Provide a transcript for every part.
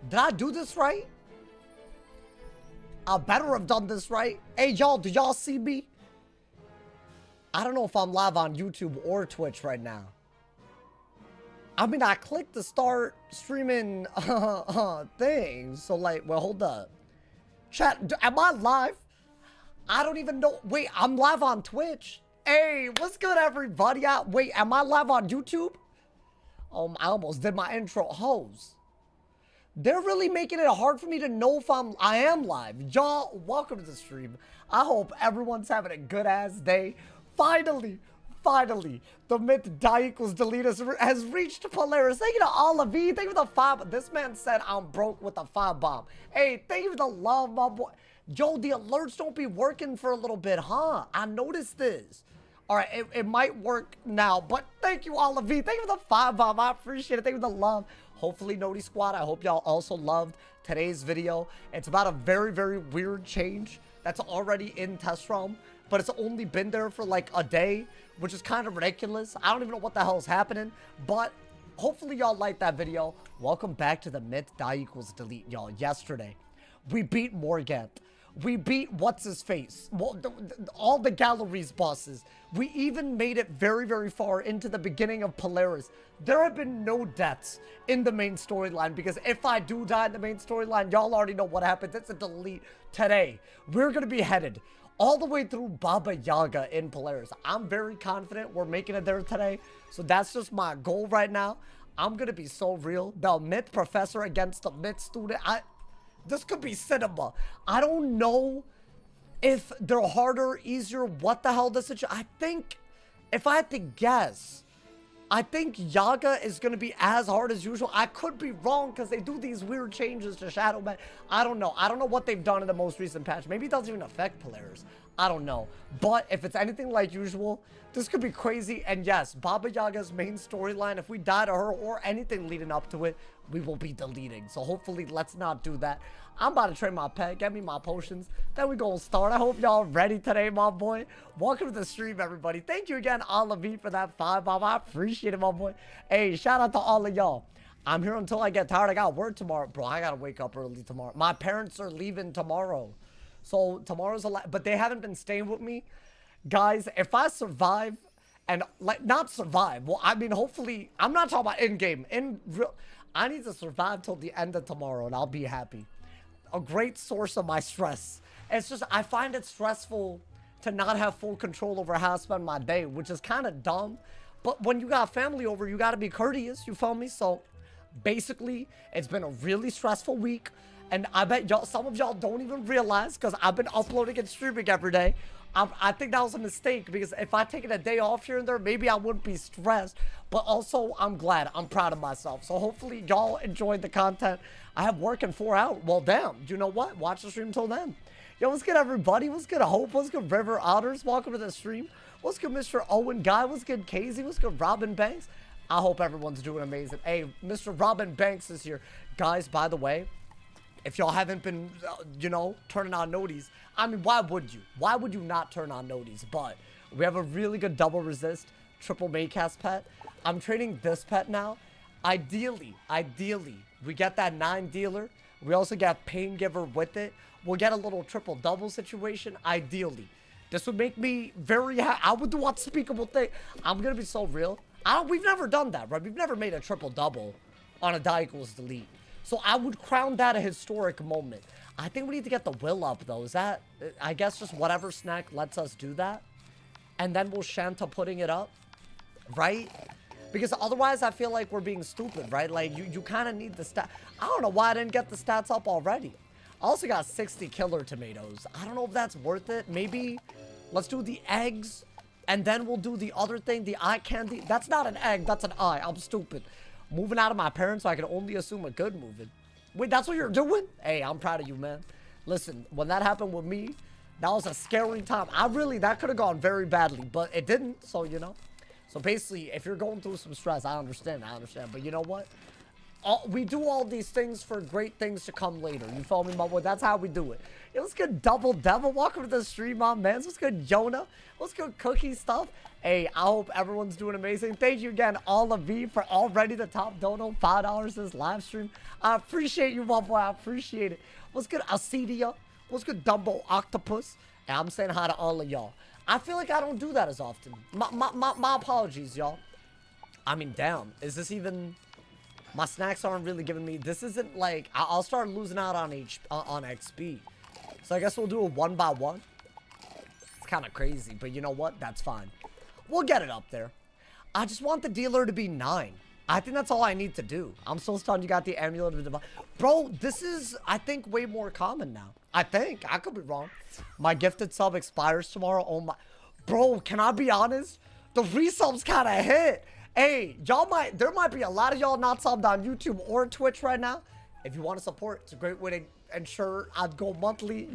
Did I do this right? I better have done this right. Hey, y'all, do y'all see me? I don't know if I'm live on YouTube or Twitch right now. I mean, I clicked to start streaming things. So, like, well, hold up. Chat, am I live? I don't even know. Wait, I'm live on Twitch. Hey, what's good, everybody? Wait, am I live on YouTube? I almost did my intro. Hoes. They're really making it hard for me to know if I am live. Y'all, welcome to the stream. I hope everyone's having a good ass day. Finally, the myth die equals delete has reached Polaris. Thank you to Olive. Thank you for the 5. This man said I'm broke with a 5 bomb. Hey, thank you for the love, my boy. Yo, the alerts don't be working for a little bit, huh? I noticed this. All right, it might work now, but thank you, Olive. Thank you for the 5 bomb. I appreciate it. Thank you for the love. Hopefully, Noti Squad, I hope y'all also loved today's video. It's about a very, very weird change that's already in test realm, but it's only been there for like a day, which is kind of ridiculous. I don't even know what the hell is happening, but hopefully y'all liked that video. Welcome back to the myth die equals delete, y'all. Yesterday, we beat Morgant. We beat what's-his-face, well, all the galleries bosses. We even made it very, very far into the beginning of Polaris. There have been no deaths in the main storyline, because if I do die in the main storyline, y'all already know what happens. It's a delete today. We're going to be headed all the way through Baba Yaga in Polaris. I'm very confident we're making it there today, so that's just my goal right now. I'm going to be so real. The myth professor against the myth student. This could be cinema. I don't know if they're harder, easier, what the hell this is. I think, if I had to guess, I think Yaga is going to be as hard as usual. I could be wrong because they do these weird changes to Shadow Man. I don't know. I don't know what they've done in the most recent patch. Maybe it doesn't even affect Polaris. I don't know. But if it's anything like usual, this could be crazy. And yes, Baba Yaga's main storyline, if we die to her or anything leading up to it, we will be deleting. So hopefully, let's not do that. I'm about to train my pet. Get me my potions. Then we gonna start. I hope y'all ready today, my boy. Welcome to the stream, everybody. Thank you again, Olive, for that 5 bomb. I appreciate it, my boy. Hey, shout out to all of y'all. I'm here until I get tired. I got work tomorrow. Bro, I gotta wake up early tomorrow. My parents are leaving tomorrow. So tomorrow's but they haven't been staying with me. Guys, if I survive, and like not survive, well, I mean, hopefully, I'm not talking about in-game. I need to survive till the end of tomorrow, and I'll be happy. A great source of my stress. It's just, I find it stressful to not have full control over how I spend my day, which is kind of dumb. But when you got family over, you got to be courteous, you feel me? So basically, it's been a really stressful week. And I bet y'all, some of y'all don't even realize, because I've been uploading and streaming every day. I think that was a mistake, because if I taken a day off here and there, maybe I wouldn't be stressed. But also, I'm glad. I'm proud of myself. So hopefully, y'all enjoyed the content. I have work in 4 hours. Well, damn. You know what? Watch the stream till then. Yo, what's good, everybody? What's good, Hope? What's good, River Otters? Welcome to the stream. What's good, Mr. Owen Guy? What's good, Casey? What's good, Robin Banks? I hope everyone's doing amazing. Hey, Mr. Robin Banks is here. Guys, by the way, if y'all haven't been, you know, turning on noties, I mean, why would you? Why would you not turn on noties? But we have a really good double resist, triple Maycast pet. I'm trading this pet now. Ideally, we get that 9 dealer. We also get Pain Giver with it. We'll get a little triple double situation. Ideally, this would make me very happy. I would do unspeakable thing. I'm going to be so real. We've never done that, right? We've never made a triple double on a die equals delete. So I would crown that a historic moment. I think we need to get the will up, though. Is that, I guess, just whatever snack lets us do that? And then we'll Shanta putting it up, right? Because otherwise, I feel like we're being stupid, right? Like, you kind of need the stat. I don't know why I didn't get the stats up already. I also got 60 killer tomatoes. I don't know if that's worth it. Maybe let's do the eggs, and then we'll do the other thing, the eye candy. That's not an egg. That's an eye. I'm stupid. Moving out of my parents, so I can only assume a good moving. Wait, that's what you're doing? Hey, I'm proud of you, man. Listen, when that happened with me, that was a scary time. That could have gone very badly, but it didn't, so, you know. So basically, if you're going through some stress, I understand. But you know what? we do all these things for great things to come later. You feel me, my boy? That's how we do it. Yo, what's good, Double Devil? Welcome to the stream, my man. What's good, Jonah? What's good, Cookie Stuff? Hey, I hope everyone's doing amazing. Thank you again, all of you, for already the top dono, $5 this live stream. I appreciate you, my boy. I appreciate it. What's good, Acedia? What's good, Dumbo Octopus? And I'm saying hi to all of y'all. I feel like I don't do that as often. My apologies, y'all. I mean, damn. Is this even... My snacks aren't really giving me... This isn't like... I'll start losing out on XP. So I guess we'll do a 1 by 1. It's kind of crazy, but you know what? That's fine. We'll get it up there. I just want the dealer to be 9. I think that's all I need to do. I'm so stunned you got the amulet of the... Bro, this is, I think, way more common now. I think. I could be wrong. My gifted sub expires tomorrow. Oh my... Bro, can I be honest? The resubs kind of hit. Hey, y'all might... There might be a lot of y'all not subbed on YouTube or Twitch right now. If you want to support, it's a great way to ensure I'd go monthly.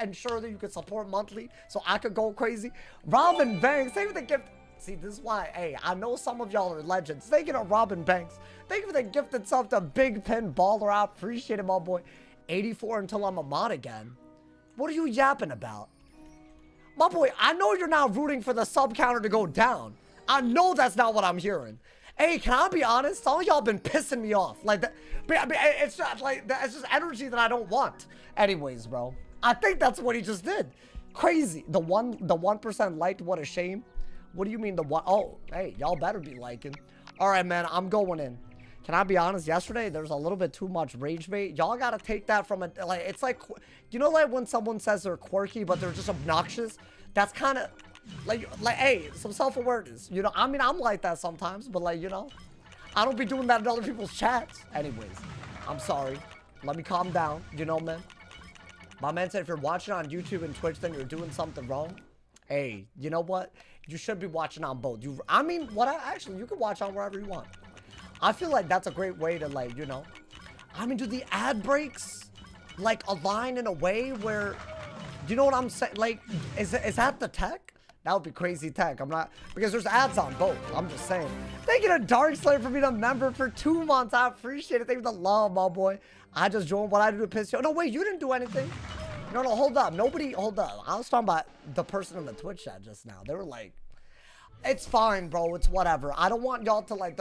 Ensure that you can support monthly so I could go crazy. Robin Banks, thank you for the gift... See, this is why, hey, I know some of y'all are legends. Thank you to Robin Banks. Thank you for the gifted sub to Big Pin Baller. I appreciate it, my boy. 84 until I'm a mod again. What are you yapping about? My boy, I know you're now rooting for the sub counter to go down. I know that's not what I'm hearing. Hey, can I be honest? Some of y'all been pissing me off. Like, that, it's just like, it's just energy that I don't want. Anyways, bro, I think that's what he just did. Crazy. The 1% liked. What a shame. What do you mean the one? Oh, hey, y'all better be liking. All right, man, I'm going in. Can I be honest? Yesterday, there's a little bit too much rage bait. Y'all got to take that from a, like, it's like, you know, like when someone says they're quirky, but they're just obnoxious? That's kind of, like, hey, some self-awareness. You know, I mean, I'm like that sometimes, but, like, you know, I don't be doing that in other people's chats. Anyways, I'm sorry. Let me calm down. You know, man. My man said if you're watching on YouTube and Twitch, then you're doing something wrong. Hey, you know what? You should be watching on both. I mean, actually, you can watch on wherever you want. I feel like that's a great way to, like, you know. I mean, do the ad breaks, like, align in a way where, you know what I'm saying? Like, is that the tech? That would be crazy tech. I'm not, because there's ads on both. I'm just saying. Thank you to Darkslayer for being a member for 2 months. I appreciate it. Thank you for the love, my boy. I just joined what I do to piss you. No, wait, you didn't do anything. No, hold up. Hold up. I was talking about the person in the Twitch chat just now. They were like, it's fine, bro. It's whatever. I don't want y'all to, like,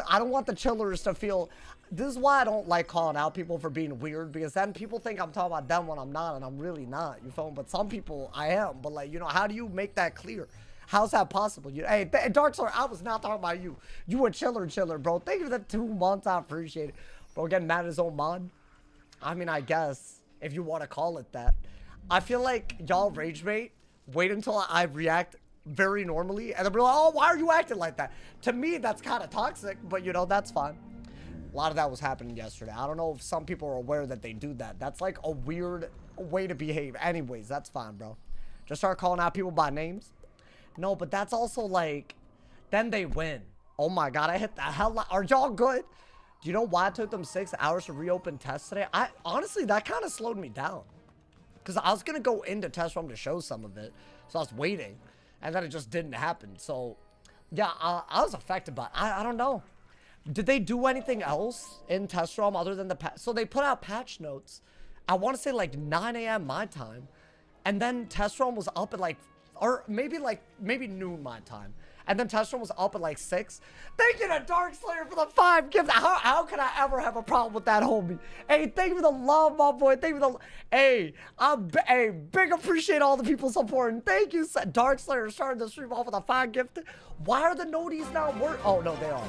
I don't want the chillers to feel... This is why I don't like calling out people for being weird, because then people think I'm talking about them when I'm not, and I'm really not. You feel me? But some people, I am. But, like, you know, how do you make that clear? How's that possible? Hey, Darkslayer, I was not talking about you. You a chiller, bro. Thank you for the 2 months. I appreciate it. Bro, getting mad at his own mod? I mean, I guess, if you want to call it that. I feel like y'all rage bait. Wait until I react very normally, and they'll be like, oh, why are you acting like that? To me, that's kind of toxic, but, you know, that's fine. A lot of that was happening yesterday. I don't know if some people are aware that they do that. That's like a weird way to behave. Anyways, that's fine, bro. Just start calling out people by names. No, but that's also like, then they win. Oh my God, I hit the hell. Are y'all good? Do you know why it took them 6 hours to reopen tests today? Honestly, that kind of slowed me down. Because I was going to go into test room to show some of it. So I was waiting. And then it just didn't happen. So, yeah, I was affected by it. I don't know. Did they do anything else in test room other than the patch? So they put out patch notes. I want to say like 9 a.m. my time. And then test room was up at like, or maybe noon my time. And then test room was up at like 6. Thank you to Darkslayer for the 5 gifts. How can I ever have a problem with that, homie? Hey, thank you for the love, my boy. Thank you for the... Hey, big appreciate all the people supporting. Thank you, Darkslayer, starting the stream off with a 5 gift. Why are the noties not working? Oh, no, they are.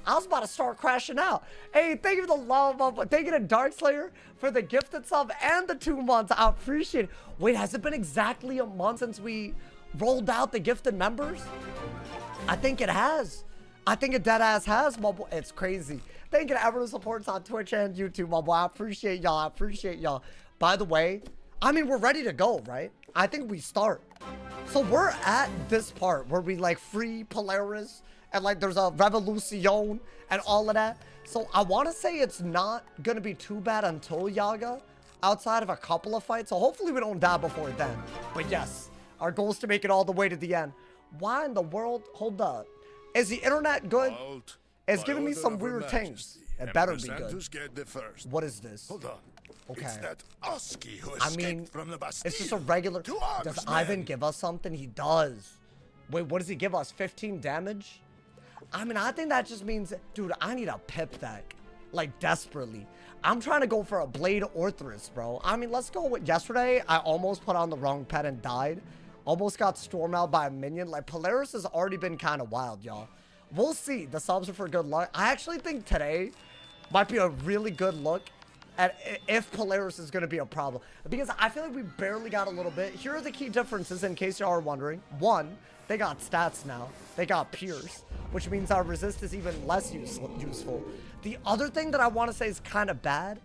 I was about to start crashing out. Hey, thank you for the love, my boy. Thank you to Darkslayer for the gifted sub and the 2 months. I appreciate it. Wait, has it been exactly a month since we rolled out the gifted members? I think it has. I think it dead ass has, my boy. It's crazy. Thank you to everyone who supports on Twitch and YouTube, my boy. I appreciate y'all. I appreciate y'all. By the way, I mean, we're ready to go, right? I think we start. So we're at this part where we like free Polaris and like there's a Revolution and all of that. So I want to say it's not going to be too bad until YAGA, outside of a couple of fights. So hopefully we don't die before then. But yes, our goal is to make it all the way to the end. Why in the world? Hold up. Is the internet good? It's giving me some weird things. It better be Empress good. Antus get the first. What is this? Hold on. Okay. It's that Oski who I escaped mean, from the Bastille. it's just a regular... To arms, Does men. Ivan give us something? He does. Wait, what does he give us? 15 damage? I mean, I think that just means... Dude, I need a pip deck. Like, desperately. I'm trying to go for a Blade Orthrus, bro. I mean, let's go with... Yesterday, I almost put on the wrong pet and died. Almost got stormed out by a minion. Like, Polaris has already been kind of wild, y'all. We'll see. The subs are for good luck. I actually think today might be a really good look at if Polaris is going to be a problem. Because I feel like we barely got a little bit. Here are the key differences in case y'all are wondering. One, they got stats now. They got Pierce, which means our resist is even less useful. The other thing that I want to say is kind of bad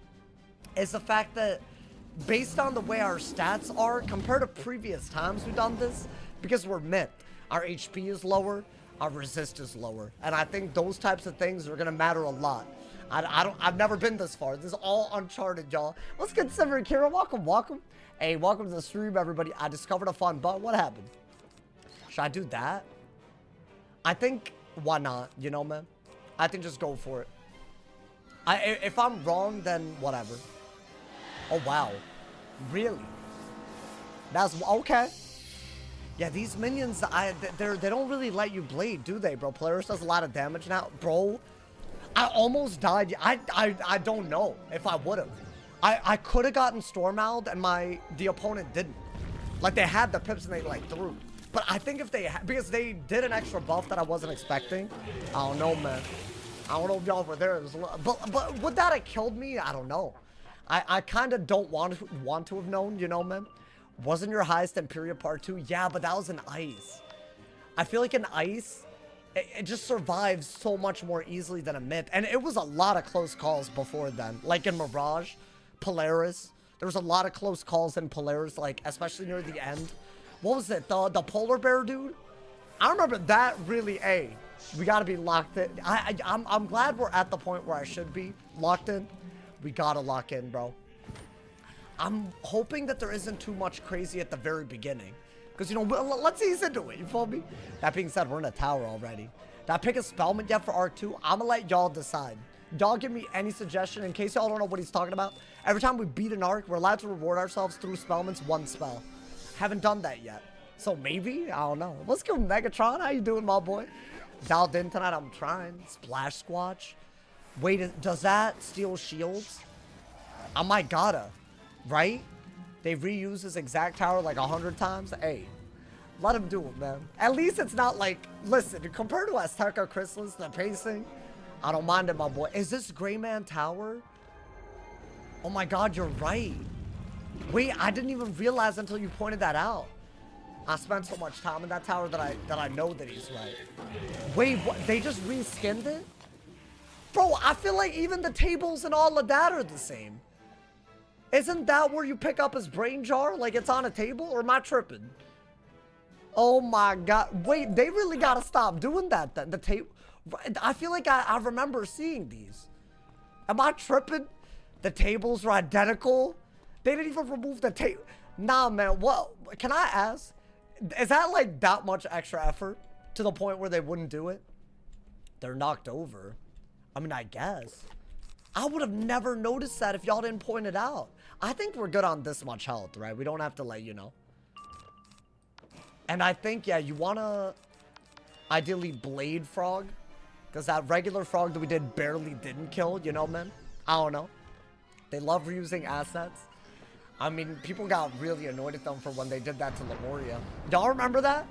is the fact that based on the way our stats are compared to previous times we've done this, because we're mid, our HP is lower, our resist is lower, and I think those types of things are gonna matter a lot. I've never been this far. This is all uncharted, y'all. Let's get Sever and Kira. Welcome. Hey, welcome to the stream, everybody. I discovered a fun button. What happened? Should I do that? I think, why not? You know, man. I think just go for it. If I'm wrong, then whatever. Oh, wow. Really? That's okay. Yeah, these minions, they don't really let you blade, do they, bro? Polaris does a lot of damage now. Bro, I almost died. I don't know if I would have. I could have gotten Stormouthed and the opponent didn't. Like, they had the pips and they, like, threw. But I think if they because they did an extra buff that I wasn't expecting. I don't know, man. I don't know if y'all were there. But would that have killed me? I don't know. I kind of don't want to have known, you know, man. Wasn't your highest Imperial Part 2? Yeah, but that was an ice. I feel like an ice, it just survives so much more easily than a myth. And it was a lot of close calls before then. Like in Mirage, Polaris. There was a lot of close calls in Polaris, like, especially near the end. What was it? The polar bear dude? I remember that really, we got to be locked in. I'm glad we're at the point where I should be locked in. We got to lock in, bro. I'm hoping that there isn't too much crazy at the very beginning. Because, you know, let's ease into it. You feel me? That being said, we're in a tower already. Did I pick a spellment yet for R2? I'm going to let y'all decide. Y'all give me any suggestion in case y'all don't know what he's talking about. Every time we beat an arc, we're allowed to reward ourselves through spellments, one spell. Haven't done that yet. So maybe? I don't know. Let's go, Megatron. How you doing, my boy? Dialed in tonight. I'm trying. Splash Squatch. Wait, does that steal shields? I might gotta. Right? They reuse his exact tower like 100 times. Hey, let him do it, man. At least it's not like, listen, compared to Azteca Chrysalis, the pacing, I don't mind it, my boy. Is this Gray Man Tower? Oh my God, you're right. Wait, I didn't even realize until you pointed that out. I spent so much time in that tower that I know that he's right. Wait, what? They just reskinned it? Bro, I feel like even the tables and all of that are the same. Isn't that where you pick up his brain jar? Like it's on a table? Or am I tripping? Oh my God. Wait, they really gotta stop doing that then. The table. I feel like I remember seeing these. Am I tripping? The tables are identical. They didn't even remove the table. Nah, man. What? Can I ask? Is that like that much extra effort to the point where they wouldn't do it? They're knocked over. I mean, I guess. I would have never noticed that if y'all didn't point it out. I think we're good on this much health, right? We don't have to let you know. And I think, yeah, you want to ideally Blade Frog. Because that regular frog that we barely didn't kill, you know, man? I don't know. They love reusing assets. I mean, people got really annoyed at them for when they did that to Lemuria. Y'all remember that?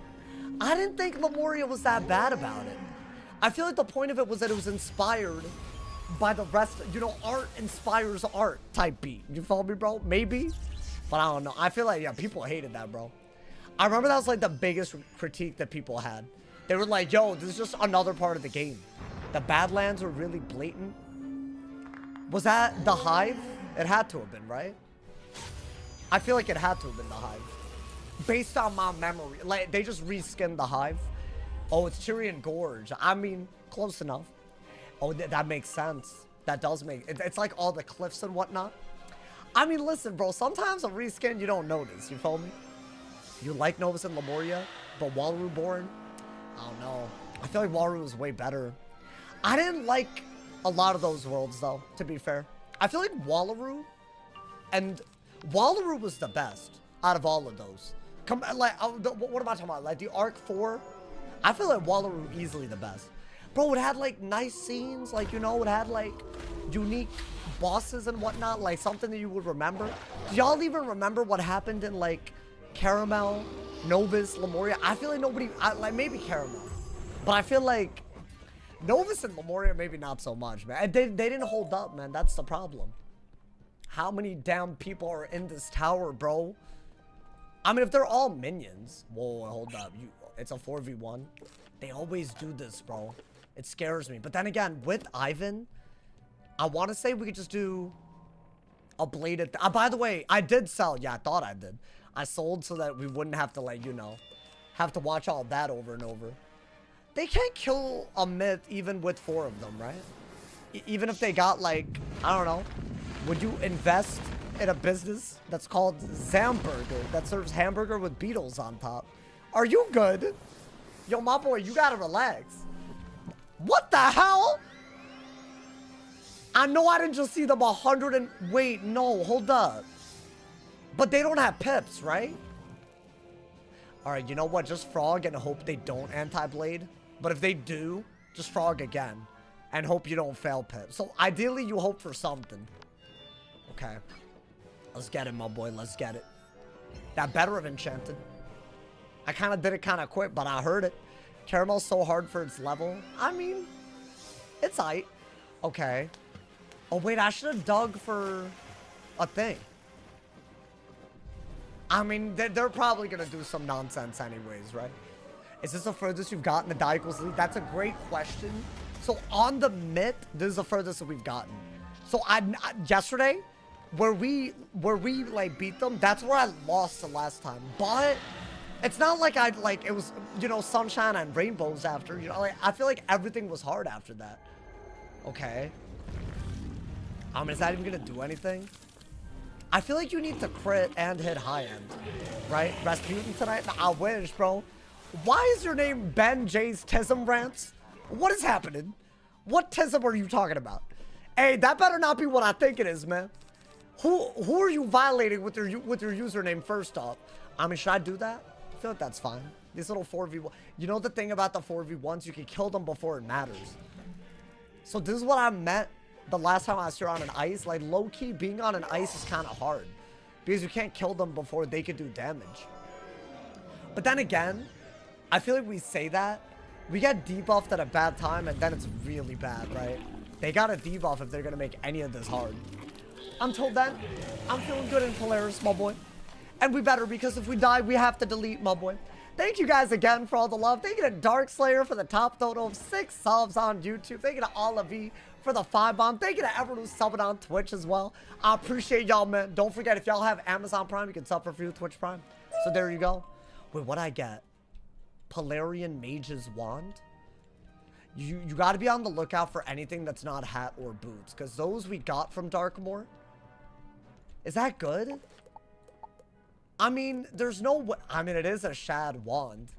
I didn't think Lemuria was that bad about it. I feel like the point of it was that it was inspired by the rest, you know, art inspires art type beat. You follow me, bro? Maybe, but I don't know. I feel like, yeah, people hated that, bro. I remember that was like the biggest critique that people had. They were like, yo, this is just another part of the game. The Badlands were really blatant. Was that the Hive? It had to have been, right? I feel like it had to have been the Hive. Based on my memory. Like, they just reskinned the Hive. Oh, it's Tyrian Gorge. I mean, close enough. Oh, that makes sense. That does make... It's like all the cliffs and whatnot. I mean, listen, bro. Sometimes a reskin you don't notice. You feel me? You like Novus and Lemuria, but Walrus Born? I don't know. I feel like Walrus was way better. I didn't like a lot of those worlds, though, to be fair. I feel like Wallaroo, and Wallaroo was the best out of all of those. Like, what am I talking about? Like, the Arc 4? I feel like Wallaroo easily the best. Bro, it had, like, nice scenes. Like, you know, it had, like, unique bosses and whatnot. Like, something that you would remember. Do y'all even remember what happened in, like, Caramel, Novus, Lemuria? I feel like nobody... like, maybe Caramel. But I feel like Novus and Lemuria, maybe not so much, man. They didn't hold up, man. That's the problem. How many damn people are in this tower, bro? I mean, if they're all minions... Whoa, hold up. It's a 4v1. They always do this, bro. It scares me. But then again, with Ivan, I want to say we could just do a bladed... by the way, I did sell. Yeah, I thought I did. I sold so that we wouldn't have to, like, you know, have to watch all that over and over. They can't kill a myth even with 4 of them, right? Even if they got, like, I don't know. Would you invest in a business that's called Zamburger that serves hamburger with beetles on top? Are you good? Yo, my boy, you gotta relax. What the hell? I know I didn't just see them 100 and... Wait, no, hold up. But they don't have pips, right? Alright, you know what? Just frog and hope they don't anti-blade. But if they do, just frog again. And hope you don't fail pip. So ideally, you hope for something. Okay. Let's get it, my boy. Let's get it. That better have enchanted. I kind of did it kind of quick, but I heard it. Caramel's so hard for its level. I mean, it's aight. Okay. Oh, wait, I should have dug for a thing. I mean, they're probably going to do some nonsense anyways, right? Is this the furthest you've gotten the die equals lead? That's a great question. So on the myth, this is the furthest that we've gotten. So yesterday, where we like beat them, that's where I lost the last time. But it's not like it was, you know, sunshine and rainbows after, you know, like, I feel like everything was hard after that. Okay. I mean, is that even gonna do anything? I feel like you need to crit and hit high end, right? Rasputin tonight? Nah, I wish, bro. Why is your name Ben J's Tism Rants? What is happening? What Tism are you talking about? Hey, that better not be what I think it is, man. Who are you violating with your username first off? I mean, should I do that? I feel like that's fine. These little 4v1. You know the thing about the 4v1s? You can kill them before it matters. So this is what I meant the last time I was here on an ice. Like, low-key, being on an ice is kind of hard. Because you can't kill them before they can do damage. But then again, I feel like we say that. We get debuffed at a bad time, and then it's really bad, right? They gotta debuff if they're gonna make any of this hard. Until then, I'm feeling good in Polaris, my boy. And we better, because if we die, we have to delete, my boy. Thank you guys again for all the love. Thank you to Darkslayer for the top total of 6 subs on YouTube. Thank you to Olavi for the 5 bomb. Thank you to everyone who's subbing on Twitch as well. I appreciate y'all, man. Don't forget, if y'all have Amazon Prime, you can sub for free with Twitch Prime. So there you go. Wait, what'd I get? Polarian Mage's Wand? You got to be on the lookout for anything that's not hat or boots, because those we got from Darkmoor. Is that good? I mean, there's no... I mean, it is a shad wand.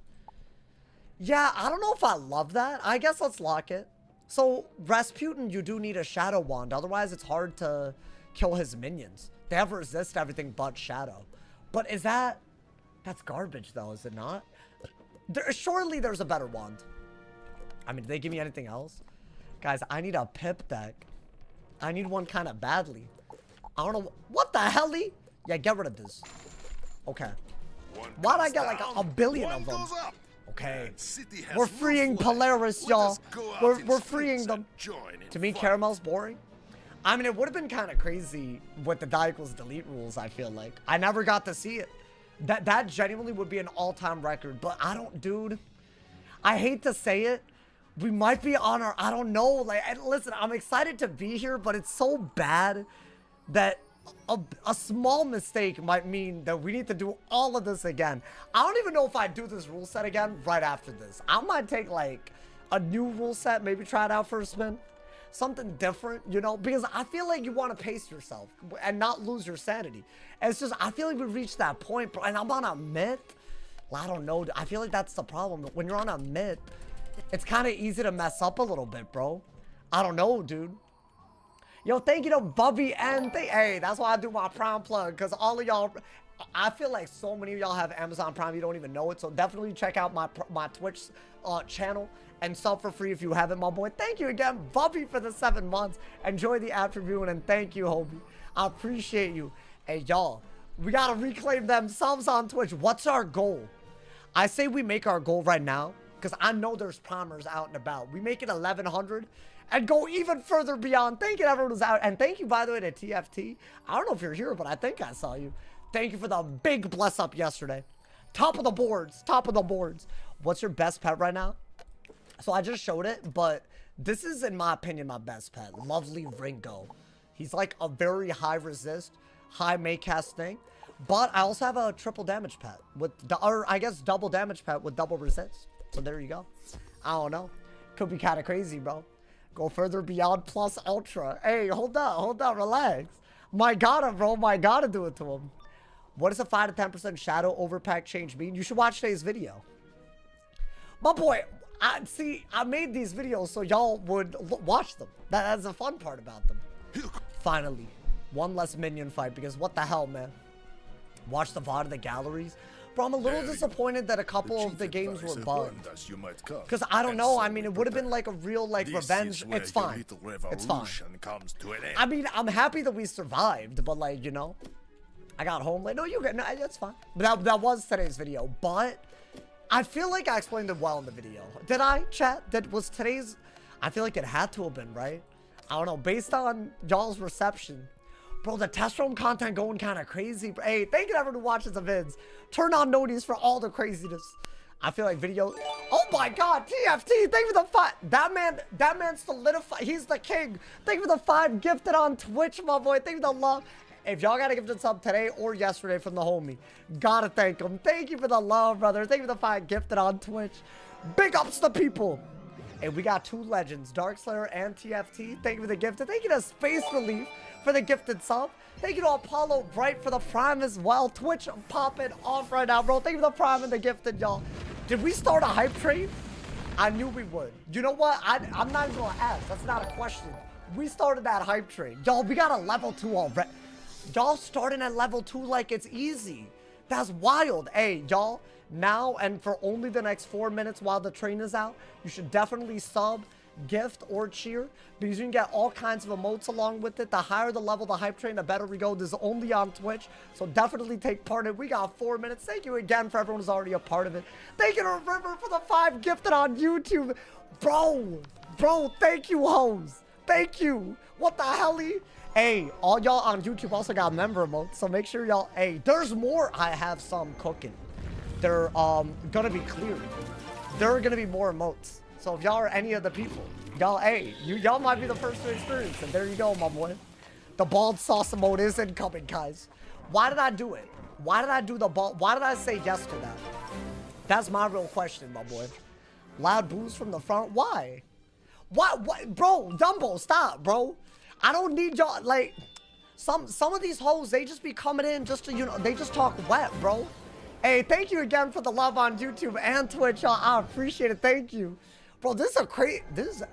Yeah, I don't know if I love that. I guess let's lock it. So, Rasputin, you do need a shadow wand. Otherwise, it's hard to kill his minions. They have resist everything but shadow. But is that... That's garbage, though, is it not? Surely there's a better wand. I mean, did they give me anything else? Guys, I need a pip deck. I need one kind of badly. I don't know. What the hell? Yeah, get rid of this. Okay. Why'd I get like a billion of them? Okay. We're freeing Polaris, y'all. We're freeing them. To me, Caramel's boring. I mean, it would have been kind of crazy with the die equals delete rules, I feel like. I never got to see it. That genuinely would be an all-time record. But I don't, dude. I hate to say it. We might be on our, I don't know. Like, listen, I'm excited to be here, but it's so bad that a small mistake might mean that we need to do all of this again. I don't even know if I do this rule set again right after this. I might take like a new rule set, maybe try it out for a spin. Something different, you know, because I feel like you want to pace yourself and not lose your sanity. And it's just, I feel like we reached that point, bro, and I'm on a myth. Well, I don't know. I feel like that's the problem. When you're on a myth, it's kind of easy to mess up a little bit, bro. I don't know, dude. Yo, thank you to Bubby and hey, that's why I do my Prime plug, because all of y'all, I feel like so many of y'all have Amazon Prime, you don't even know it. So definitely check out my Twitch channel and sub for free if you haven't, my boy. Thank you again, Bubby, for the 7 months. Enjoy the after viewing, and thank you, homie. I appreciate you. Hey, y'all, we gotta reclaim them subs on Twitch. What's our goal? I say we make our goal right now, because I know there's primers out and about. We make it 1100 and go even further beyond. Thank you to everyone who's out. And thank you, by the way, to TFT. I don't know if you're here, but I think I saw you. Thank you for the big bless up yesterday. Top of the boards. Top of the boards. What's your best pet right now? So I just showed it, but this is, in my opinion, my best pet. Lovely Ringo. He's like a very high resist, high make cast thing. But I also have a triple damage pet with, or I guess double damage pet with double resist. So there you go. I don't know. Could be kind of crazy, bro. Go further beyond plus ultra. Hey, hold up, relax. My God, bro, my God, to do it to him. What does a 5 to 10% shadow overpack change mean? You should watch today's video. My boy, I made these videos so y'all would watch them. That's the fun part about them. Finally, one less minion fight, because what the hell, man? Watch the VOD of the galleries. Bro, I'm a little disappointed that a couple of the games were bugged. Because I don't know, I mean, it would have been like a real, like, revenge. It's fine. It's fine. I mean, I'm happy that we survived, but, like, you know, I got home late. No, you get, no, that's fine. But that was today's video. But I feel like I explained it well in the video. Did I, chat? That was today's, I feel like it had to have been, right? I don't know, based on y'all's reception. Bro, the test room content going kind of crazy. Hey, thank you to everyone who watches the vids. Turn on notice for all the craziness. I feel like video. Oh my God, TFT, thank you for the 5. That man solidified. He's the king. Thank you for the 5 gifted on Twitch, my boy. Thank you for the love. If y'all got a gifted sub today or yesterday from the homie, gotta thank him. Thank you for the love, brother. Thank you for the 5 gifted on Twitch. Big ups to people. And we got 2 legends, Darkslayer and TFT. Thank you for the gifted. Thank you to Space Relief for the gifted sub. Thank you to Apollo Bright for the prime as well. Twitch popping off right now, bro. Thank you for the prime and the gifted, y'all. Did we start a hype train? I knew we would. You know what? I'm not even gonna ask. That's not a question. We started that hype train. Y'all, we got a level 2 already. Y'all starting at level 2 like it's easy. That's wild. Hey, y'all, now and for only the next 4 minutes while the train is out, you should definitely sub, gift, or cheer, because you can get all kinds of emotes along with it. The higher the level the hype train, the better we go. This is only on Twitch, so definitely take part in it. We got 4 minutes. Thank you again for everyone who's already a part of it. Thank you to River for the 5 gifted on YouTube. Bro, thank you, hoes. Thank you. What the hell? Hey, all y'all on YouTube also got member emotes, so make sure y'all, hey, there's more. I have some cooking. They're gonna be cleared. There are gonna be more emotes. So if y'all are any of the people, y'all, hey, y'all might be the first to experience it. There you go, my boy. The bald sauce emote is incoming, guys. Why did I do it? Why did I do the bald? Why did I say yes to that? That's my real question, my boy. Loud boos from the front. Why? What? Bro, Dumbo, stop, bro. I don't need y'all, like, some of these hoes, they just be coming in just to, you know, they just talk wet, bro. Hey, thank you again for the love on YouTube and Twitch, y'all. I appreciate it. Thank you. Bro, this is a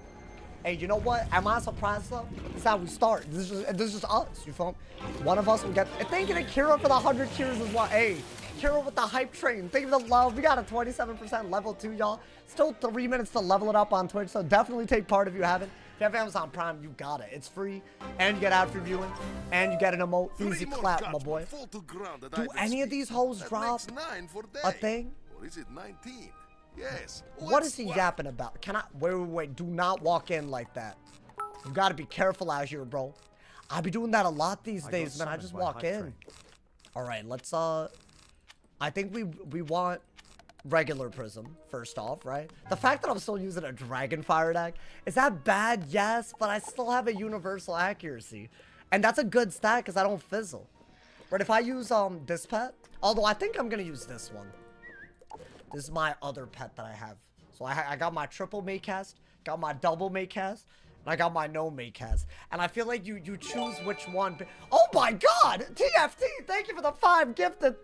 hey, you know what? Am I surprised, though? This is how we start. This is just us, you feel me? One of us will get, and thank you to Kira for the 100 cheers as well. Hey, Kira with the hype train. Thank you for the love. We got a 27% level 2, y'all. Still 3 minutes to level it up on Twitch, so definitely take part if you haven't. If you have Amazon Prime, you got it. It's free, and you get after viewing, and you get an emote. Easy clap, my boy. Do any of these hoes drop a thing? Or is it 19? Yes. What is he yapping about? Can I? Wait. Do not walk in like that. You gotta be careful out here, bro. I be doing that a lot these days, man. I just walk in. All right, let's, I think we want regular prism first off, right? The fact that I'm still using a dragon fire deck, is that bad? Yes, but I still have a universal accuracy, and that's a good stat because I don't fizzle. But if I use this pet, although I think I'm gonna use this one. This is my other pet that I have. So I got my triple Maycast, got my double Maycast, and I got my no Maycast. And I feel like you choose which one. Oh my God, TFT! Thank you for the 5 gifted.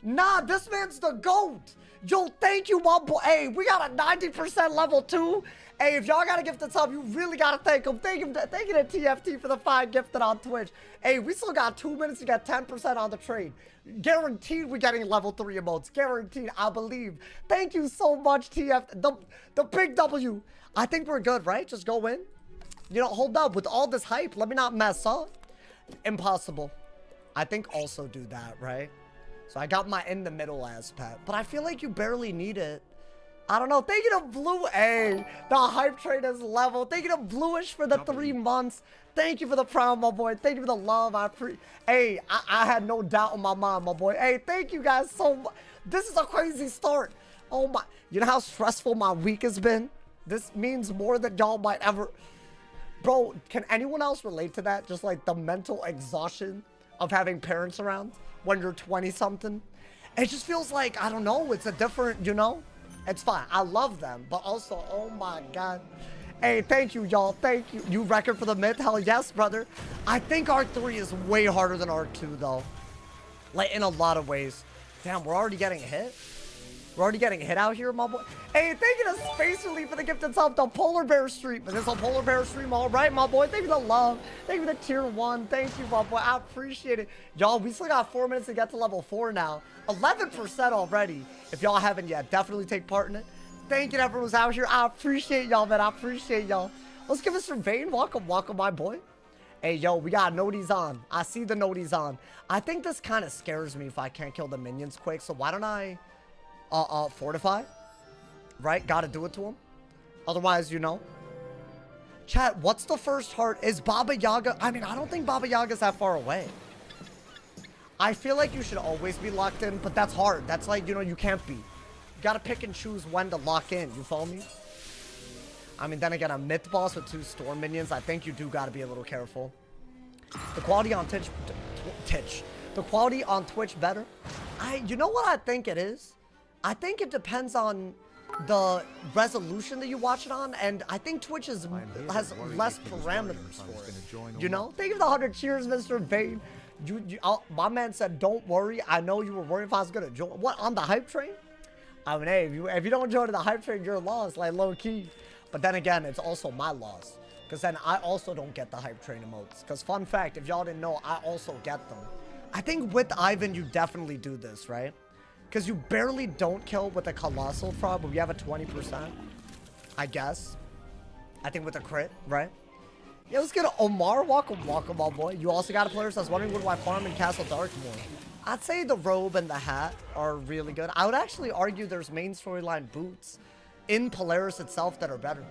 Nah, this man's the GOAT. Yo, thank you, my boy. Hey, we got a 90% level 2. Hey, if y'all got a gift at sub, you really got to thank him. Thank you to TFT for the 5 gifted on Twitch. Hey, we still got 2 minutes to get 10% on the trade. Guaranteed we're getting level 3 emotes. Guaranteed, I believe. Thank you so much, TF. The big W. I think we're good, right? Just go in. You know, hold up. With all this hype, let me not mess up. Impossible. I think also do that, right? So I got my in the middle as pet. But I feel like you barely need it. I don't know. Thank you to Blue A. The hype train is level. Thank you to Bluish for the 3 months. Thank you for the prime, my boy. Thank you for the love. Hey, I had no doubt in my mind, my boy. Hey, thank you guys so much. This is a crazy start. Oh my. You know how stressful my week has been? This means more than y'all might ever. Bro, can anyone else relate to that? Just like the mental exhaustion of having parents around when you're 20 something. It just feels like, I don't know, it's a different, you know? It's fine. I love them, but also, oh my God. Hey, thank you, y'all. Thank you. You record for the myth? Hell yes, brother. I think R3 is way harder than R2, though. Like, in a lot of ways. Damn, we're already getting hit? We're already getting hit out here, my boy. Hey, thank you to Space Relief for the gift itself, the Polar Bear stream. Is this a Polar Bear stream? All right, my boy. Thank you for the love. Thank you for the tier 1. Thank you, my boy. I appreciate it. Y'all, we still got 4 minutes to get to level 4 now. 11% already. If y'all haven't yet, definitely take part in it. Thank you to everyone who's out here. I appreciate y'all, man. I appreciate y'all. Let's give Mr. Vane. Welcome, welcome, my boy. Hey, yo, we got noties on. I see the noties on. I think this kind of scares me if I can't kill the minions quick. So why don't I fortify? Right? Gotta do it to him. Otherwise, you know. Chat, what's the first heart? Is Baba Yaga? I mean, I don't think Baba Yaga's that far away. I feel like you should always be locked in, but that's hard. That's like, you know, you can't be. You gotta pick and choose when to lock in. You follow me? I mean, then again, a myth boss with 2 storm minions, I think you do gotta be a little careful. The quality on the quality on Twitch better? You know what I think it is? I think it depends on the resolution that you watch it on, and I think Twitch has less parameters for it. You know? Thank you for the 100 cheers, Mr. Vane. My man said, don't worry. I know you were worried if I was gonna join. What, on the hype train? I mean, hey, if you don't join the hype train, you're lost, like low key. But then again, it's also my loss, because then I also don't get the hype train emotes. Because fun fact, if y'all didn't know, I also get them. I think with Ivan, you definitely do this, right? Because you barely don't kill with a Colossal Frog, but we have a 20%, I guess. I think with a crit, right? Yeah, let's get Omar. Welcome, welcome, my boy. You also got a player, so I was wondering, what do I farm in Castle Dark more? I'd say the robe and the hat are really good. I would actually argue there's main storyline boots in Polaris itself that are better.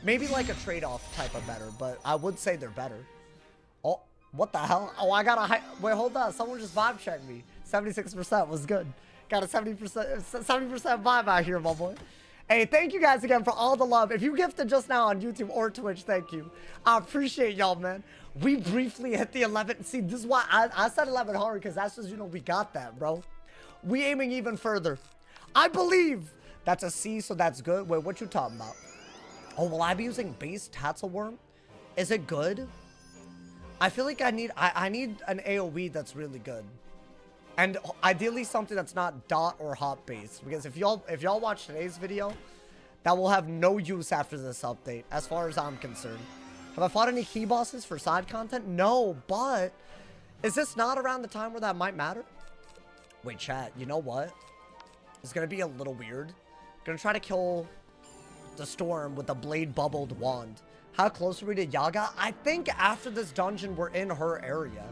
Maybe like a trade-off type of better, but I would say they're better. Oh, what the hell? Oh, I got a wait, hold on. Someone just vibe checked me. 76% was good. Got a 70% vibe out here, my boy. Hey, thank you guys again for all the love. If you gifted just now on YouTube or Twitch, thank you. I appreciate y'all, man. We briefly hit the 11. See, this is why I said 1100, because that's just, you know, we got that, bro. We aiming even further. I believe that's a C, so that's good. Wait, what you talking about? Oh, will I be using base Tatzelworm? Is it good? I feel like I need an AoE that's really good. And ideally something that's not dot or hop based, because if y'all watch today's video, that will have no use after this update, as far as I'm concerned. Have I fought any key bosses for side content? No, but is this not around the time where that might matter? Wait, chat, you know what? It's gonna be a little weird. Gonna try to kill the storm with a blade bubbled wand. How close are we to Yaga? I think after this dungeon, we're in her area.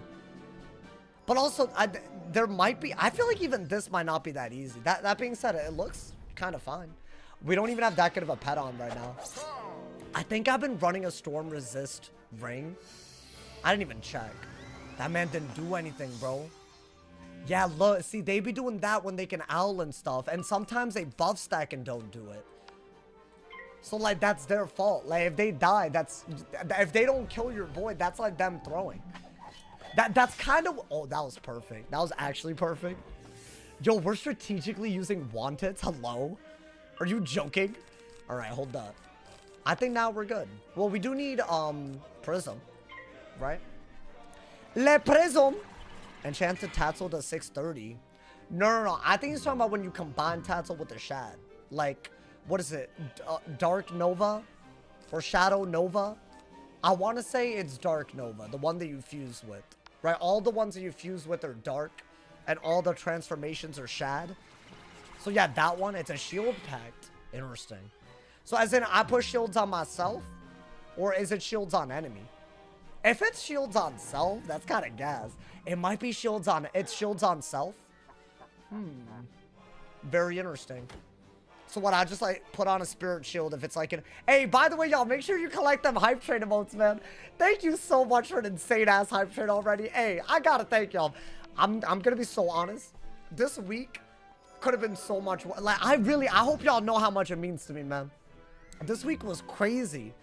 But also, there might be... I feel like even this might not be that easy. That being said, it looks kind of fine. We don't even have that good of a pet on right now. I think I've been running a storm resist ring. I didn't even check. That man didn't do anything, bro. Yeah, look. See, they be doing that when they can owl and stuff. And sometimes they buff stack and don't do it. So, like, that's their fault. Like, if they die, that's... If they don't kill your boy, that's like them throwing. That's kind of... Oh, that was perfect. That was actually perfect. Yo, we're strategically using wanteds. Hello? Are you joking? All right, hold up. I think now we're good. Well, we do need, Prism. Right? Le Prism! Enchanted Tatzel to 630. No. I think he's talking about when you combine Tatzel with the Shad. Like, what is it? Dark Nova? Or Shadow Nova? I want to say it's Dark Nova, the one that you fuse with. Right? All the ones that you fuse with are dark. And all the transformations are Shad. So yeah, that one, it's a shield pact. Interesting. So as in, I put shields on myself? Or is it shields on enemy? If it's shields on self, that's kind of gas. It might be shields on... It's shields on self? Very interesting. So what, I just like put on a spirit shield if it's like an... Hey, by the way, y'all, make sure you collect them hype train emotes, man. Thank you so much for an insane-ass hype train already. Hey, I gotta thank y'all. I'm gonna be so honest. This week could have been so much... Like, I hope y'all know how much it means to me, man. This week was crazy.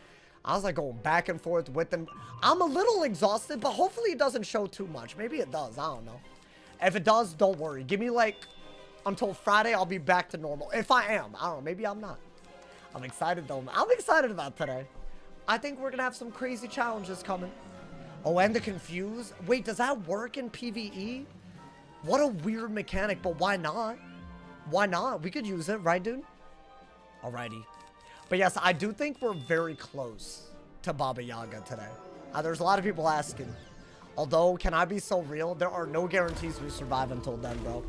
I was like going back and forth with them. I'm a little exhausted, but hopefully it doesn't show too much. Maybe it does. I don't know. If it does, don't worry. Give me like until Friday. I'll be back to normal. If I am. I don't know. Maybe I'm not. I'm excited though. I'm excited about today. I think we're going to have some crazy challenges coming. Oh, and the Confuse. Wait, does that work in PvE? What a weird mechanic, but why not? Why not? We could use it, right, dude? Alrighty. But yes, I do think we're very close to Baba Yaga today. There's a lot of people asking. Although, can I be so real? There are no guarantees we survive until then, bro.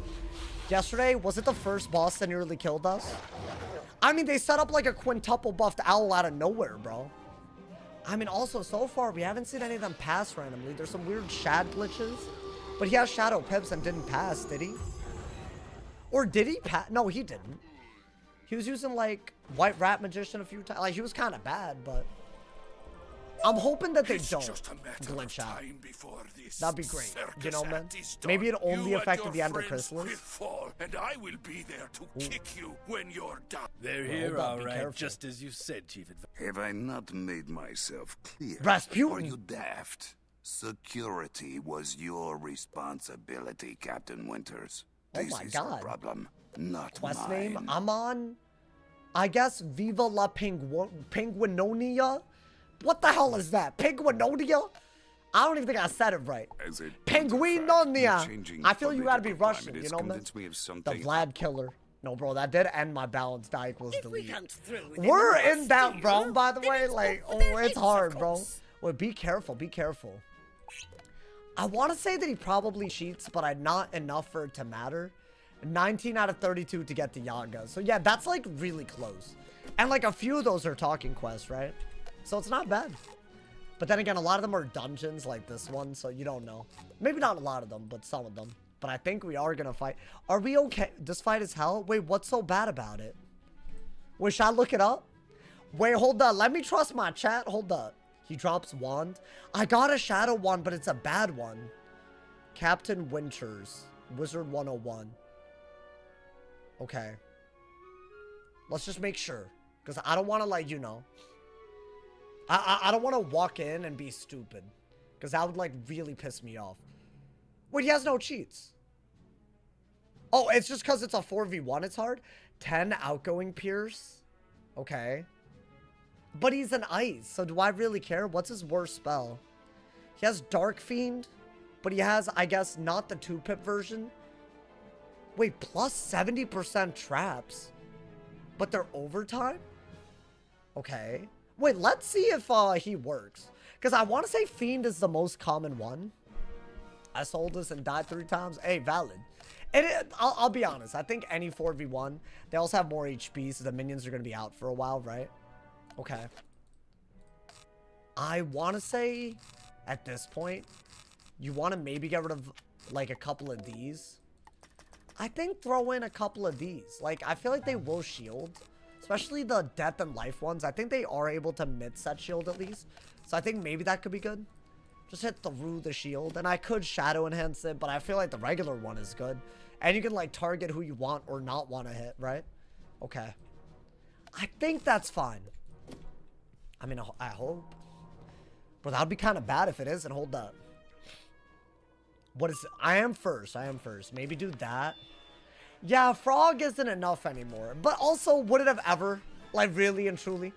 Yesterday, was it the first boss that nearly killed us? I mean, they set up like a quintuple buffed owl out of nowhere, bro. I mean, also, so far, we haven't seen any of them pass randomly. There's some weird Shad glitches. But he has Shadow Pips and didn't pass, did he? Or did he pass? No, he didn't. He was using, like, White Rat Magician a few times. Like, he was kind of bad, but... I'm hoping that they don't glitch out. That'd be great. You know, man? Maybe it only affected the Ender Chrysalis. And I will be there to kick you when you're done. They're here, all right, just as you said, Chief Advisor. Have I not made myself clear? Rasputin. Are you daft? Security was your responsibility, Captain Winters. Oh my This is God. your problem, not Quest mine. name? I'm on... I guess Viva la Penguinonia? What the hell is that? Penguinonia? I don't even think I said it right. Penguinonia! I feel you gotta be Russian, you know, man? The Vlad killer. No, bro, that did end my balance. Die equals delete. We're in that realm, by the way. Like, oh, it's hard, bro. Well, be careful, be careful. I want to say that he probably cheats, but not enough for it to matter. 19 out of 32 to get the Yaga. So yeah, that's like really close. And like a few of those are talking quests, right? So it's not bad. But then again, a lot of them are dungeons like this one, so you don't know. Maybe not a lot of them, but some of them. But I think we are gonna fight. Are we okay? This fight is hell? Wait, what's so bad about it? Wait, should I look it up? Wait, hold up. Let me trust my chat. Hold up. He drops wand. I got a shadow wand, but it's a bad one. Captain Winters. Wizard101. Okay. Let's just make sure. Because I don't want to, like, you know. I don't want to walk in and be stupid. Because that would, like, really piss me off. Wait, he has no cheats. Oh, it's just because it's a 4v1 it's hard? 10 outgoing Pierce. Okay. But he's an ice, so do I really care? What's his worst spell? He has Dark Fiend, but he has, I guess, not the 2-pip version. Wait, plus 70% traps. But they're overtime? Okay. Wait, let's see if he works. Because I want to say Fiend is the most common one. I sold this and died 3 times. Hey, valid. And I'll be honest. I think any 4v1, they also have more HP, so the minions are going to be out for a while, right? Okay. I want to say, at this point, you want to maybe get rid of, like, a couple of these. I think throw in a couple of these. Like, I feel like they will shield. Especially the death and life ones. I think they are able to mid-set shield at least. So I think maybe that could be good. Just hit through the shield. And I could shadow enhance it, but I feel like the regular one is good. And you can, like, target who you want or not want to hit, right? Okay. I think that's fine. I mean, I hope. But that would be kind of bad if it isn't. Hold up. What is it? I am first. I am first. Maybe do that. Yeah, frog isn't enough anymore. But also, would it have ever? Like, really and truly?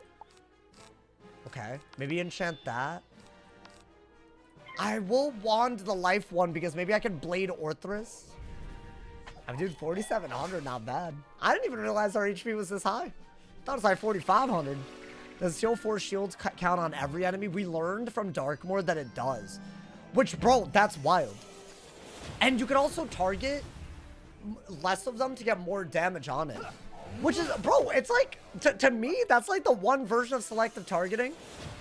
Okay. Maybe enchant that. I will wand the life one because maybe I can blade Orthrus. I mean, dude, 4,700, not bad. I didn't even realize our HP was this high. I thought it was like 4,500. Does Shield 4 shields count on every enemy? We learned from Darkmoor that it does. Which, bro, that's wild. And you can also target less of them to get more damage on it. Which is, bro, it's like, to me, that's like the one version of selective targeting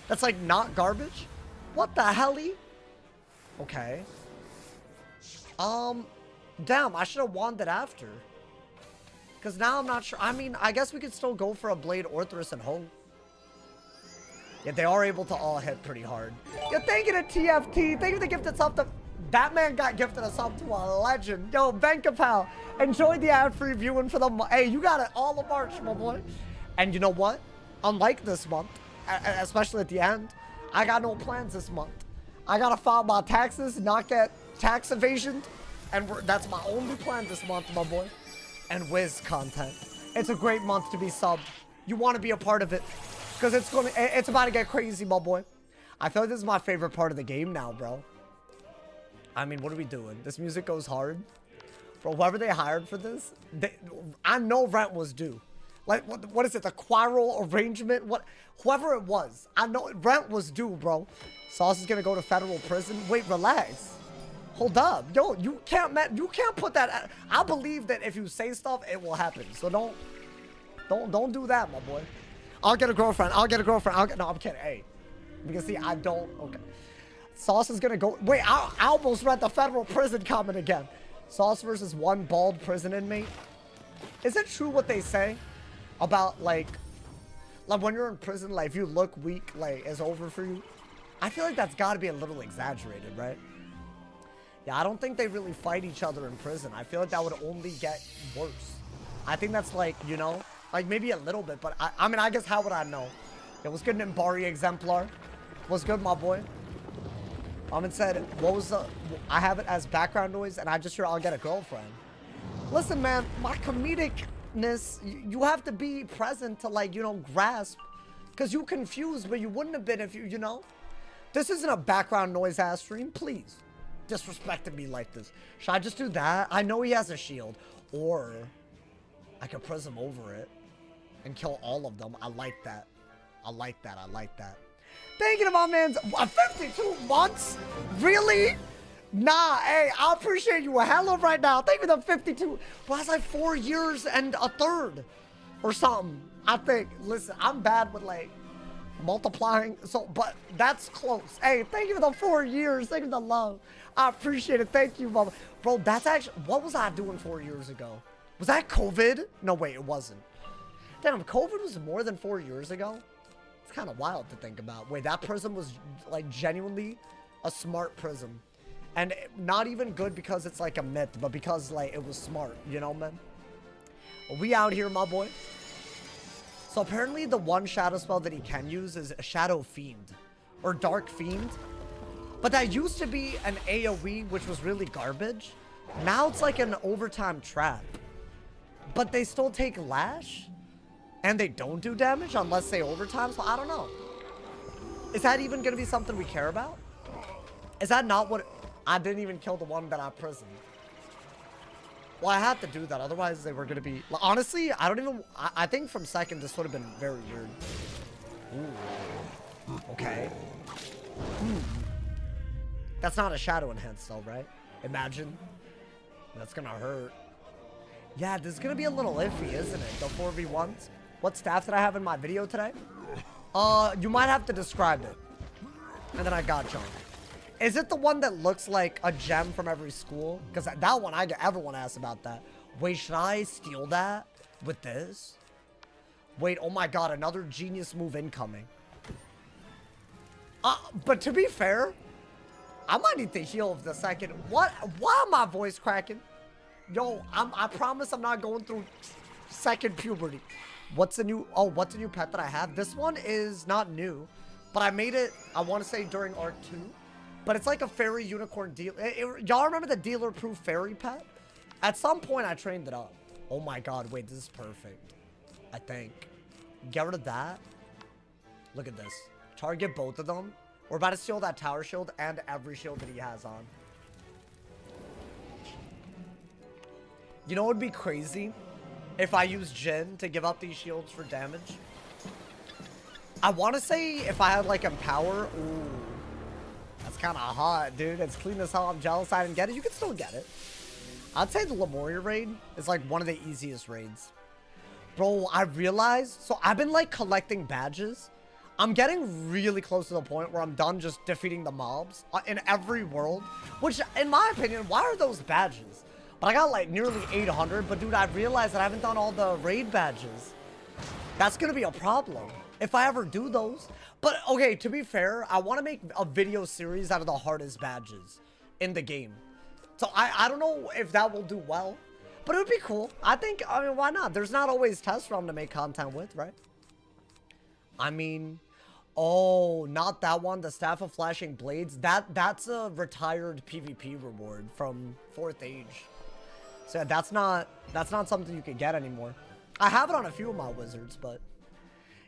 that's like not garbage. What the hell-y? Okay. Damn, I should have won that after. Because now I'm not sure. I mean, I guess we could still go for a Blade, Orthrus, and Hope. Yeah, they are able to all hit pretty hard. Yeah, thank you to TFT. Thank you for the gifted sub to... That man got gifted a sub to a legend. Yo, Venkapal, enjoy the ad-free viewing for the... Hey, you got it all of March, my boy. And you know what? Unlike this month, especially at the end, I got no plans this month. I gotta file my taxes, not get tax evasion. And that's my only plan this month, my boy. And Wiz content. It's a great month to be subbed. You want to be a part of it. Because it's about to get crazy, my boy. I feel like this is my favorite part of the game now, bro. I mean, what are we doing? This music goes hard. Bro, whoever they hired for this, I know rent was due. Like, what is it? The quarrel arrangement? Whoever it was, I know rent was due, bro. Sauce is going to go to federal prison. Wait, relax. Hold up. Yo, you can't put that. I believe that if you say stuff, it will happen. So don't do that, my boy. I'll get a girlfriend. No, I'm kidding. Hey, you can see I don't. Okay. Sauce is gonna go. Wait, I almost read the federal prison comment again. Sauce versus one bald prison inmate. Is it true what they say about like when you're in prison, like if you look weak, like it's over for you? I feel like that's got to be a little exaggerated, right? Yeah, I don't think they really fight each other in prison. I feel like that would only get worse. I think that's like, you know, like maybe a little bit, but I mean, I guess how would I know? It was good, Nimbari Exemplar. What's good, my boy? It said, what was the, I have it as background noise and I just hear I'll get a girlfriend. Listen, man, my comedicness, you have to be present to like, you know, grasp. Because you confused, but you wouldn't have been if you know. This isn't a background noise ass stream, please. Disrespecting me like this. Should I just do that? I know he has a shield. Or I could prism over it and kill all of them. I like that. I like that. Thank you to my man's 52 months? Really? Nah, hey, I appreciate you a hell of right now. Thank you to 52. Well, that's like 4 years and a third or something. I think. Listen, I'm bad with like multiplying, so but that's close. Hey, thank you for the 4 years. Thank you for the love. I appreciate it. Thank you, mama. Bro, that's actually, what was I doing 4 years ago? Was that COVID? No, wait, it wasn't. Damn, COVID was more than 4 years ago? It's kind of wild to think about. Wait, that prism was like genuinely a smart prism. And not even good because it's like a myth, but because like it was smart, you know, man? We out here, my boy. So apparently the one shadow spell that he can use is a Shadow Fiend or Dark Fiend. But that used to be an AoE, which was really garbage. Now it's like an overtime trap. But they still take Lash and they don't do damage unless they overtime. So I don't know. Is that even going to be something we care about? Is that not what... I didn't even kill the one that I prisoned. Well, I had to do that. Otherwise, they were going to be... Honestly, I don't even... I think from second, this would have been very weird. Ooh. Okay. That's not a shadow enhance though, right? Imagine. That's going to hurt. Yeah, this is going to be a little iffy, isn't it? The 4v1s. What stats did I have in my video today? You might have to describe it. And then I got John. Is it the one that looks like a gem from every school? Because that one, everyone asks about that. Wait, should I steal that with this? Wait, oh my god, another genius move incoming. But to be fair, I might need to heal the second. What? Why am my voice cracking? Yo, I promise I'm not going through second puberty. What's a new pet that I have? This one is not new, but I made it, I want to say during Arc 2. But it's like a fairy unicorn deal. Y'all remember the dealer-proof fairy pet? At some point, I trained it up. Oh my god, wait, this is perfect. I think. Get rid of that. Look at this. Target both of them. We're about to steal that tower shield and every shield that he has on. You know what would be crazy? If I use Jin to give up these shields for damage. I want to say if I had like Empower. Ooh. That's kind of hot, dude. It's clean as hell. I'm jealous I didn't get it. You can still get it. I'd say the Lemuria raid is like one of the easiest raids. Bro, I realized. So I've been like collecting badges. I'm getting really close to the point where I'm done just defeating the mobs in every world. Which, in my opinion, why are those badges? But I got like nearly 800. But dude, I realized that I haven't done all the raid badges. That's going to be a problem if I ever do those. But okay, to be fair, I want to make a video series out of the hardest badges in the game. So I don't know if that will do well, but it would be cool. I mean, why not? There's not always test run to make content with, right? I mean, oh, not that one. The Staff of Flashing Blades. That's a retired PvP reward from 4th Age. So yeah, that's not something you can get anymore. I have it on a few of my wizards, but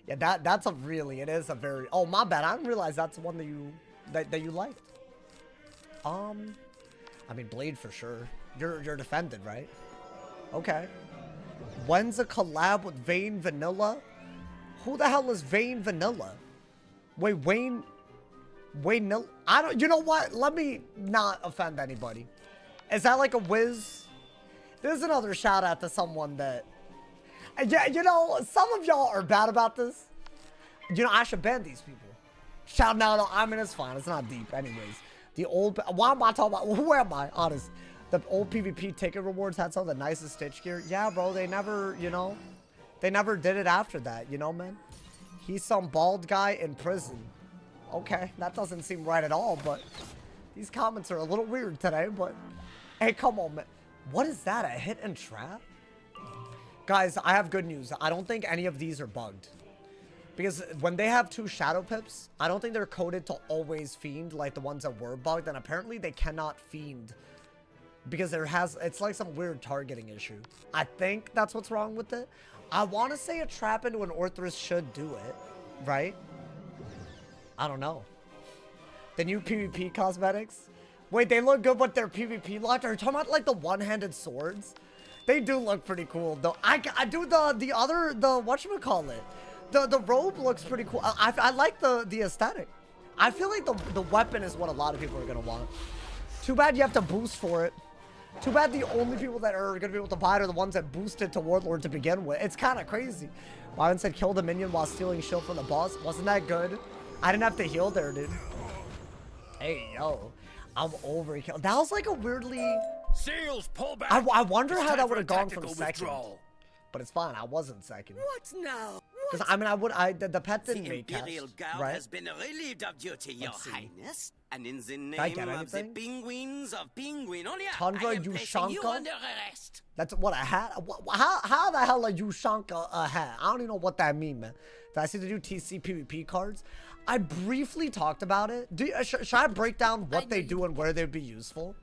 yeah, that's a really, it is a very, oh my bad, I didn't realize that's the one that you liked. I mean, Blade for sure. You're defended, right? Okay. When's a collab with Vayne Vanilla? Who the hell is Vayne Vanilla? Wait, Wayne Nil, I don't, you know what? Let me not offend anybody. Is that like a Wiz? There's another shout out to someone that, yeah, you know, some of y'all are bad about this. You know, I should ban these people. Shout out, no, I mean, it's fine. It's not deep anyways. The old, why am I talking about, who am I, honest? The old PvP ticket rewards had some of the nicest Stitch gear. Yeah, bro, they never, you know, they never did it after that, you know, man? He's some bald guy in prison. Okay, that doesn't seem right at all, but these comments are a little weird today, but hey, come on, man. What is that, a hit and trap? Guys, I have good news. I don't think any of these are bugged. Because when they have 2 Shadow Pips, I don't think they're coded to always Fiend like the ones that were bugged. And apparently they cannot Fiend. Because it's like some weird targeting issue. I think that's what's wrong with it. I want to say a trap into an Orthrus should do it. Right? I don't know. The new PvP cosmetics? Wait, they look good with their PvP launch? Are you talking about like the one-handed swords? They do look pretty cool though. I do the other, whatchamacallit? The robe looks pretty cool. I like the aesthetic. I feel like the weapon is what a lot of people are gonna want. Too bad you have to boost for it. Too bad the only people that are gonna be able to buy it are the ones that boosted to Warlord to begin with. It's kind of crazy. Wyron said kill the minion while stealing shield from the boss. Wasn't that good? I didn't have to heal there, dude. Hey, yo. I'm overkill. That was like a weirdly... Seals, pull back. I wonder how that would have gone from tactical second. withdrawal. But it's fine. I wasn't second. What now? Because I mean, the pet didn't make cast, Imperial Guard right? has been relieved of duty, Your Highness. And in the I name get of the anything? penguins of Penguinolia, Tundra I am placing you Yushanka? under arrest. That's what a hat. How the hell are you Shanka a hat? I don't even know what that means, man. Did I see the new TC PvP cards? I briefly talked about it. Should I break down what they do and where they'd be useful?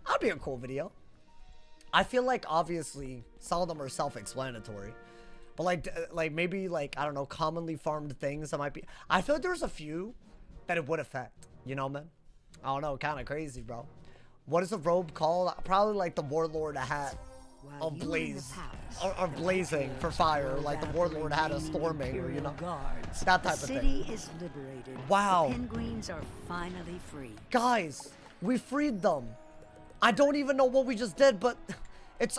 That'd be a cool video. I feel like obviously some of them are self-explanatory, but like maybe like I don't know, commonly farmed things that might be. I feel like there's a few that it would affect. You know, man. I don't know, kind of crazy, bro. What is the robe called? Probably like the Warlord hat of blaze or blazing for fire, like the Warlord hat of storming, or you know, that type of thing. The city is liberated. Wow. The penguins are finally free. Guys, we freed them. I don't even know what we just did, but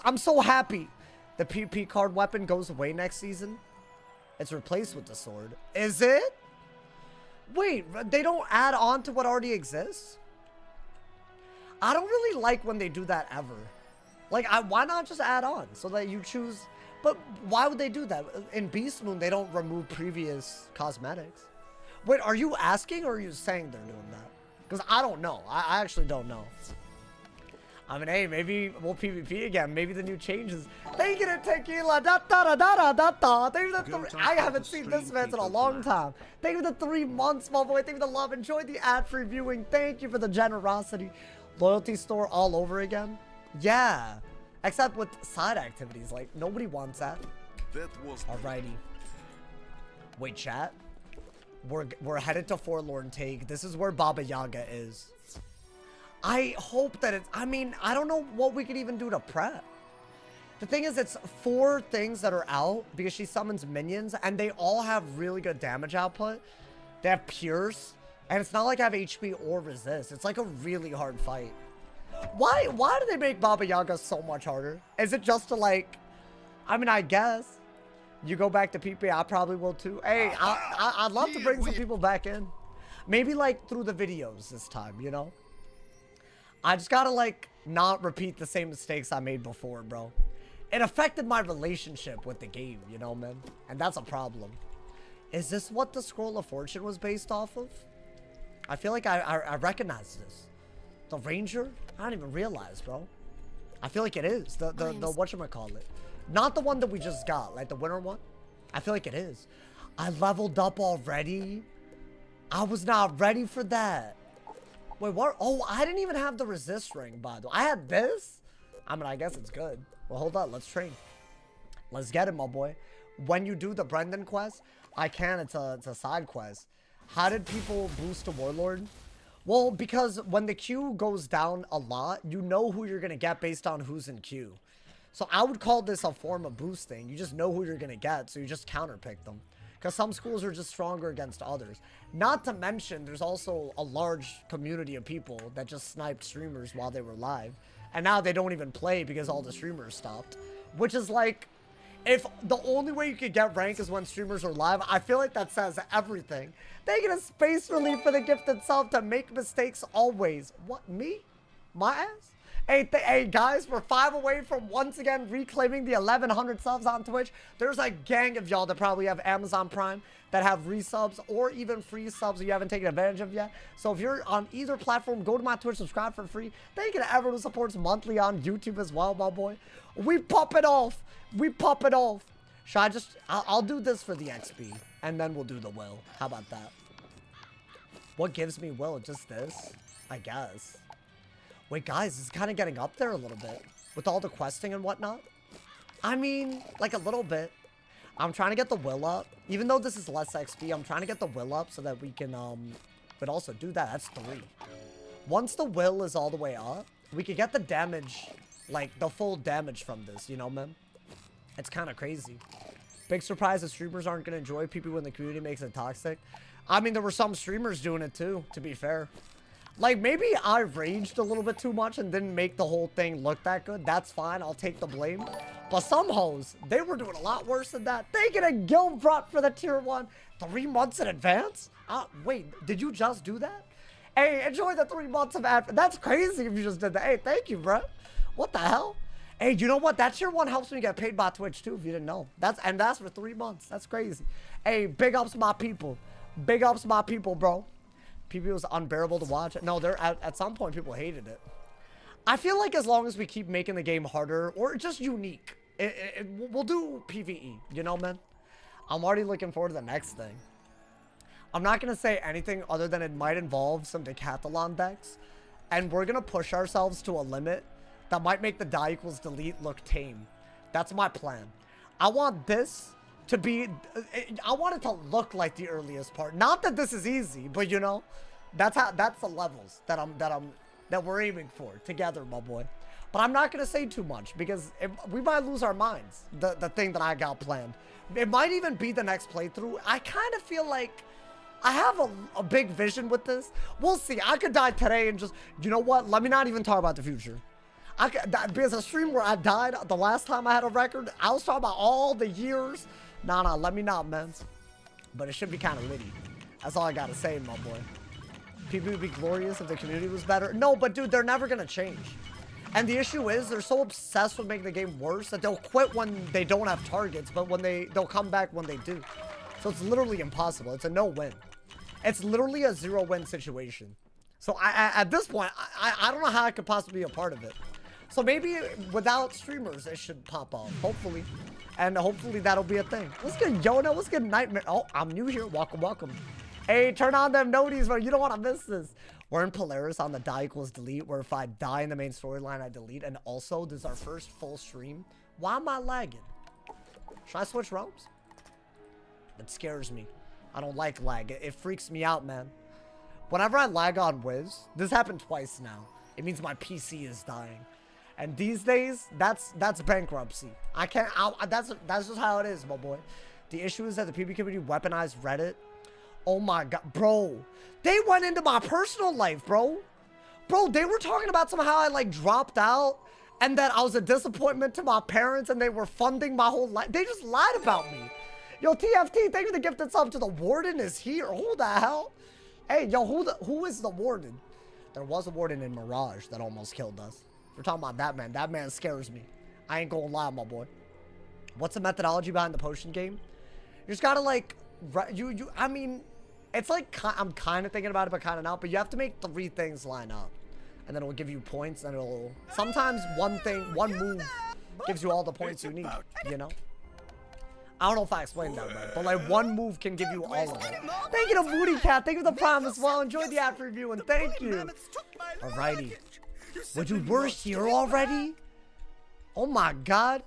I'm so happy. The PP card weapon goes away next season. It's replaced with the sword. Is it? Wait, they don't add on to what already exists? I don't really like when they do that ever. Like, why not just add on so that you choose? But why would they do that? In Beast Moon, they don't remove previous cosmetics. Wait, are you asking or are you saying they're doing that? Because I don't know. I actually don't know. I mean, hey, maybe we'll PvP again. Maybe the new changes. Thank you to Tequila. Thank you to I haven't seen this event in a long time. Thank you for the 3 months, my boy. Thank you for the love. Enjoy the ad-free viewing. Thank you for the generosity. Loyalty store all over again. Yeah. Except with side activities. Like, nobody wants that. Alrighty. Wait, chat. We're headed to Forlorn Take. This is where Baba Yaga is. I hope that it's... I mean, I don't know what we could even do to prep. The thing is, it's 4 things that are out because she summons minions, and they all have really good damage output. They have Pierce, and it's not like I have HP or Resist. It's like a really hard fight. Why do they make Baba Yaga so much harder? Is it just to like... I mean, I guess. You go back to PP, I probably will too. Hey, I'd love to bring some people back in. Maybe like through the videos this time, you know? I just gotta like not repeat the same mistakes I made before, bro. It affected my relationship with the game, you know, man? And that's a problem. Is this what the Scroll of Fortune was based off of? I feel like I recognize this. The Ranger? I don't even realize, bro. I feel like it is. The whatchamacallit. Not the one that we just got, like the winter one. I feel like it is. I leveled up already. I was not ready for that. Wait, what? Oh, I didn't even have the resist ring, by the way. I had this? I mean, I guess it's good. Well, hold on. Let's train. Let's get it, my boy. When you do the Brendan quest, I can. It's a side quest. How did people boost to Warlord? Well, because when the queue goes down a lot, you know who you're going to get based on who's in queue. So I would call this a form of boosting. You just know who you're going to get, so you just counterpick them. Because some schools are just stronger against others. Not to mention, there's also a large community of people that just sniped streamers while they were live. And now they don't even play because all the streamers stopped. Which is like, if the only way you could get rank is when streamers are live, I feel like that says everything. They get a space relief for the gift itself to make mistakes always. What, me? My ass? Hey guys, we're 5 away from once again reclaiming the 1,100 subs on Twitch. There's a gang of y'all that probably have Amazon Prime that have resubs or even free subs that you haven't taken advantage of yet. So if you're on either platform, go to my Twitch, subscribe for free. Thank you to everyone who supports monthly on YouTube as well, my boy. We pop it off. We pop it off. Should I just... I'll do this for the XP, and then we'll do the will. How about that? What gives me will? Just this? I guess. Wait, guys, it's kind of getting up there a little bit with all the questing and whatnot. I mean, like a little bit. I'm trying to get the will up. Even though this is less XP, I'm trying to get the will up so that we can, but also do that. That's 3. Once the will is all the way up, we could get the damage, like the full damage from this, you know, man? It's kind of crazy. Big surprise that streamers aren't going to enjoy PP when the community makes it toxic. I mean, there were some streamers doing it too, to be fair. Like, maybe I raged a little bit too much and didn't make the whole thing look that good. That's fine. I'll take the blame. But some hoes, they were doing a lot worse than that. They get a guild brought for the tier 1 3 months in advance? Wait, did you just do that? Hey, enjoy the 3 months of advance. That's crazy if you just did that. Hey, thank you, bro. What the hell? Hey, you know what? That tier 1 helps me get paid by Twitch, too, if you didn't know. That's for 3 months. That's crazy. Hey, big ups my people. Big ups my people, bro. PP was unbearable to watch. No, at some point, people hated it. I feel like as long as we keep making the game harder or just unique, we'll do PvE, you know, man? I'm already looking forward to the next thing. I'm not going to say anything other than it might involve some decathlon decks. And we're going to push ourselves to a limit that might make the die equals delete look tame. That's my plan. I want this to be... I want it to look like the earliest part. Not that this is easy, but you know, that's the levels that we're aiming for together, my boy. But I'm not going to say too much because we might lose our minds, the thing that I got planned. It might even be the next playthrough. I kind of feel like I have a big vision with this. We'll see. I could die today and just, you know what? Let me not even talk about the future. Because a stream where I died the last time I had a record, I was talking about all the years. Nah, let me not, man. But it should be kind of witty. That's all I got to say, my boy. People would be glorious if the community was better. No, but dude, they're never going to change. And the issue is they're so obsessed with making the game worse that they'll quit when they don't have targets, but when they'll come back when they do. So it's literally impossible. It's a no-win. It's literally a 0-win situation. So at this point, I don't know how I could possibly be a part of it. So maybe without streamers, it should pop off. Hopefully. And hopefully that'll be a thing. Let's get Yona. Let's get Nightmare. Oh, I'm new here. Welcome, welcome. Hey, turn on them noties, bro. You don't want to miss this. We're in Polaris on the die equals delete, where if I die in the main storyline, I delete. And also, this is our first full stream. Why am I lagging? Should I switch roams? It scares me. I don't like lag. It freaks me out, man. Whenever I lag on Wiz, this happened twice now. It means my PC is dying. And these days, that's bankruptcy. I can't. That's just how it is, my boy. The issue is that the PB community weaponized Reddit. Oh my god, bro. They went into my personal life, bro. Bro, they were talking about somehow I like dropped out and that I was a disappointment to my parents and they were funding my whole life. They just lied about me. Yo, TFT, thank you for the gifted sub to the warden is here. Who the hell? Hey, yo, who is the warden? There was a warden in Mirage that almost killed us. We're talking about that man. That man scares me. I ain't gonna lie, my boy. What's the methodology behind the potion game? You just gotta like, I mean, it's like, I'm kind of thinking about it, but kind of not. But you have to make 3 things line up. And then it will give you points, and it'll, sometimes one move gives you all the points you need, you know? I don't know if I explained that right, but like one move can give you all of it. Thank you to Booty Cat. Thank you for the prime as well. Enjoy the app review and thank you. Alrighty. Would you were here already? Oh my god.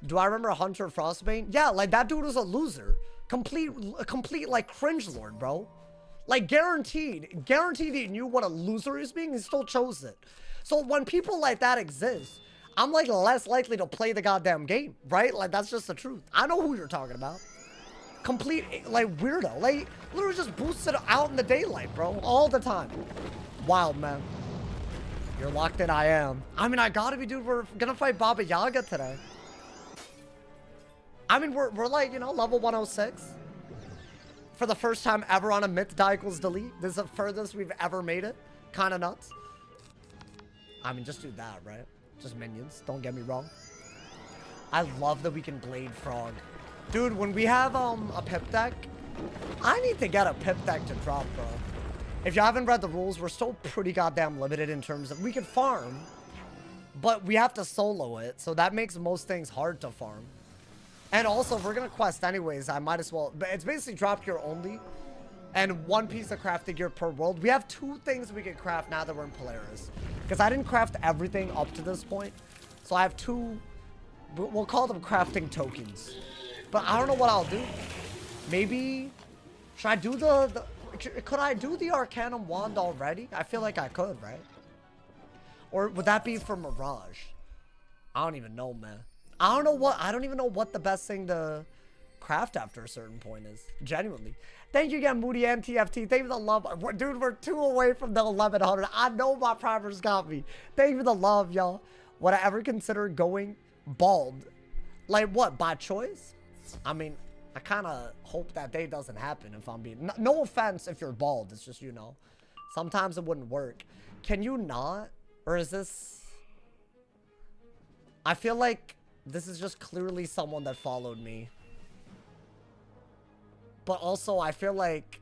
Do I remember Hunter Frostbane? Yeah, like that dude was a loser. Complete like cringe lord, bro. Like guaranteed he knew what a loser is being. He still chose it. So when people like that exist, I'm like less likely to play the goddamn game, right? Like that's just the truth. I know who you're talking about. Complete like weirdo. Like literally just boosted out in the daylight, bro, all the time. Wild, man. You're locked in. I am. I mean, I gotta be, dude. We're gonna fight Baba Yaga today. I mean, we're like, you know, level 106 for the first time ever on a myth die equals delete. This is the furthest we've ever made it. Kind of nuts. I mean, just do that, right? Just minions. Don't get me wrong. I love that we can Blade Frog. Dude, when we have a pip deck, I need to get a pip deck to drop, bro. If you haven't read the rules, we're still pretty goddamn limited in terms of we can farm, but we have to solo it, so that makes most things hard to farm. And also, if we're gonna quest anyways, I might as well. But it's basically drop gear only, and 1 piece of crafting gear per world. We have 2 things we can craft now that we're in Polaris, because I didn't craft everything up to this point, so I have 2. We'll call them crafting tokens. But I don't know what I'll do. Maybe should I do could I do the Arcanum Wand already? I feel like I could, right? Or would that be for Mirage? I don't even know, man. I don't even know what the best thing to craft after a certain point is. Genuinely. Thank you again, Moody and TFT. Thank you for the love. Dude, we're 2 away from the 1100. I know my primers got me. Thank you for the love, y'all. Would I ever consider going bald? Like what, by choice? I mean, I kind of hope that day doesn't happen if I'm being... No offense if you're bald. It's just, you know, sometimes it wouldn't work. Can you not? Or is this... I feel like this is just clearly someone that followed me. But also, I feel like...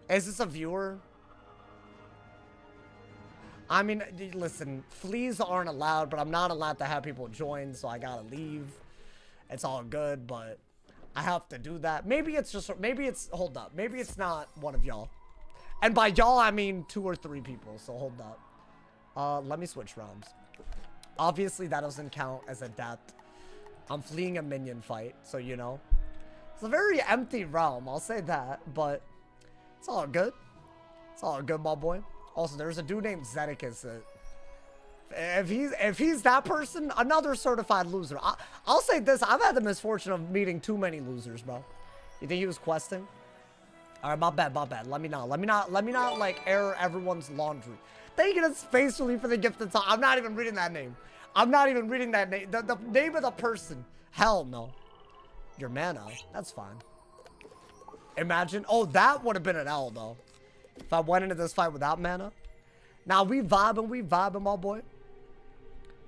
Is this a viewer? I mean, listen, fleas aren't allowed, but I'm not allowed to have people join, so I gotta leave. It's all good, but I have to do that. Maybe it's just, maybe it's, hold up. Maybe it's not one of y'all. And by y'all, I mean 2 or 3 people, so hold up. Let me switch realms. Obviously, that doesn't count as a death. I'm fleeing a minion fight, so you know. It's a very empty realm, I'll say that, but it's all good. It's all good, my boy. Also, there's a dude named Zedicus that... If he's that person, another certified loser. I'll say this, I've had the misfortune of meeting too many losers, bro. You think he was questing? Alright, my bad. Let me not like air everyone's laundry. Thank you to Spacefully for the gifted song. I'm not even reading that name. I'm not even reading that name. The name of the person. Hell no. Your mana. That's fine. Imagine. Oh, that would have been an L though. If I went into this fight without mana. Now we vibing, my boy.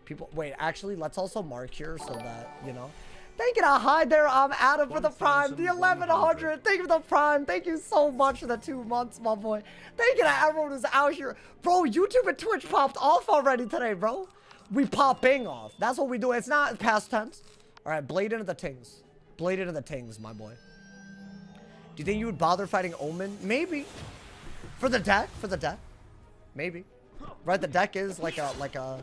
People, wait, actually, let's also mark here so that, you know. Thank you to Hi there, I'm Adam for the Prime, the 1100. Thank you for the Prime. Thank you so much for the 2 months, my boy. Thank you to everyone who's out here. Bro, YouTube and Twitch popped off already today, bro. We popping off. That's what we do. It's not past tense. All right, blade into the tings. Blade into the tings, my boy. Do you think you would bother fighting Omen? Maybe. For the deck? For the deck? Maybe. Right, the deck is like a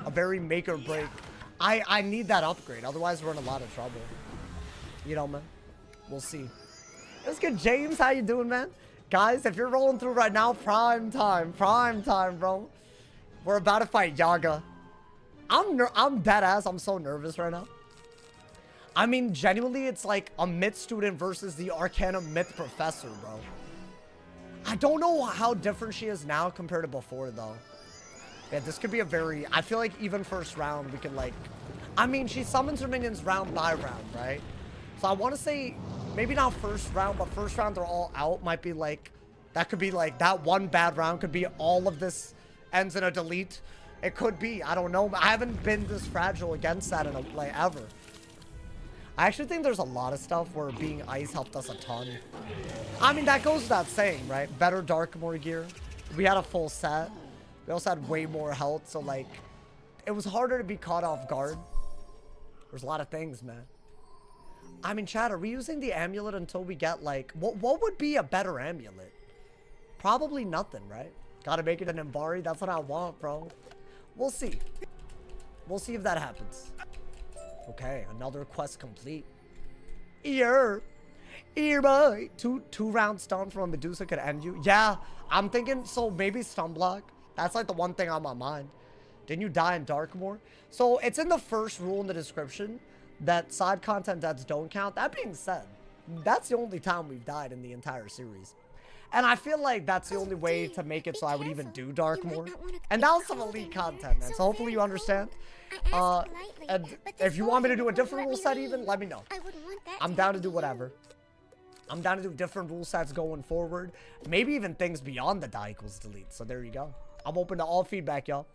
very make or break. I need that upgrade, otherwise we're in a lot of trouble. You know, man. We'll see. It's good, James. How you doing, man? Guys, if you're rolling through right now, prime time, bro. We're about to fight Yaga. I'm dead ass. I'm so nervous right now. I mean, genuinely, it's like a myth student versus the Arcana myth professor, bro. I don't know how different she is now compared to before, though. Yeah, this could be a very... I feel like even first round, we can, like... I mean, she summons her minions round by round, right? So I want to say, maybe not first round, but first round they're all out. Might be, like... That could be, like, that one bad round could be all of this ends in a delete. It could be. I don't know. I haven't been this fragile against that in, like, ever. I actually think there's a lot of stuff where being ice helped us a ton. I mean, that goes without saying, right? Better Darkmoor gear. We had a full set. We also had way more health, so, like, it was harder to be caught off guard. There's a lot of things, man. I mean, Chad, are we using the amulet until we get, like... What would be a better amulet? Probably nothing, right? Gotta make it an Embari. That's what I want, bro. We'll see. We'll see if that happens. Okay, another quest complete. Here, boy. Two round stun from a Medusa could end you. Yeah, I'm thinking, so maybe stun block. That's like the one thing on my mind. Didn't you die in Darkmoor? So it's in the first rule in the description that side content deaths don't count. That being said, that's the only time we've died in the entire series. And I feel like that's the only way to make it so I would even do Darkmoor. And that was some elite content, man. So hopefully you understand. And if you want me to do a different rule set even, let me know. I'm down to do whatever. I'm down to do different rule sets going forward. Maybe even things beyond the die equals delete. So there you go. I'm open to all feedback, y'all.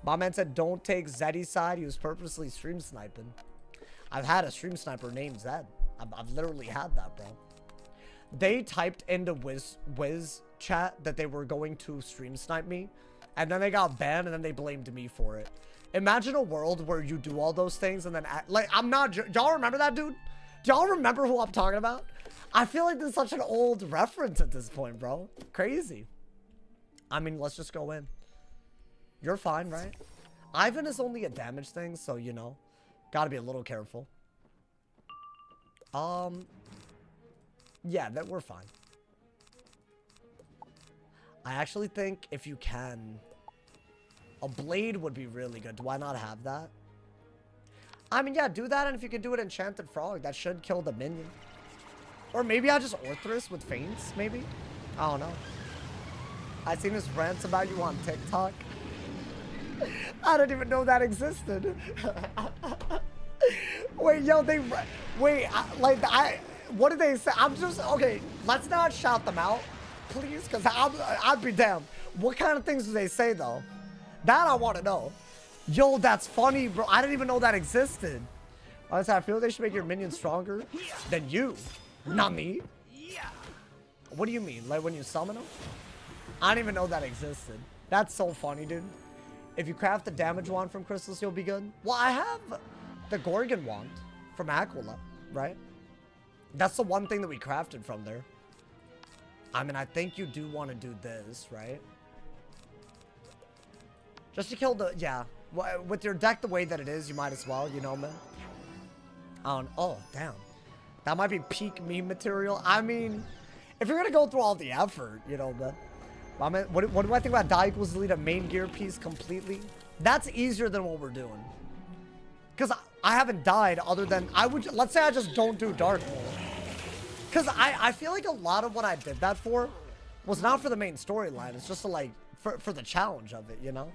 My man said, don't take Zeddy's side. He was purposely stream sniping. I've had a stream sniper named Zed. I've literally had that, bro. They typed into Wiz chat that they were going to stream snipe me. And then they got banned and then they blamed me for it. Imagine a world where you do all those things and then like, I'm not... Y'all remember that, dude? Do y'all remember who I'm talking about? I feel like this is such an old reference at this point, bro. Crazy. I mean, let's just go in. You're fine, right? Ivan is only a damage thing, so, you know. Gotta be a little careful. Yeah, that we're fine. I actually think if you can... A blade would be really good. Do I not have that? I mean, yeah, do that, and if you can do it Enchanted Frog, that should kill the minion. Or maybe I'll just Orthrus with Feints, maybe? I don't know. I seen his rants about you on TikTok. I didn't even know that existed. Wait, yo, what did they say? I'm just, okay, let's not shout them out, please, because I'd be damned. What kind of things do they say, though? That I want to know. Yo, that's funny, bro. I didn't even know that existed. Honestly, I feel they should make your minions stronger than you. Not me. What do you mean? Like when you summon them? I didn't even know that existed. That's so funny, dude. If you craft the damage wand from crystals, you'll be good. Well, I have the Gorgon wand from Aquila, right? That's the one thing that we crafted from there. I mean, I think you do want to do this, right? Just to kill the... Yeah. With your deck the way that it is, you might as well, you know, man. Oh, damn. That might be peak meme material. I mean, if you're going to go through all the effort, you know, man. I mean, what do I think about die equals delete a main gear piece completely? That's easier than what we're doing. Because I haven't died other than... Let's say I just don't do Darkmoor. Because I feel like a lot of what I did that for was not for the main storyline. It's just to, like, for the challenge of it, you know?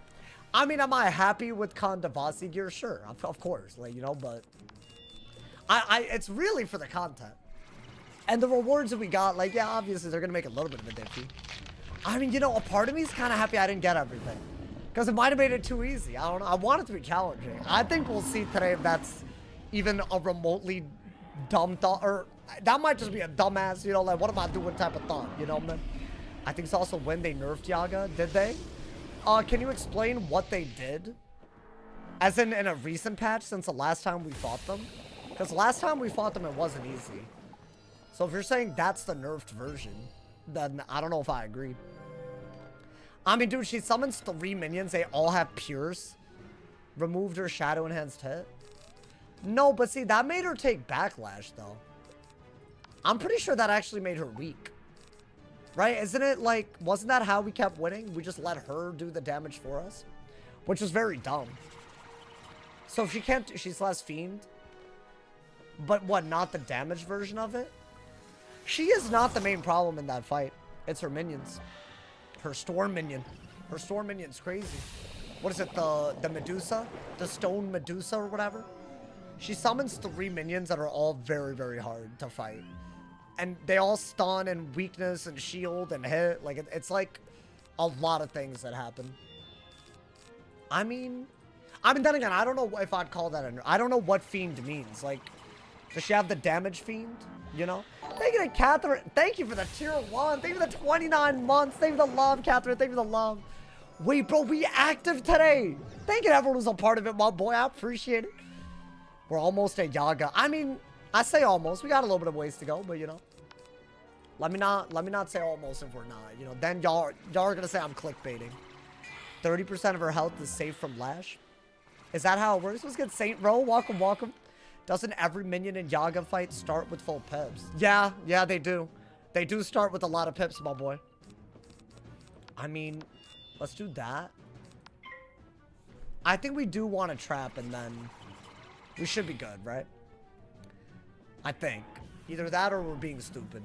I mean, am I happy with Kandavasi gear? Sure, of course, like, you know, but... it's really for the content. And the rewards that we got, like, yeah, obviously they're going to make a little bit of a diffy. I mean, you know, a part of me is kind of happy I didn't get everything. Because it might have made it too easy. I don't know. I want it to be challenging. I think we'll see today if that's even a remotely dumb thought. Or that might just be a dumbass, you know, like, what am I doing type of thought, you know, man? I think it's also when they nerfed Yaga. Did they? Can you explain what they did? As in a recent patch since the last time we fought them? Because last time we fought them, it wasn't easy. So if you're saying that's the nerfed version, then I don't know if I agree. I mean, dude, she summons 3 minions. They all have Pierce. Removed her Shadow Enhanced hit. No, but see, that made her take Backlash, though. I'm pretty sure that actually made her weak. Right? Isn't it like, wasn't that how we kept winning? We just let her do the damage for us? Which was very dumb. So if she can't, she's less fiend. But what, not the damage version of it? She is not the main problem in that fight. It's her minions. Her storm minion. Her storm minion's crazy. What is it, the Medusa? The stone Medusa or whatever? She summons 3 minions that are all very, very hard to fight. And they all stun and weakness and shield and hit. Like, it's like a lot of things that happen. I mean, then again, I don't know if I'd call that I don't know what fiend means. Like, does she have the damage fiend? You know? Thank you to Catherine. Thank you for the tier 1. Thank you for the 29 months. Thank you for the love, Catherine. Thank you for the love. Wait, bro, we active today. Thank you to everyone who's a part of it, my boy. I appreciate it. We're almost at Yaga. I mean, I say almost. We got a little bit of ways to go, but you know. Let me not say almost if we're not. You know, then y'all are gonna say I'm clickbaiting. 30% of her health is safe from Lash. Is that how it works? Let's get Saint Row. Welcome, welcome. Doesn't every minion in Yaga fight start with full pips? Yeah, they do. They do start with a lot of pips, my boy. I mean, let's do that. I think we do want to trap and then we should be good, right? I think. Either that or we're being stupid.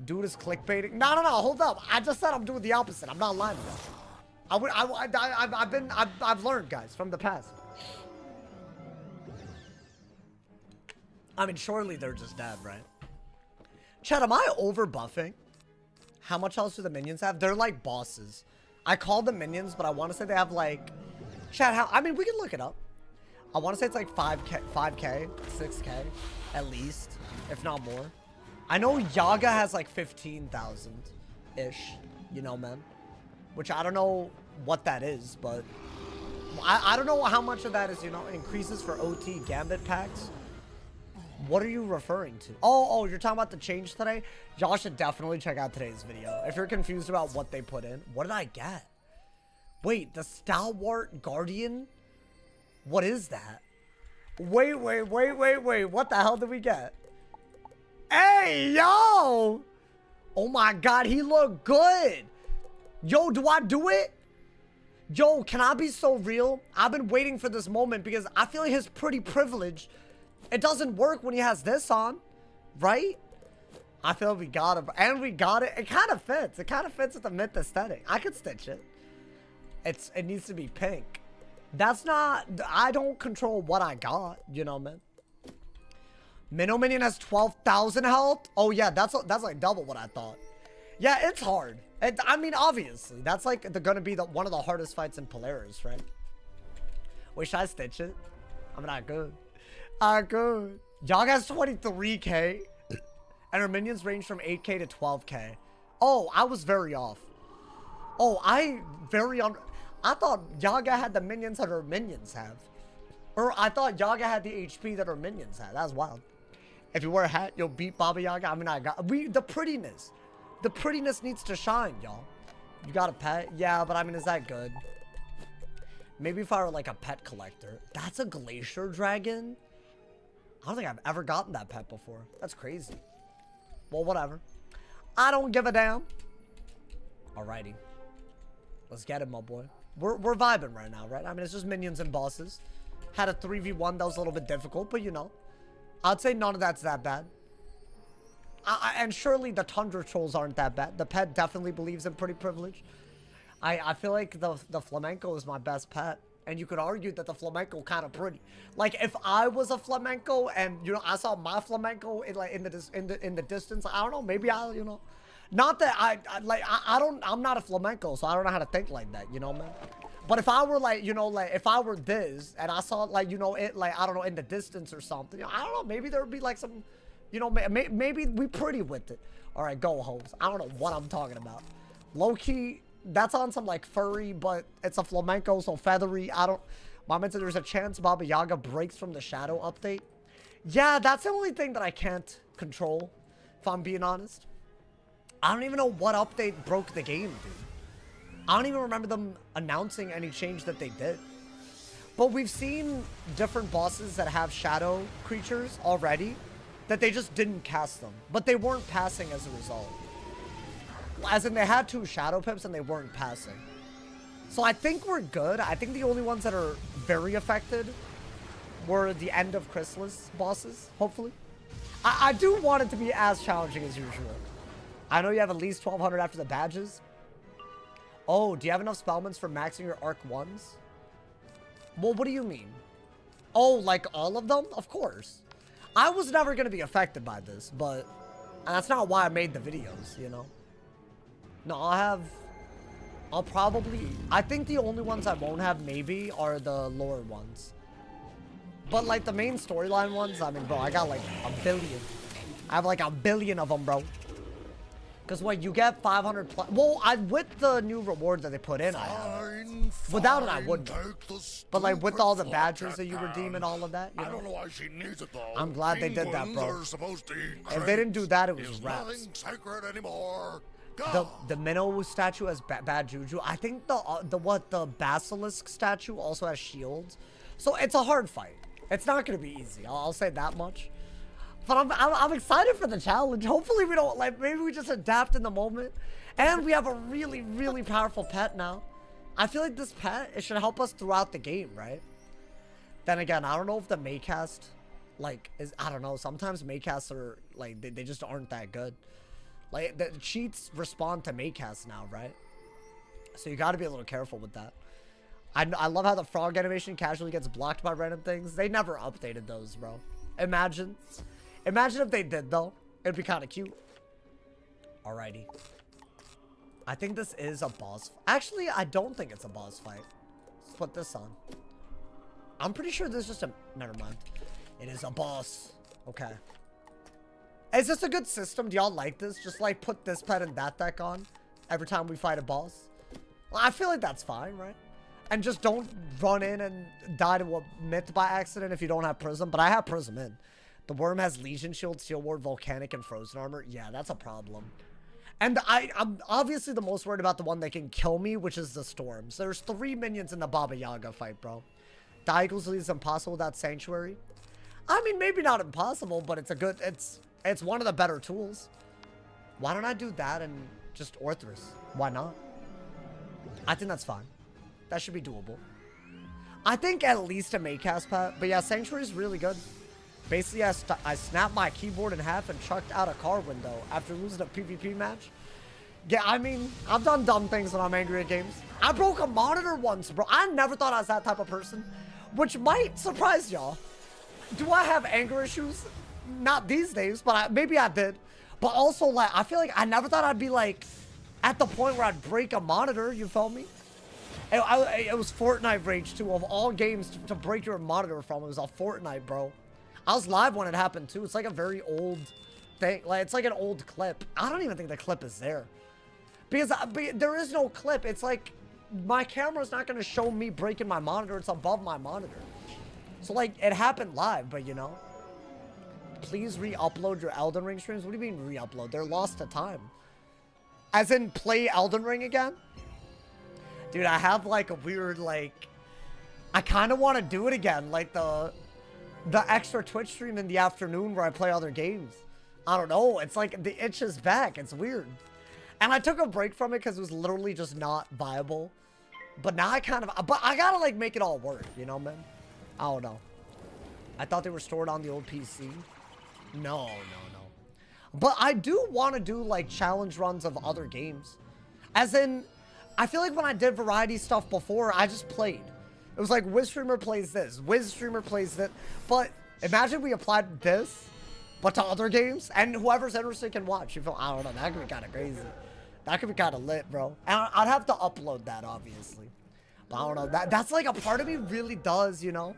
Dude is clickbaiting. No, hold up. I just said I'm doing the opposite. I'm not lying to you. I've learned, guys, from the past. I mean, surely they're just dead, right? Chat, am I over buffing? How much else do the minions have? They're like bosses. I call them minions, but I want to say they have like... Chat, how... I mean, we can look it up. I want to say it's like 5K, 6K, at least, if not more. I know Yaga has like 15,000-ish, you know, man. Which I don't know what that is, but... I don't know how much of that is, you know, increases for OT Gambit packs. What are you referring to? Oh, you're talking about the change today? Y'all should definitely check out today's video. If you're confused about what they put in. What did I get? Wait, the Stalwart Guardian? What is that? Wait. What the hell did we get? Hey, yo! Oh my god, he looked good. Yo, do I do it? Yo, can I be so real? I've been waiting for this moment because I feel like he's pretty privileged. It doesn't work when he has this on, right? I feel we got it, and we got it. It kind of fits. It kind of fits with the myth aesthetic. I could stitch it. It needs to be pink. That's not... I don't control what I got, you know, man. Minnow Minion has 12,000 health. Oh yeah, that's like double what I thought. Yeah, it's hard. I mean, obviously, that's like gonna be one of the hardest fights in Polaris, right? Wait, should I stitch it? I'm not good. Good. Yaga has 23K, and her minions range from 8K to 12K. Oh, I was very off. Oh, I thought Yaga had the minions that her minions have. Or I thought Yaga had the HP that her minions had. That's wild. If you wear a hat, you'll beat Baba Yaga. I mean, the prettiness. The prettiness needs to shine, y'all. You got a pet? Yeah, but I mean, is that good? Maybe if I were like a pet collector. That's a glacier dragon? I don't think I've ever gotten that pet before. That's crazy. Well, whatever. I don't give a damn. Alrighty. Let's get it, my boy. We're vibing right now, right? I mean, it's just minions and bosses. Had a 3v1 that was a little bit difficult, but you know. I'd say none of that's that bad. And surely the Tundra Trolls aren't that bad. The pet definitely believes in pretty privilege. I feel like the flamenco is my best pet. And you could argue that the flamenco kind of pretty. Like if I was a flamenco and you know I saw my flamenco in the distance, I don't know, maybe I, you know, not that I'm not a flamenco, so I don't know how to think like that, you know, man. But if I were like, you know, like if I were this and I saw like, you know, it like I don't know in the distance or something, you know, I don't know, maybe there would be like some, you know, maybe we pretty with it. All right, go hoes. I don't know what I'm talking about. Low key. That's on some like furry, but it's a flamenco, so feathery. Mom said there's a chance Baba Yaga breaks from the shadow update. Yeah, that's the only thing that I can't control, if I'm being honest. I don't even know what update broke the game, dude. I don't even remember them announcing any change that they did. But we've seen different bosses that have shadow creatures already, that they just didn't cast them. But they weren't passing as a result. As in, they had 2 shadow pips and they weren't passing. So I think we're good. I think the only ones that are very affected were the end of Chrysalis bosses, hopefully. I do want it to be as challenging as usual. I know you have at least 1,200 after the badges. Oh, do you have enough spellments for maxing your Arc 1s? Well, what do you mean? Oh, like all of them? Of course. I was never going to be affected by this, but that's not why I made the videos, you know? No, I'll probably, I think the only ones I won't have maybe are the lore ones. But like the main storyline ones, I mean, bro, I got like a billion. I have like a billion of them, bro. Because what, you get 500 plus, well, with the new reward that they put in, I have. Without it, I wouldn't. But like with all the badges that you redeem and all of that, you know? I don't know why she needs it though. I'm glad they did that, bro. If they didn't do that, it was raps. The minnow statue has bad juju. I think the basilisk statue also has shields. So it's a hard fight. It's not gonna be easy. I'll say that much. But I'm excited for the challenge. Hopefully we don't, like, maybe we just adapt in the moment. And we have a really, really powerful pet now. I feel like this pet, it should help us throughout the game, right? Then again, I don't know if the Maycast, like, I don't know. Sometimes Maycasts are, like, they just aren't that good. Like, the cheats respond to Maycasts now, right? So you gotta be a little careful with that. I love how the frog animation casually gets blocked by random things. They never updated those, bro. Imagine if they did, though. It'd be kind of cute. Alrighty. I think this is a boss. Actually, I don't think it's a boss fight. Let's put this on. I'm pretty sure this is just a... Never mind. It is a boss. Okay. Is this a good system? Do y'all like this? Just, like, put this pet and that deck on every time we fight a boss? Well, I feel like that's fine, right? And just don't run in and die to a myth by accident if you don't have Prism. But I have Prism in. The worm has Legion Shield, Steel Ward, Volcanic, and Frozen Armor. Yeah, that's a problem. And I'm obviously the most worried about the one that can kill me, which is the Storms. There's 3 minions in the Baba Yaga fight, bro. Diagonally is impossible without Sanctuary. I mean, maybe not impossible, but it's a good... It's one of the better tools. Why don't I do that and just Orthrus? Why not? I think that's fine. That should be doable. I think at least a Maycast pet. But yeah, Sanctuary is really good. Basically, I snapped my keyboard in half and chucked out a car window after losing a PvP match. Yeah, I mean, I've done dumb things when I'm angry at games. I broke a monitor once, bro. I never thought I was that type of person, which might surprise y'all. Do I have anger issues? Not these days, but maybe I did. But also, like, I feel like I never thought I'd be, like, at the point where I'd break a monitor, you feel me? It was Fortnite Rage, too. Of all games to break your monitor from, it was a Fortnite, bro. I was live when it happened, too. It's like a very old thing. Like, it's like an old clip. I don't even think the clip is there. Because there is no clip. It's like, my camera's not going to show me breaking my monitor. It's above my monitor. So, like, it happened live, but, you know. Please re-upload your Elden Ring streams. What do you mean re-upload? They're lost to time. As in, play Elden Ring again? Dude, I have, like, a weird, like... I kind of want to do it again. Like, the extra Twitch stream in the afternoon where I play other games. I don't know. It's like the itch is back. It's weird. And I took a break from it because it was literally just not viable. But now I kind of... But I gotta, like, make it all work. You know, man? I don't know. I thought they were stored on the old PC. No. But I do want to do, like, challenge runs of other games. As in... I feel like when I did variety stuff before, I just played. It was like, Wiz Streamer plays this, Wiz Streamer plays that. But imagine we applied this, but to other games, and whoever's interested can watch. You feel, I don't know, that could be kind of crazy. That could be kind of lit, bro. And I'd have to upload that, obviously. But I don't know, that's like a part of me really does, you know?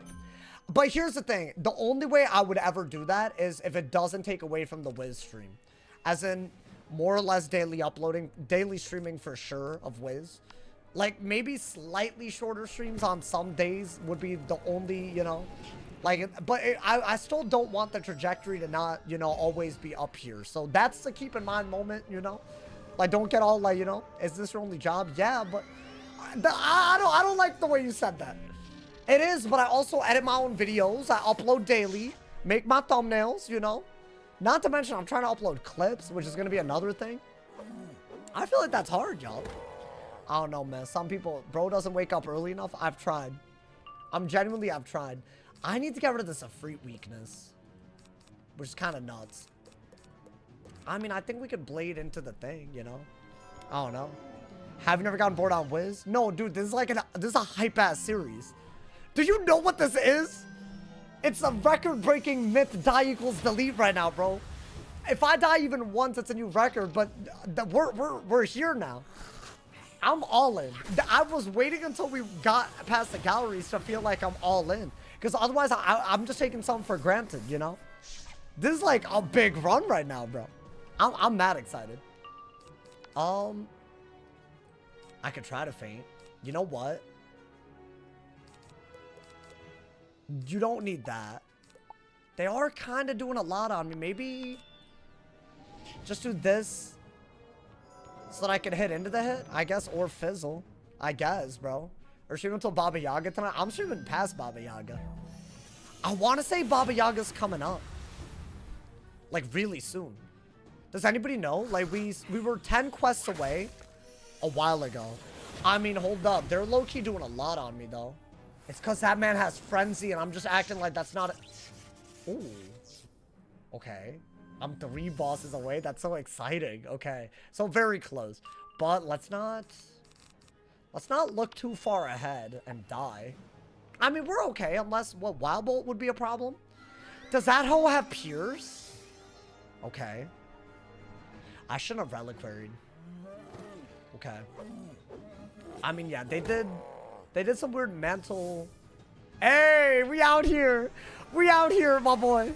But here's the thing, the only way I would ever do that is if it doesn't take away from the Wiz stream. As in, more or less daily uploading, daily streaming for sure of Wiz. Like, maybe slightly shorter streams on some days would be the only, you know, like, but I still don't want the trajectory to not, you know, always be up here. So that's the keep in mind moment, you know, like, don't get all like, you know, is this your only job? Yeah, but I don't like the way you said that. It is, but I also edit my own videos. I upload daily, make my thumbnails, you know. Not to mention, I'm trying to upload clips, which is going to be another thing. I feel like that's hard, y'all. I don't know, man. Some people, bro doesn't wake up early enough. I've tried. I'm genuinely, I've tried. I need to get rid of this Afreet weakness. Which is kind of nuts. I mean, I think we could blade into the thing, you know? I don't know. Have you never gotten bored on Wiz? No, dude, this is like this is a hype-ass series. Do you know what this is? It's a record-breaking myth die equals delete right now, bro. If I die even once, it's a new record, but we're here now. I'm all in. I was waiting until we got past the galleries to feel like I'm all in. Because otherwise, I'm just taking something for granted, you know? This is like a big run right now, bro. I'm mad excited. I could try to faint. You know what? You don't need that. They are kind of doing a lot on me. Maybe just do this so that I can hit into the hit, I guess, or fizzle. I guess, bro. Or stream until Baba Yaga tonight. I'm streaming past Baba Yaga. I want to say Baba Yaga's coming up. Like, really soon. Does anybody know? Like, we were 10 quests away a while ago. I mean, hold up. They're low-key doing a lot on me, though. It's because that man has Frenzy, and I'm just acting like that's not a... Ooh. Okay. I'm 3 bosses away. That's so exciting. Okay. So, very close. But let's not look too far ahead and die. I mean, we're okay, unless... What, Wild Bolt would be a problem? Does that hoe have Pierce? Okay. I shouldn't have reliquaried. Okay. I mean, yeah, they did some weird mental... Hey, we out here. We out here, my boy.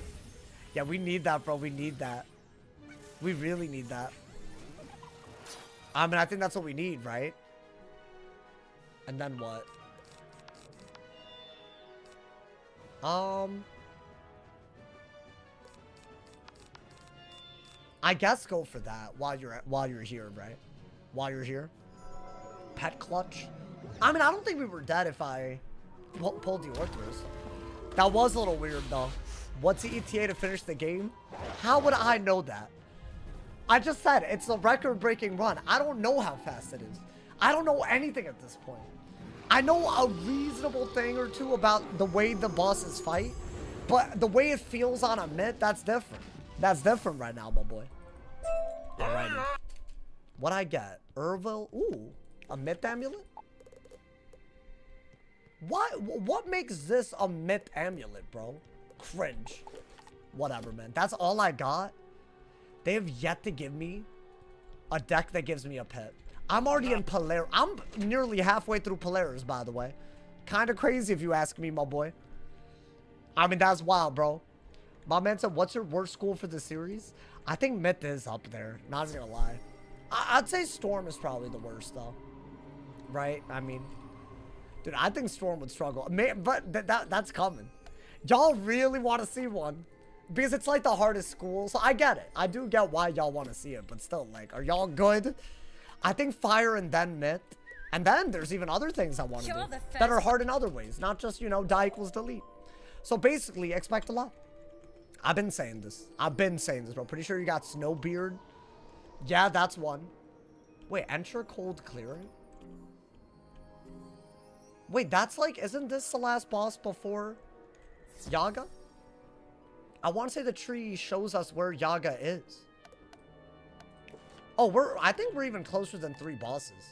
Yeah, we need that, bro. We need that. We really need that. I mean, I think that's what we need, right? And then what? I guess go for that while you're here, right? While you're here. Pet clutch. I mean, I don't think we were dead if I pulled the Orthros. That was a little weird, though. What's the ETA to finish the game? How would I know that? I just said it's a record-breaking run. I don't know how fast it is. I don't know anything at this point. I know a reasonable thing or two about the way the bosses fight, but the way it feels on a myth, that's different. That's different right now, my boy. Alrighty. What'd I get? Ervil? Ooh, a myth amulet? What makes this a myth amulet, bro? Cringe. Whatever, man. That's all I got. They have yet to give me a deck that gives me a pet. I'm already in Polaris. I'm nearly halfway through Polaris, by the way. Kind of crazy if you ask me, my boy. I mean, that's wild, bro. My man said, what's your worst school for the series? I think Myth is up there. Not even gonna lie. I'd say Storm is probably the worst, though. Right? I mean, dude, I think Storm would struggle. But that's coming. Y'all really want to see one. Because it's like the hardest school. So I get it. I do get why y'all want to see it. But still, like, are y'all good? I think Fire and then Myth. And then there's even other things I want to do that are hard in other ways. Not just, you know, die equals delete. So basically, expect a lot. I've been saying this. Bro. Pretty sure you got Snowbeard. Yeah, that's one. Wait, enter cold clearing? Wait, that's like, isn't this the last boss before Yaga? I want to say the tree shows us where Yaga is. Oh, I think we're even closer than 3 bosses.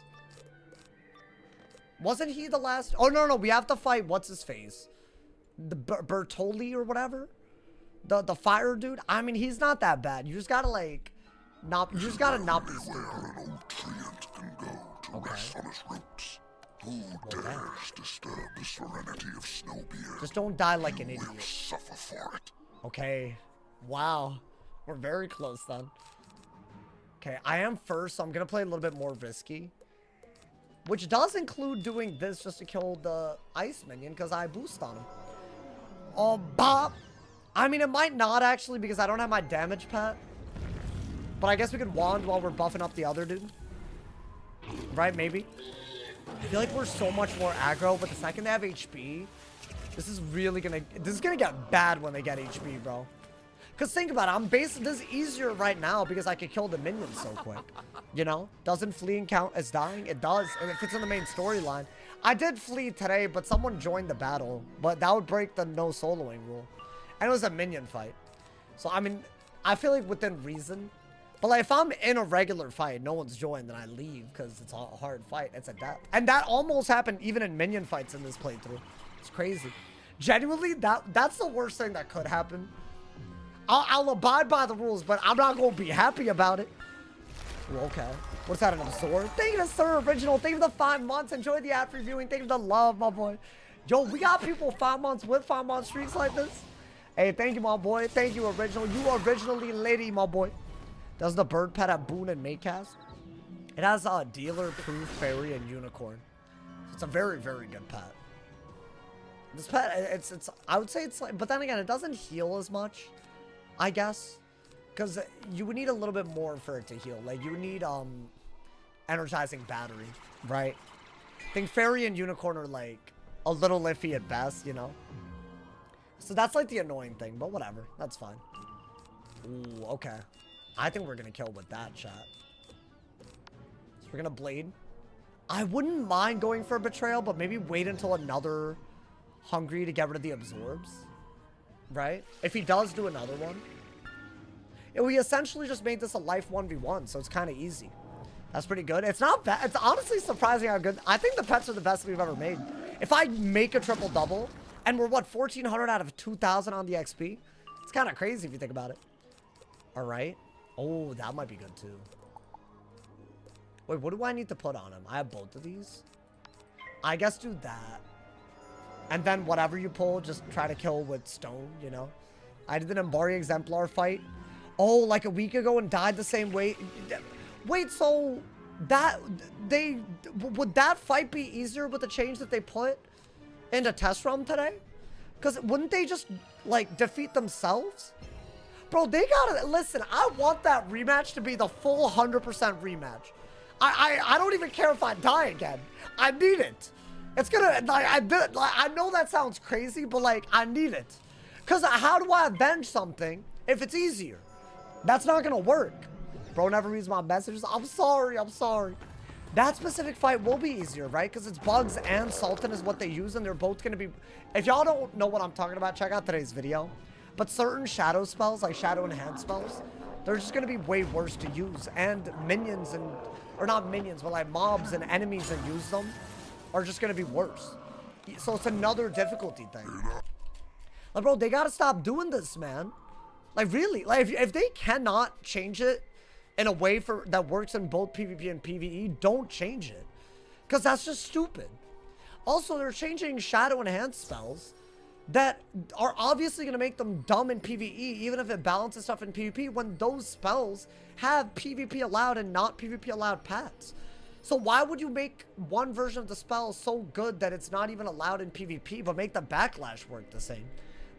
Wasn't he the last? Oh, no, we have to fight, what's his face? The Bertoli or whatever? The fire dude? I mean, he's not that bad. You just gotta, like, not be stupid. Okay. Who dares disturb the serenity of Snowbeard? Just don't die like an idiot. Suffer for it. Okay. Wow. We're very close then. Okay, I am first, so I'm gonna play a little bit more risky. Which does include doing this just to kill the ice minion, because I boost on him. Oh, bop! I mean, it might not actually, because I don't have my damage pet. But I guess we could wand while we're buffing up the other dude. Right, maybe? I feel like we're so much more aggro, but the second they have HP, this is gonna get bad when they get HP, bro. Because think about it, I'm basing this easier right now because I can kill the minions so quick. You know? Doesn't fleeing count as dying? It does, and it fits in the main storyline. I did flee today, but someone joined the battle. But that would break the no soloing rule. And it was a minion fight. So, I mean, I feel like within reason. But like, if I'm in a regular fight, no one's joined, then I leave because it's a hard fight. It's a death. And that almost happened even in minion fights in this playthrough. It's crazy. Genuinely, that's the worst thing that could happen. I'll abide by the rules, but I'm not going to be happy about it. Ooh, okay. What's that, an absorb? Thank you to Sir Original. Thank you for the 5 months. Enjoy the app reviewing. Thank you for the love, my boy. Yo, we got people 5 months with 5 month streaks like this. Hey, thank you, my boy. Thank you, Original. You originally lady, my boy. Does the bird pet have Boon and Maycast? It has a dealer, proof, fairy, and unicorn. It's a very, very good pet. This pet, it's I would say it's like, but then again, it doesn't heal as much, I guess. Because you would need a little bit more for it to heal. Like, you would need, energizing battery, right? I think fairy and unicorn are, like, a little iffy at best, you know? So that's, like, the annoying thing, but whatever. That's fine. Ooh, okay. I think we're gonna kill with that, chat. So we're gonna blade. I wouldn't mind going for a betrayal, but maybe wait until another hungry to get rid of the absorbs, right? If he does do another one. We essentially just made this a life 1v1, so it's kind of easy. That's pretty good. It's not bad. It's honestly surprising how good. I think the pets are the best we've ever made. If I make a triple double, and we're, what, 1,400 out of 2,000 on the XP? It's kind of crazy if you think about it. All right. Oh, that might be good, too. Wait, what do I need to put on him? I have both of these. I guess do that. And then whatever you pull, just try to kill with stone, you know? I did an Embari Exemplar fight. Oh, like a week ago and died the same way. Wait, so that would that fight be easier with the change that they put into test realm today? Because wouldn't they just like defeat themselves? Bro, they gotta listen. I want that rematch to be the full 100% rematch. I don't even care if I die again. I need it. It's gonna like I know that sounds crazy, but like I need it. Because how do I avenge something if it's easier? That's not gonna work. Bro never reads my messages. I'm sorry. I'm sorry. That specific fight will be easier, right? Because it's bugs and Sultan is what they use, and they're both gonna be. If y'all don't know what I'm talking about, check out today's video. But certain shadow spells, like shadow enhanced spells, they're just gonna be way worse to use. And minions and, or not minions, but like mobs and enemies that use them are just gonna be worse. So it's another difficulty thing. Like, bro, they gotta stop doing this, man. Like, really, like if they cannot change it in a way that works in both PvP and PvE, don't change it. Because that's just stupid. Also, they're changing shadow enhanced spells that are obviously going to make them dumb in PvE, even if it balances stuff in PvP, when those spells have PvP allowed and not PvP allowed pets. So why would you make one version of the spell so good that it's not even allowed in PvP, but make the backlash work the same?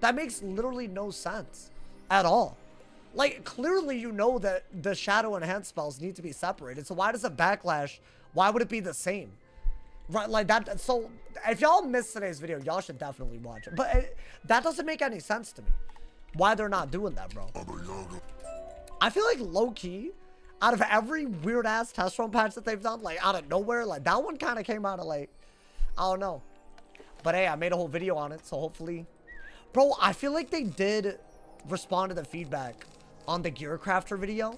That makes literally no sense at all. Like, clearly you know that the shadow enhanced spells need to be separated. So why does a backlash, why would it be the same? Right, like that. So if y'all missed today's video, y'all should definitely watch it. But that doesn't make any sense to me. Why they're not doing that, bro. I feel like low-key, out of every weird-ass test run patch that they've done, like out of nowhere, like that one kind of came out of like, I don't know. But hey, I made a whole video on it, so hopefully. Bro, I feel like they did respond to the feedback on the Gear Crafter video.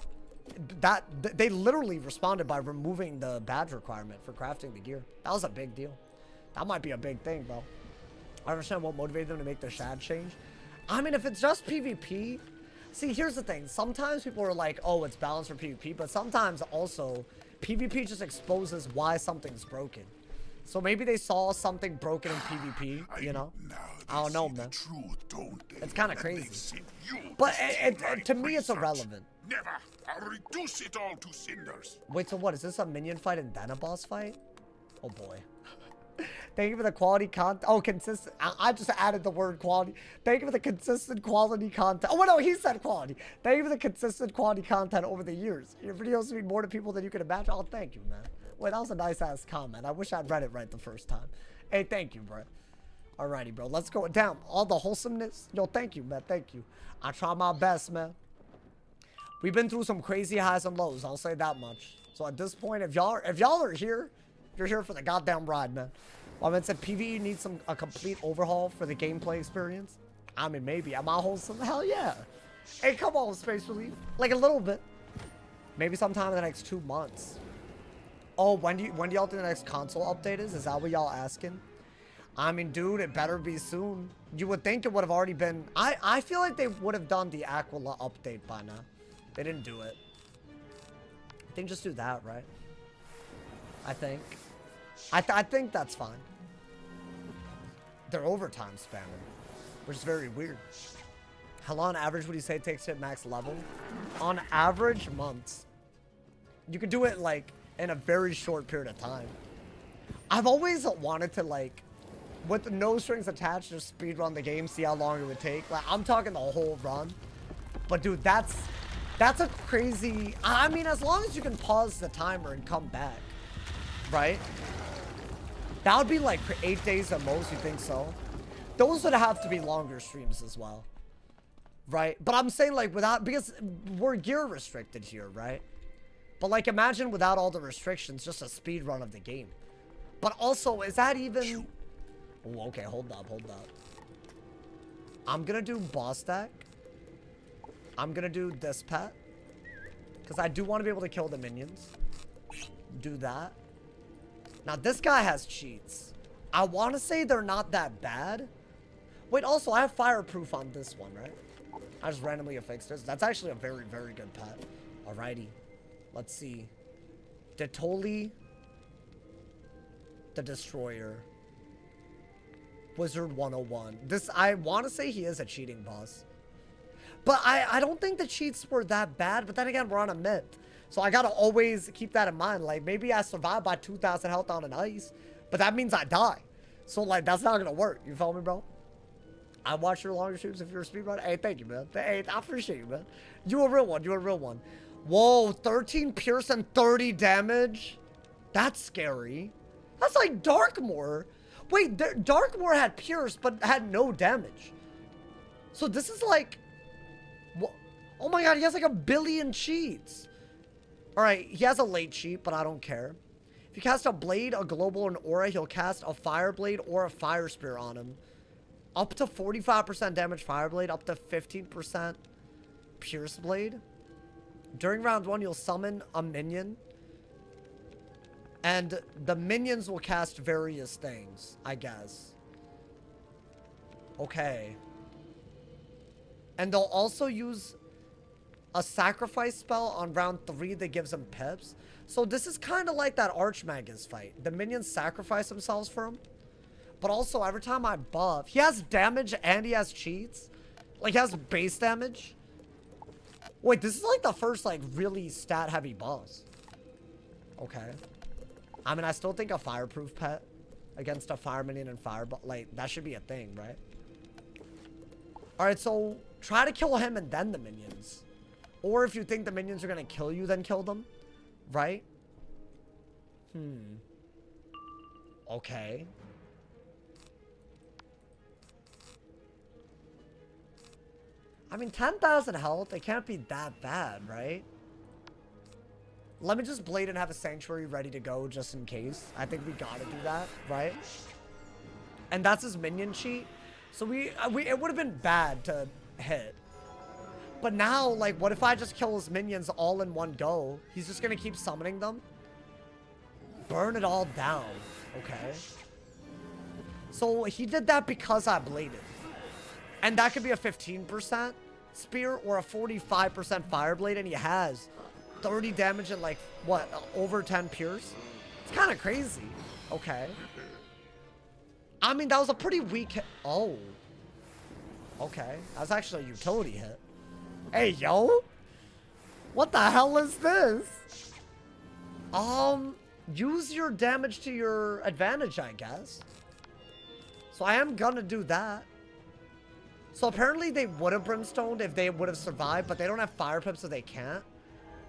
That they literally responded by removing the badge requirement for crafting the gear. That was a big deal. That might be a big thing, bro. I understand what motivated them to make the shad change. I mean, if it's just PvP, see, here's the thing. Sometimes people are like, oh, it's balanced for PvP, but sometimes also PvP just exposes why something's broken. So maybe they saw something broken in PvP, you know? I don't know, man. It's kind of crazy. But to me, it's irrelevant. Never. I'll reduce it all to cinders. Wait, so what? Is this a minion fight and then a boss fight? Oh, boy. Thank you for the quality content. Oh, consistent. I just added the word quality. Thank you for the consistent quality content. Oh, no, he said quality. Thank you for the consistent quality content over the years. Your videos mean more to people than you can imagine. Oh, thank you, man. Wait, that was a nice-ass comment. I wish I'd read it right the first time. Hey, thank you, bro. Alrighty, bro. Let's go down. All the wholesomeness. Yo, thank you, man. Thank you. I try my best, man. We've been through some crazy highs and lows. I'll say that much. So at this point, if y'all are here, you're here for the goddamn ride, man. Well, I mean, said PvE needs a complete overhaul for the gameplay experience. I mean, maybe. Am I wholesome? Hell yeah. Hey, come on, Space Relief. Like a little bit. Maybe sometime in the next 2 months. Oh, when do y'all think the next console update is? Is that what y'all asking? I mean, dude, it better be soon. You would think it would have already been. I feel like they would have done the Aquila update by now. They didn't do it. I think just do that, right? I think. I think that's fine. They're overtime spamming, which is very weird. How long on average would you say it takes to hit max level? On average, months. You could do it like in a very short period of time. I've always wanted to, like, with no strings attached, just speedrun the game, see how long it would take. Like, I'm talking the whole run. But dude, that's a crazy, I mean, as long as you can pause the timer and come back, right? That would be like for 8 days at most, you think so? Those would have to be longer streams as well. Right? But I'm saying like without, because we're gear restricted here, right? But like imagine without all the restrictions, just a speed run of the game. But also, is that even... Oh, okay, hold up. I'm gonna do boss deck. I'm gonna do this pet. Because I do want to be able to kill the minions. Do that. Now, this guy has cheats. I want to say they're not that bad. Wait, also, I have fireproof on this one, right? I just randomly affixed this. That's actually a very, very good pet. Alrighty. Let's see. Detoli. The Destroyer. Wizard101. This, I want to say he is a cheating boss. But I don't think the cheats were that bad. But then again, we're on a myth. So I gotta always keep that in mind. Like, maybe I survive by 2,000 health on an ice. But that means I die. So, like, that's not gonna work. You feel me, bro? I watch your longer streams if you're a speedrunner. Hey, thank you, man. Hey, I appreciate you, man. You a real one. You a real one. Whoa, 13 pierce and 30 damage? That's scary. That's like Darkmoor. Wait, Darkmoor had pierce, but had no damage. So this is like... What? Oh my god, he has like 1 billion cheats. Alright, he has a late cheat, but I don't care. If you cast a blade, a global, or an aura, he'll cast a fire blade or a fire spear on him. Up to 45% damage fire blade, up to 15% pierce blade. During round 1, you'll summon a minion. And the minions will cast various things, I guess. Okay. And they'll also use a sacrifice spell on round 3 that gives him pips. So this is kind of like that Archmagus fight. The minions sacrifice themselves for him. But also, every time I buff, he has damage and he has cheats. Like, he has base damage. Wait, this is like the first, like, really stat-heavy boss. Okay. I mean, I still think a fireproof pet against a fire minion and fire, but, like, that should be a thing, right? Alright, so try to kill him and then the minions. Or if you think the minions are gonna kill you, then kill them. Right? Okay. I mean, 10,000 health, it can't be that bad, right? Let me just blade and have a sanctuary ready to go just in case. I think we gotta do that, right? And that's his minion cheat. So it would have been bad to hit. But now, like, what if I just kill his minions all in one go? He's just gonna keep summoning them? Burn it all down. Okay. So he did that because I bladed. And that could be a 15% spear or a 45% fire blade, and he has 30 damage and like, what, over 10 pierce? It's kind of crazy. Okay. I mean, that was a pretty weak hit. Oh. Okay. That was actually a utility hit. Hey, yo. What the hell is this? Use your damage to your advantage, I guess. So I am gonna do that. So apparently they would have brimstoned if they would have survived, but they don't have fire pip, so they can't.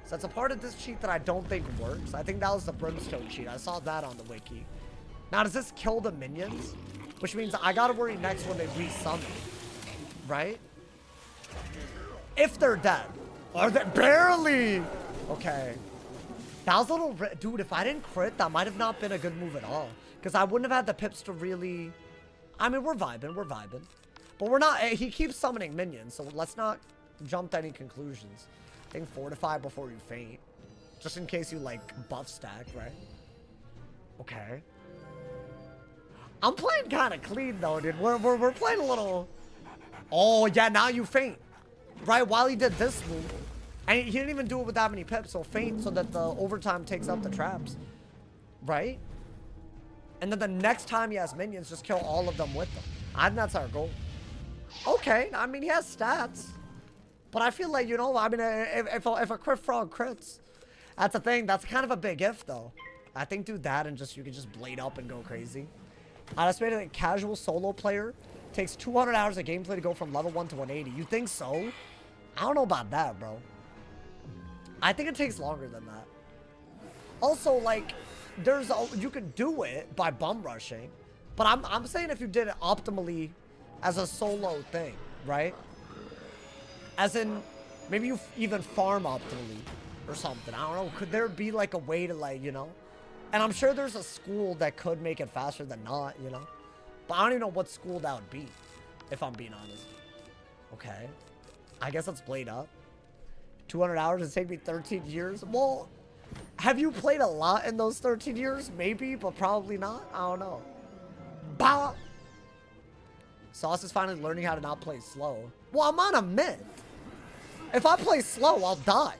So that's a part of this cheat that I don't think works. I think that was the brimstone cheat. I saw that on the wiki. Now, does this kill the minions? Which means I gotta worry next when they resummon. Right? If they're dead. Are they? Barely! Okay. That was a little... Dude, if I didn't crit, that might have not been a good move at all. Because I wouldn't have had the pips to really... I mean, we're vibing. But we're not... He keeps summoning minions, so let's not jump to any conclusions. I think fortify before you faint. Just in case you, like, buff stack, right? Okay. I'm playing kind of clean, though, dude. We're playing a little... Oh, yeah, now you faint. Right, while he did this move. And he didn't even do it with that many pips, so faint so that the overtime takes out the traps. Right? And then the next time he has minions, just kill all of them with them. I think that's our goal. Okay, I mean, he has stats. But I feel like, you know, I mean, if a crit frog crits, that's a thing. That's kind of a big if, though. I think do that and just, you can just blade up and go crazy. I'd estimate that a casual solo player takes 200 hours of gameplay to go from level 1 to 180. You think so? I don't know about that, bro. I think it takes longer than that. Also, like, you could do it by bum rushing, but I'm saying if you did it optimally as a solo thing, right? As in, maybe you even farm optimally or something. I don't know. Could there be like a way to, like, you know? And I'm sure there's a school that could make it faster than not, you know? But I don't even know what school that would be, if I'm being honest. Okay. I guess let's blade up. 200 hours would take me 13 years. Well, have you played a lot in those 13 years? Maybe, but probably not. I don't know. Bah! Sauce is finally learning how to not play slow. Well, I'm on a myth. If I play slow, I'll die.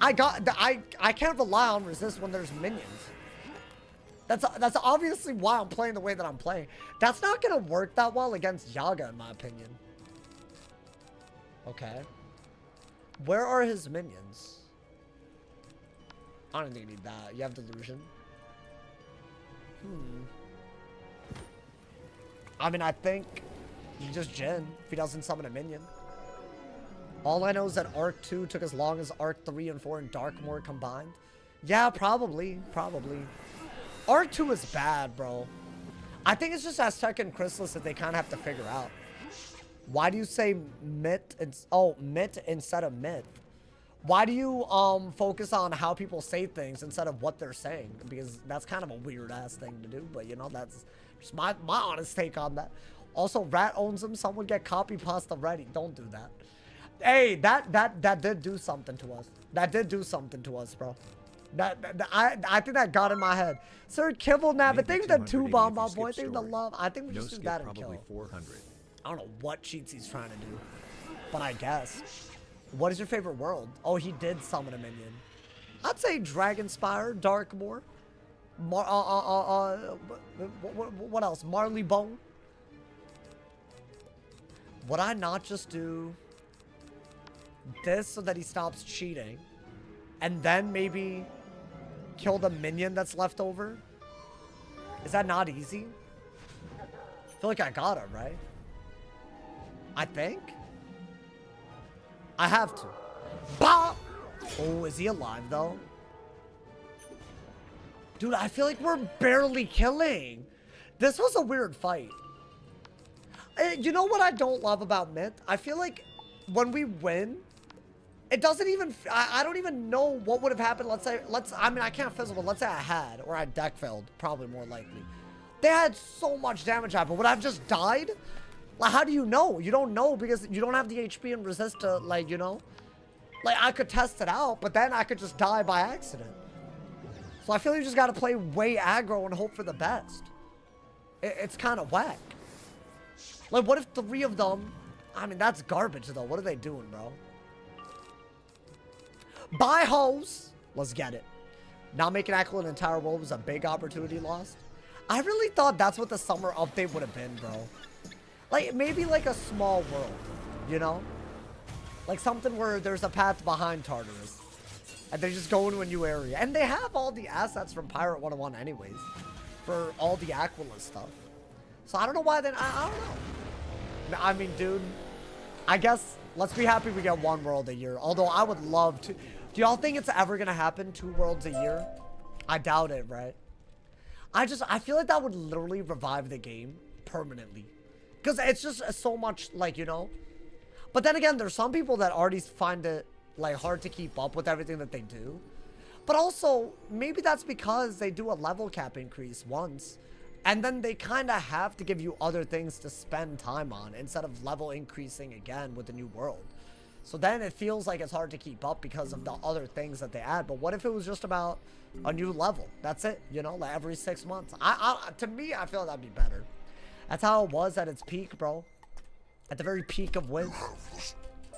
I can't rely on resist when there's minions. That's obviously why I'm playing the way that I'm playing. That's not gonna work that well against Yaga, in my opinion. Okay. Where are his minions? I don't think you need that. You have delusion. I mean, I think you just Jin if he doesn't summon a minion. All I know is that Arc 2 took as long as Arc 3 and 4 and Darkmoor combined. Yeah, probably. Arc 2 is bad, bro. I think it's just Aztec and Chrysalis that they kind of have to figure out. Why do you say myth? Myth instead of myth. Why do you focus on how people say things instead of what they're saying? Because that's kind of a weird ass thing to do. But you know, that's just my honest take on that. Also, Rat owns him. Someone get copy pasta ready. Don't do that. Hey, that did do something to us. That did do something to us, bro. I think that got in my head. Sir Kibble Nab, but think the 2-bomb, my boy. Think the love. I think we just do that and kill. 400. I don't know what cheats he's trying to do, but I guess. What is your favorite world? Oh, he did summon a minion. I'd say Dragonspire, Darkmoor. What else? Marleybone. Would I not just do this so that he stops cheating, and then maybe kill the minion that's left over? Is that not easy? I feel like I got him, right? I think. I have to. Bah! Oh, is he alive, though? Dude, I feel like we're barely killing. This was a weird fight. You know what I don't love about Myth? I feel like when we win, it doesn't even... I don't even know what would have happened. I mean, I can't fizzle, but let's say I had, or I deck failed, probably more likely. They had so much damage happen. Would I have just died? Like, how do you know? You don't know because you don't have the HP and resist to, like, you know? Like, I could test it out, but then I could just die by accident. So I feel like you just gotta play way aggro and hope for the best. It's kind of whack. Like, what if 3 of them... I mean, that's garbage, though. What are they doing, bro? Buy hoes! Let's get it. Not making Echo an entire world was a big opportunity lost. I really thought that's what the summer update would have been, bro. Like, maybe like a small world, you know? Like something where there's a path behind Tartarus. And they just go into a new area. And they have all the assets from Pirate 101 anyways. For all the Aquila stuff. So I don't know why then, I don't know. I mean, dude, I guess let's be happy we get 1 world a year. Although I would love to. Do y'all think it's ever gonna happen 2 worlds a year? I doubt it, right? I feel like that would literally revive the game permanently. Because it's just so much, like, you know. But then again, there's some people that already find it, like, hard to keep up with everything that they do. But also, maybe that's because they do a level cap increase once, and then they kind of have to give you other things to spend time on instead of level increasing again with the new world. So then it feels like it's hard to keep up because of the other things that they add. But what if it was just about a new level? That's it, you know, like every 6 months. To me, I feel that'd be better. That's how it was at its peak, bro. At the very peak of Wiz.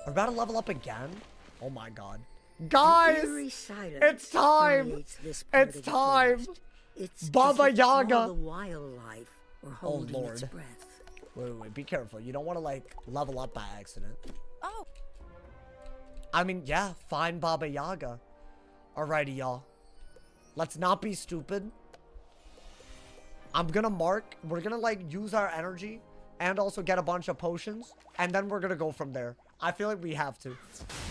We're about to level up again? Oh my god. Guys! It's time! It's time! It's Baba Yaga! all the wildlife were holding its Lord. breath. Wait, be careful. You don't want to, like, level up by accident. Oh. I mean, yeah, find Baba Yaga. Alrighty, y'all. Let's not be stupid. I'm gonna mark. We're gonna, like, use our energy and also get a bunch of potions. And then we're gonna go from there. I feel like we have to.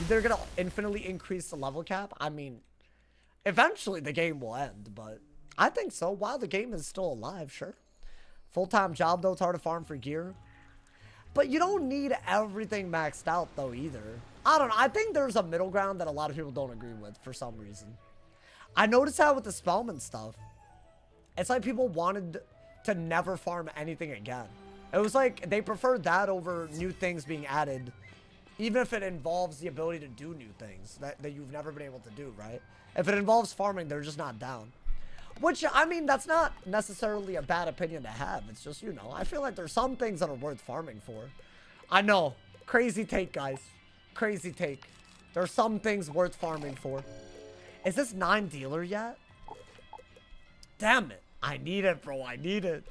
They're gonna infinitely increase the level cap. I mean, eventually the game will end, but I think so. While the game is still alive, sure. Full-time job, though. It's hard to farm for gear. But you don't need everything maxed out, though, either. I don't know. I think there's a middle ground that a lot of people don't agree with for some reason. I noticed that with the spellman stuff. It's like people wanted to never farm anything again. It was like they preferred that over new things being added, even if it involves the ability to do new things that you've never been able to do, right? If it involves farming, they're just not down. Which, I mean, that's not necessarily a bad opinion to have. It's just, you know, I feel like there's some things that are worth farming for. I know. Crazy take, guys. Crazy take. There are some things worth farming for. Is this 9 dealer yet? Damn it. I need it, bro. I need it.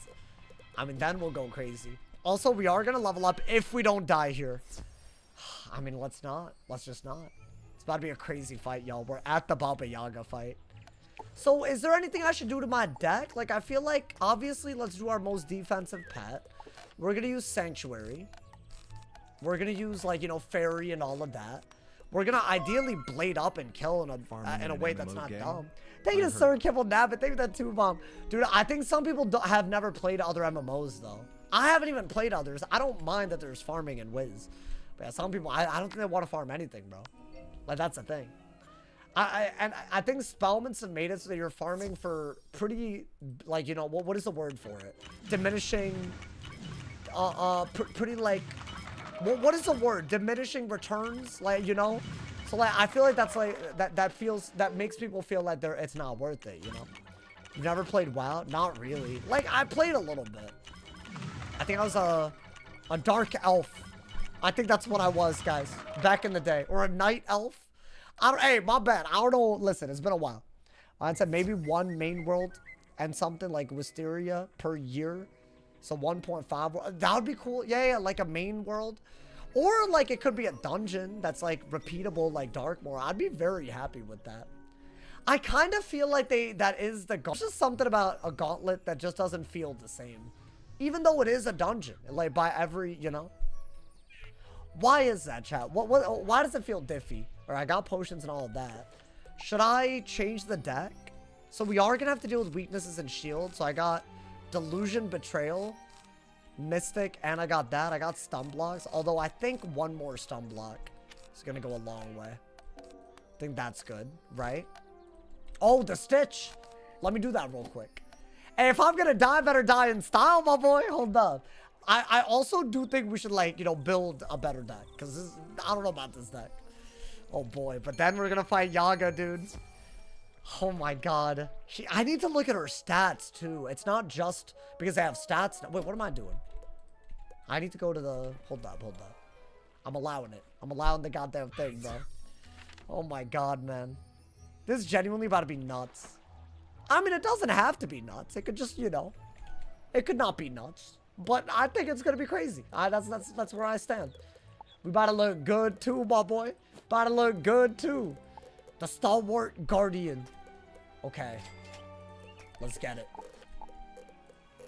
I mean, then we'll go crazy. Also, we are going to level up if we don't die here. I mean, let's not. Let's just not. It's about to be a crazy fight, y'all. We're at the Baba Yaga fight. So, is there anything I should do to my deck? Like, I feel like, obviously, let's do our most defensive pet. We're going to use Sanctuary. We're going to use, like, you know, Fairy and all of that. We're going to ideally blade up and kill in a way that's not dumb. Thank you to Sir Kibble Nabbit. Thank you to that 2-bomb. Dude, I think some people have never played other MMOs, though. I haven't even played others. I don't mind that there's farming in Wiz. But yeah, some people, I don't think they want to farm anything, bro. Like, that's the thing. And I think spellments have made it so that you're farming for pretty, like, you know, what is the word for it? Diminishing, pretty, like, what is the word? Diminishing returns, like, you know? So, like, I feel like that's, like, that makes people feel like it's not worth it, you know? You've never played WoW? Not really. Like, I played a little bit. I think I was a dark elf. I think that's what I was, guys, back in the day. Or a night elf. Hey, my bad. I don't know. Listen, it's been a while. I said maybe 1 main world and something like Wisteria per year. So 1.5. That would be cool. Yeah, like a main world. Or like it could be a dungeon that's like repeatable like Darkmoor. I'd be very happy with that. I kind of feel like that is the gauntlet. There's just something about a gauntlet that just doesn't feel the same. Even though it is a dungeon. Like by every, you know. Why is that, chat? Why does it feel diffy? Or I got potions and all of that. Should I change the deck? So we are going to have to deal with weaknesses and shield. So I got Delusion, Betrayal, Mystic, and I got that. I got Stun Blocks. Although I think 1 more Stun Block is going to go a long way. I think that's good, right? Oh, the Stitch. Let me do that real quick. Hey, if I'm going to die, I better die in style, my boy. Hold up. I also do think we should, like, you know, build a better deck. Because I don't know about this deck. Oh, boy. But then we're going to fight Yaga, dude. Oh, my God. I need to look at her stats, too. It's not just because they have stats. Wait, what am I doing? I need to go to the... Hold up. I'm allowing it. I'm allowing the goddamn thing, bro. Oh, my God, man. This is genuinely about to be nuts. I mean, it doesn't have to be nuts. It could just, you know... It could not be nuts. But I think it's going to be crazy. That's where I stand. We about to look good, too, my boy. About to look good, too. The Stalwart Guardian. Okay. Let's get it.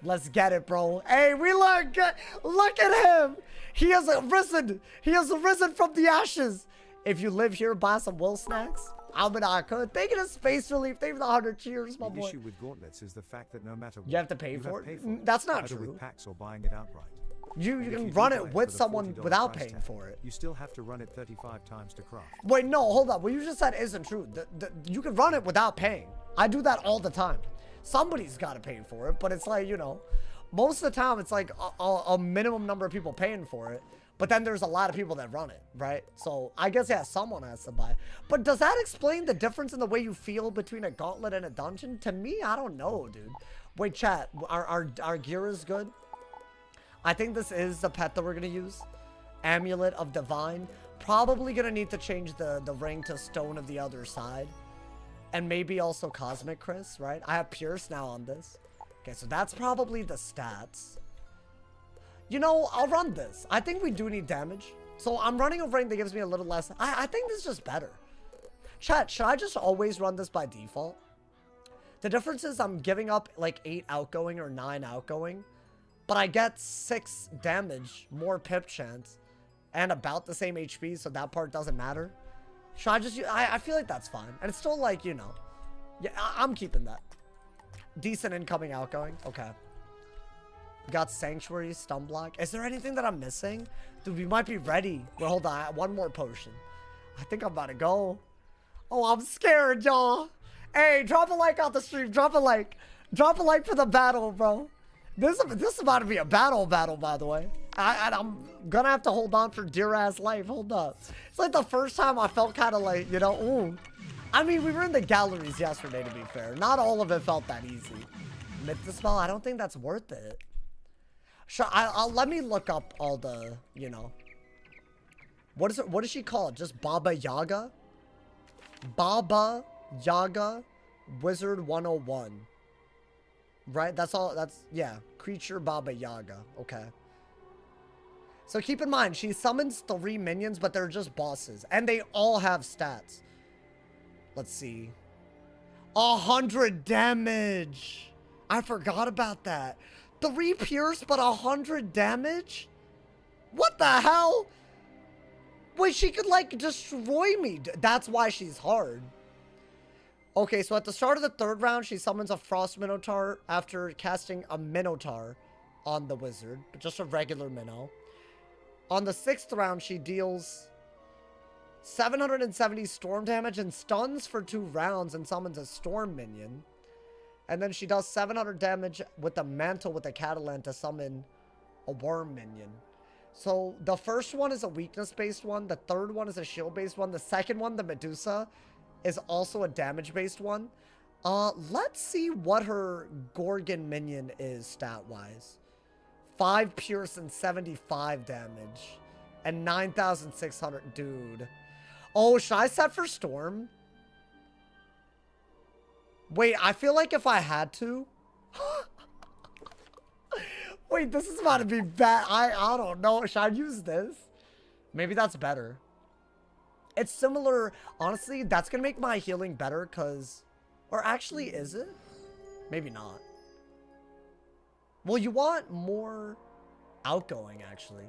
Let's get it, bro. Hey, we look good. Look at him. He has risen. He has risen from the ashes. If you live here, buy some Will snacks. I mean, I could. Thank you to Space Relief. Thank you for the 100 cheers, my boy. The issue with gauntlets is the fact that no matter what, you have to pay for it. That's not true. With packs or buying it outright. You And if can do run buy it for with the someone $40 without price paying tag, for it. You still have to run it 35 times to craft. Wait, no, hold up. What you just said isn't true. You can run it without paying. I do that all the time. Somebody's got to pay for it, but it's like, you know, most of the time it's like a minimum number of people paying for it. But then there's a lot of people that run it, right? So I guess, yeah, someone has to buy. But does that explain the difference in the way you feel between a gauntlet and a dungeon? To me, I don't know, dude. Wait, chat, our gear is good. I think this is the pet that we're going to use. Amulet of Divine. Probably going to need to change the ring to Stone of the Other Side. And maybe also Cosmic Chris, right? I have Pierce now on this. Okay, so that's probably the stats. You know, I'll run this. I think we do need damage. So I'm running a ring that gives me a little less. I think this is just better. Chat, should I just always run this by default? The difference is I'm giving up like 8 outgoing or 9 outgoing. But I get 6 damage, more pip chance, and about the same HP, so that part doesn't matter. Should I just... I feel like that's fine. And it's still like, you know... Yeah, I'm keeping that. Decent incoming, outgoing. Okay. We got Sanctuary, Stun Block. Is there anything that I'm missing? Dude, we might be ready. Well, hold on. One more potion. I think I'm about to go. Oh, I'm scared, y'all. Hey, drop a like on the stream. Drop a like. Drop a like for the battle, bro. This is about to be a battle, by the way. I'm gonna have to hold on for dear ass life. Hold up. It's like the first time I felt kind of like, you know, ooh. I mean, we were in the galleries yesterday, to be fair. Not all of it felt that easy. Mythospell, I don't think that's worth it. Sure, I'll let me look up all the, you know. What is it? What is she called? Just Baba Yaga? Baba Yaga Wizard101. Right? That's all. That's, yeah. Creature Baba Yaga. Okay. So keep in mind, she summons 3 minions, but they're just bosses. And they all have stats. Let's see. 100 damage. I forgot about that. 3 pierce, but 100 damage? What the hell? Wait, she could, like, destroy me. That's why she's hard. Okay, so at the start of the 3rd round, she summons a Frost Minotaur after casting a Minotaur on the wizard. Just a regular Minnow. On the 6th round, she deals 770 storm damage and stuns for 2 rounds and summons a storm minion. And then she does 700 damage with the mantle with the Catalan to summon a worm minion. So the first one is a weakness-based one. The 3rd one is a shield-based one. The 2nd one, the Medusa, is also a damage-based one. Let's see what her Gorgon minion is stat-wise. 5 pierce and 75 damage. And 9,600. Dude. Oh, should I set for Storm? Wait, I feel like if I had to... Wait, this is about to be bad. I don't know. Should I use this? Maybe that's better. It's similar. Honestly, that's going to make my healing better because... Or actually, is it? Maybe not. Well, you want more outgoing, actually.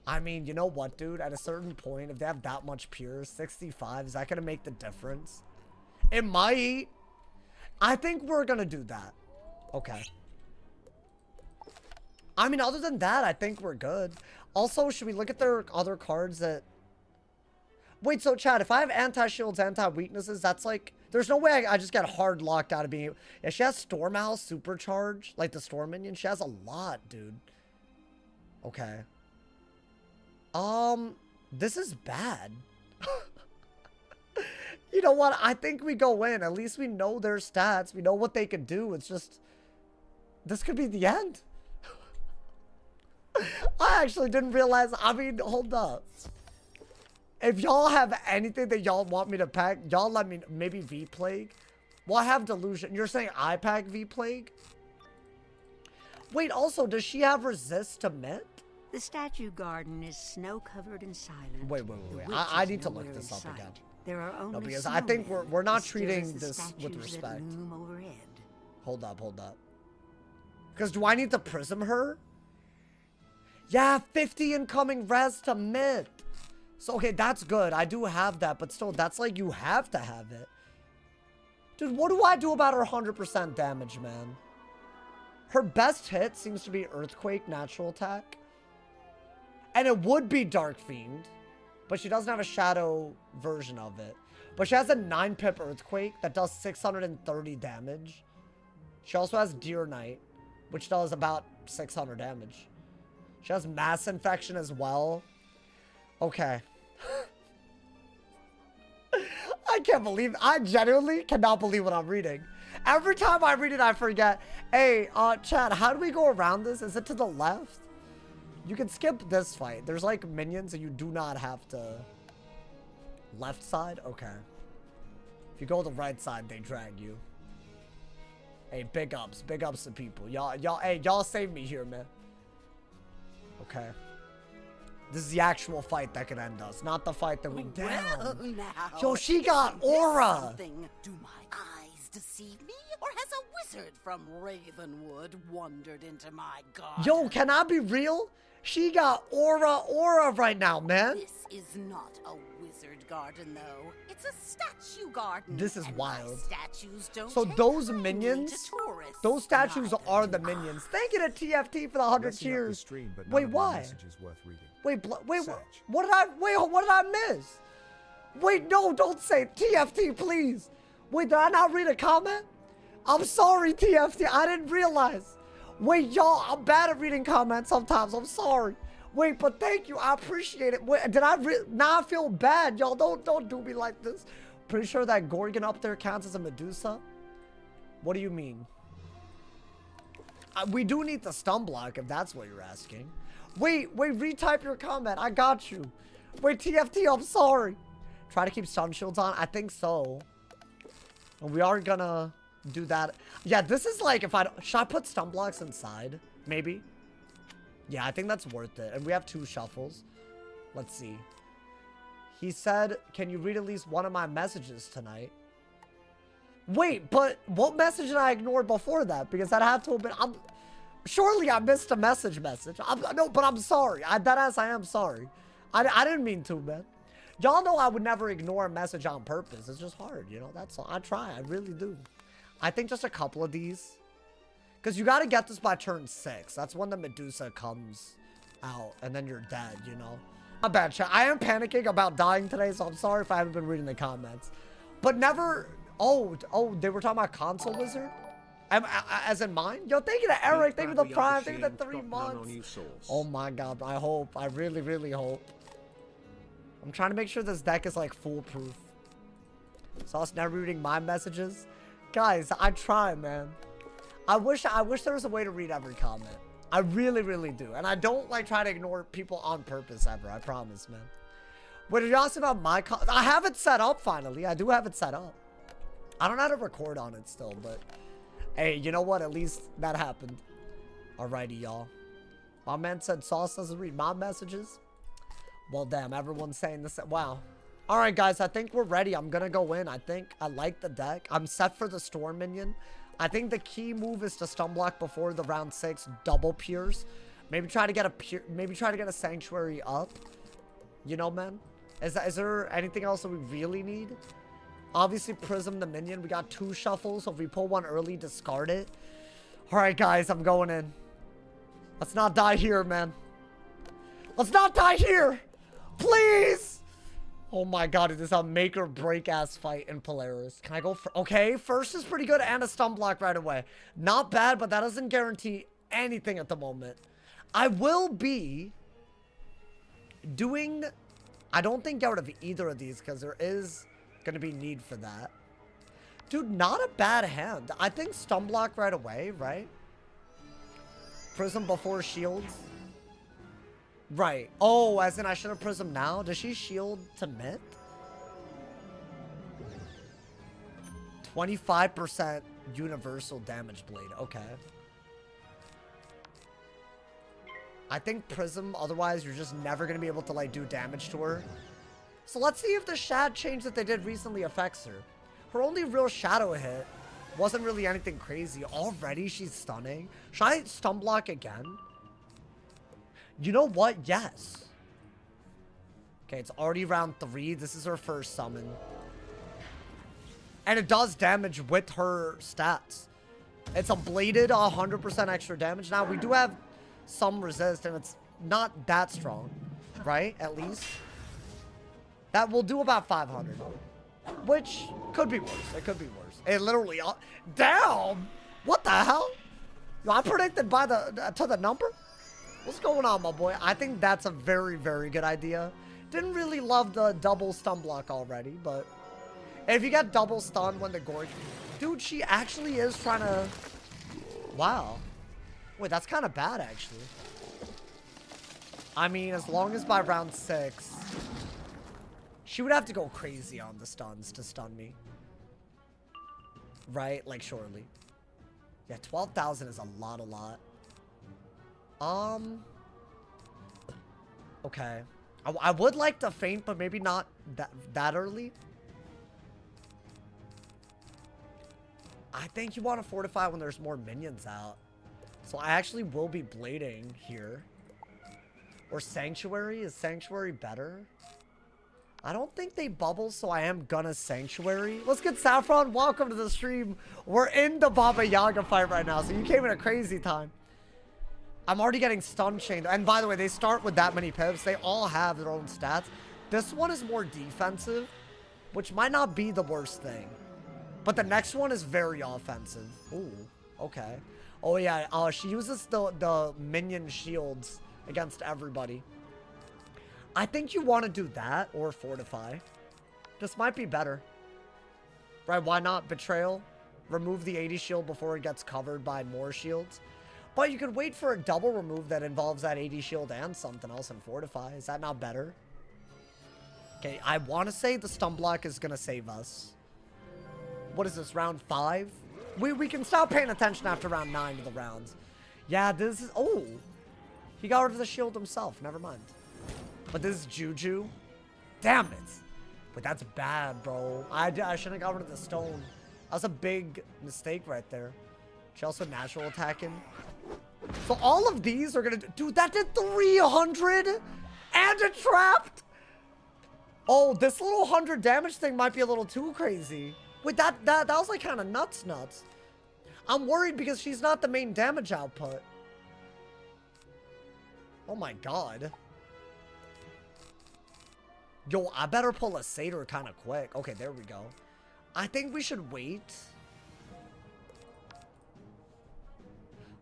I mean, you know what, dude? At a certain point, if they have that much pure, 65, is that going to make the difference? It might. I think we're going to do that. Okay. I mean, other than that, I think we're good. Also, should we look at their other cards that... Wait, so Chad, if I have anti-shields, anti-weaknesses, that's like... There's no way I just get hard locked out of being... Yeah, she has Storm Owl Supercharge, like the Storm Minion. She has a lot, dude. Okay. This is bad. You know what? I think we go in. At least we know their stats. We know what they can do. It's just... This could be the end. I actually didn't realize... I mean, hold up. If y'all have anything that y'all want me to pack, y'all let me... Maybe V-Plague? Well, I have Delusion. You're saying I pack V-Plague? Wait, also, does she have Resist to Mint? The statue garden is snow-covered and silent. Wait. I need to look this up again. There are only no, because I think we're not treating this with respect. respect. Hold up. Because do I need to prism her? Yeah, 50 incoming res to mint. So, okay, that's good. I do have that, but still, that's like you have to have it. Dude, what do I do about her 100% damage, man? Her best hit seems to be Earthquake, natural attack. And it would be Dark Fiend, but she doesn't have a shadow version of it. But she has a 9-pip Earthquake that does 630 damage. She also has Deer Knight, which does about 600 damage. She has Mass Infection as well. Okay. I can't believe, I genuinely cannot believe what I'm reading. Every time I read it, I forget. Hey, Chad, how do we go around this? Is it to the left? You can skip this fight. There's like minions and you do not have to. Left side? Okay. If you go the right side, they drag you. Hey, big ups to people. Y'all save me here, man. Okay. This is the actual fight that could end us, not the fight that we down. Well, now, Yo, she got aura. Do my eyes deceive me, or has a wizard from Ravenwood wandered into my garden? Yo, can I be real? She got aura right now, man. This is not a wizard garden, though. It's a statue garden. This is and wild. my statues don't So take those kindly minions, to tourists, those statues neither are do the I. minions. Thank you to TFT for the 100 Messing up the cheers. stream, but Wait, none of my why? messages worth reading. Wait, Sag. what did I miss? Wait, no, don't say TFT, please. Wait, did I not read a comment? I'm sorry, TFT. I didn't realize. Wait, y'all, I'm bad at reading comments sometimes. I'm sorry. Wait, but thank you. I appreciate it. Wait, did I now I feel bad, y'all. Don't do me like this. Pretty sure that Gorgon up there counts as a Medusa. What do you mean? We do need the stun block if that's what you're asking. Wait, retype your comment. I got you. Wait, TFT, I'm sorry. Try to keep stun shields on. I think so. And we are gonna do that. Yeah, this is like should I put stun blocks inside? Maybe. Yeah, I think that's worth it. And we have 2 shuffles. Let's see. He said, can you read at least one of my messages tonight? Wait, but what message did I ignore before that? Because that had to have been... surely I missed a message. No, but I'm sorry. Deadass, I am sorry. I didn't mean to, man. Y'all know I would never ignore a message on purpose. It's just hard, you know? That's all. I try. I really do. I think just a couple of these. Because you got to get this by turn 6. That's when the Medusa comes out. And then you're dead, you know? My bad, chat. I am panicking about dying today, so I'm sorry if I haven't been reading the comments. But never... Oh, they were talking about console wizard? As in mine? Yo, thank you to Eric. Thank you to the Prime. Thank you to 3 months. Oh my god. I hope. I really, really hope. I'm trying to make sure this deck is like foolproof. So I was never reading my messages. Guys, I try, man. I wish there was a way to read every comment. I really, really do. And I don't like try to ignore people on purpose ever. I promise, man. Wait, are you asking about my I have it set up finally. I do have it set up. I don't know how to record on it still, but hey, you know what? At least that happened. Alrighty, y'all. My man said Sauce doesn't read my messages. Well, damn, everyone's saying this. Wow. All right, guys, I think we're ready. I'm going to go in. I think I like the deck. I'm set for the Storm Minion. I think the key move is to stun block before the round 6 double pierce. Maybe try to get a Sanctuary up. You know, man? Is there anything else that we really need? Obviously, Prism the minion. We got 2 shuffles, so if we pull one early, discard it. All right, guys, I'm going in. Let's not die here, man. Let's not die here. Please. Oh my god, it is a make or break ass fight in Polaris. Can I go for... Okay, first is pretty good and a stun block right away. Not bad, but that doesn't guarantee anything at the moment. I will be doing... I don't think get rid of either of these because there is going to be need for that. Dude, not a bad hand. I think stun block right away, right? Prism before shields. Right. Oh, as in I should have Prism now? Does she shield to mid? 25% universal damage blade. Okay. I think Prism, otherwise you're just never going to be able to like do damage to her. So let's see if the shad change that they did recently affects her. Her only real shadow hit wasn't really anything crazy. Already she's stunning. Should I stun block again? You know what? Yes. Okay, it's already round 3. This is her first summon. And it does damage with her stats. It's a bladed 100% extra damage. Now, we do have some resist, and it's not that strong, right? At least. That will do about 500. Which could be worse. It could be worse. It literally... Damn! What the hell? Yo, I predicted by to the number? What's going on, my boy? I think that's a very, very good idea. Didn't really love the double stun block already, but... If you get double stun when the Gorge... Dude, she actually is trying to... Wow. Wait, that's kind of bad, actually. I mean, as long as by round 6... She would have to go crazy on the stuns to stun me. Right? Like, surely. Yeah, 12,000 is a lot. Okay. I would like to feint, but maybe not that early. I think you want to fortify when there's more minions out. So I actually will be blading here. Or Sanctuary? Is Sanctuary better? I don't think they bubble, so I am gonna Sanctuary. Let's get Saffron. Welcome to the stream. We're in the Baba Yaga fight right now, so you came in a crazy time. I'm already getting stun chained. And by the way, they start with that many pips. They all have their own stats. This one is more defensive, which might not be the worst thing. But the next one is very offensive. Ooh, okay. Oh yeah, she uses the minion shields against everybody. I think you want to do that or fortify. This might be better. Right, why not Betrayal? Remove the 80 shield before it gets covered by more shields. But you could wait for a double remove that involves that 80 shield and something else and fortify. Is that not better? Okay, I want to say the stun block is going to save us. What is this, round 5? We can stop paying attention after round 9 to the rounds. Yeah, this is... Oh! He got rid of the shield himself. Never mind. But this is Juju. Damn it. But that's bad, bro. I shouldn't have got rid of the stone. That was a big mistake right there. She also natural attacking. So all of these are going to... Dude, that did 300? And it trapped? Oh, this little 100 damage thing might be a little too crazy. Wait, that was like kind of nuts. I'm worried because she's not the main damage output. Oh my god. Yo, I better pull a satyr kind of quick. Okay, there we go. I think we should wait.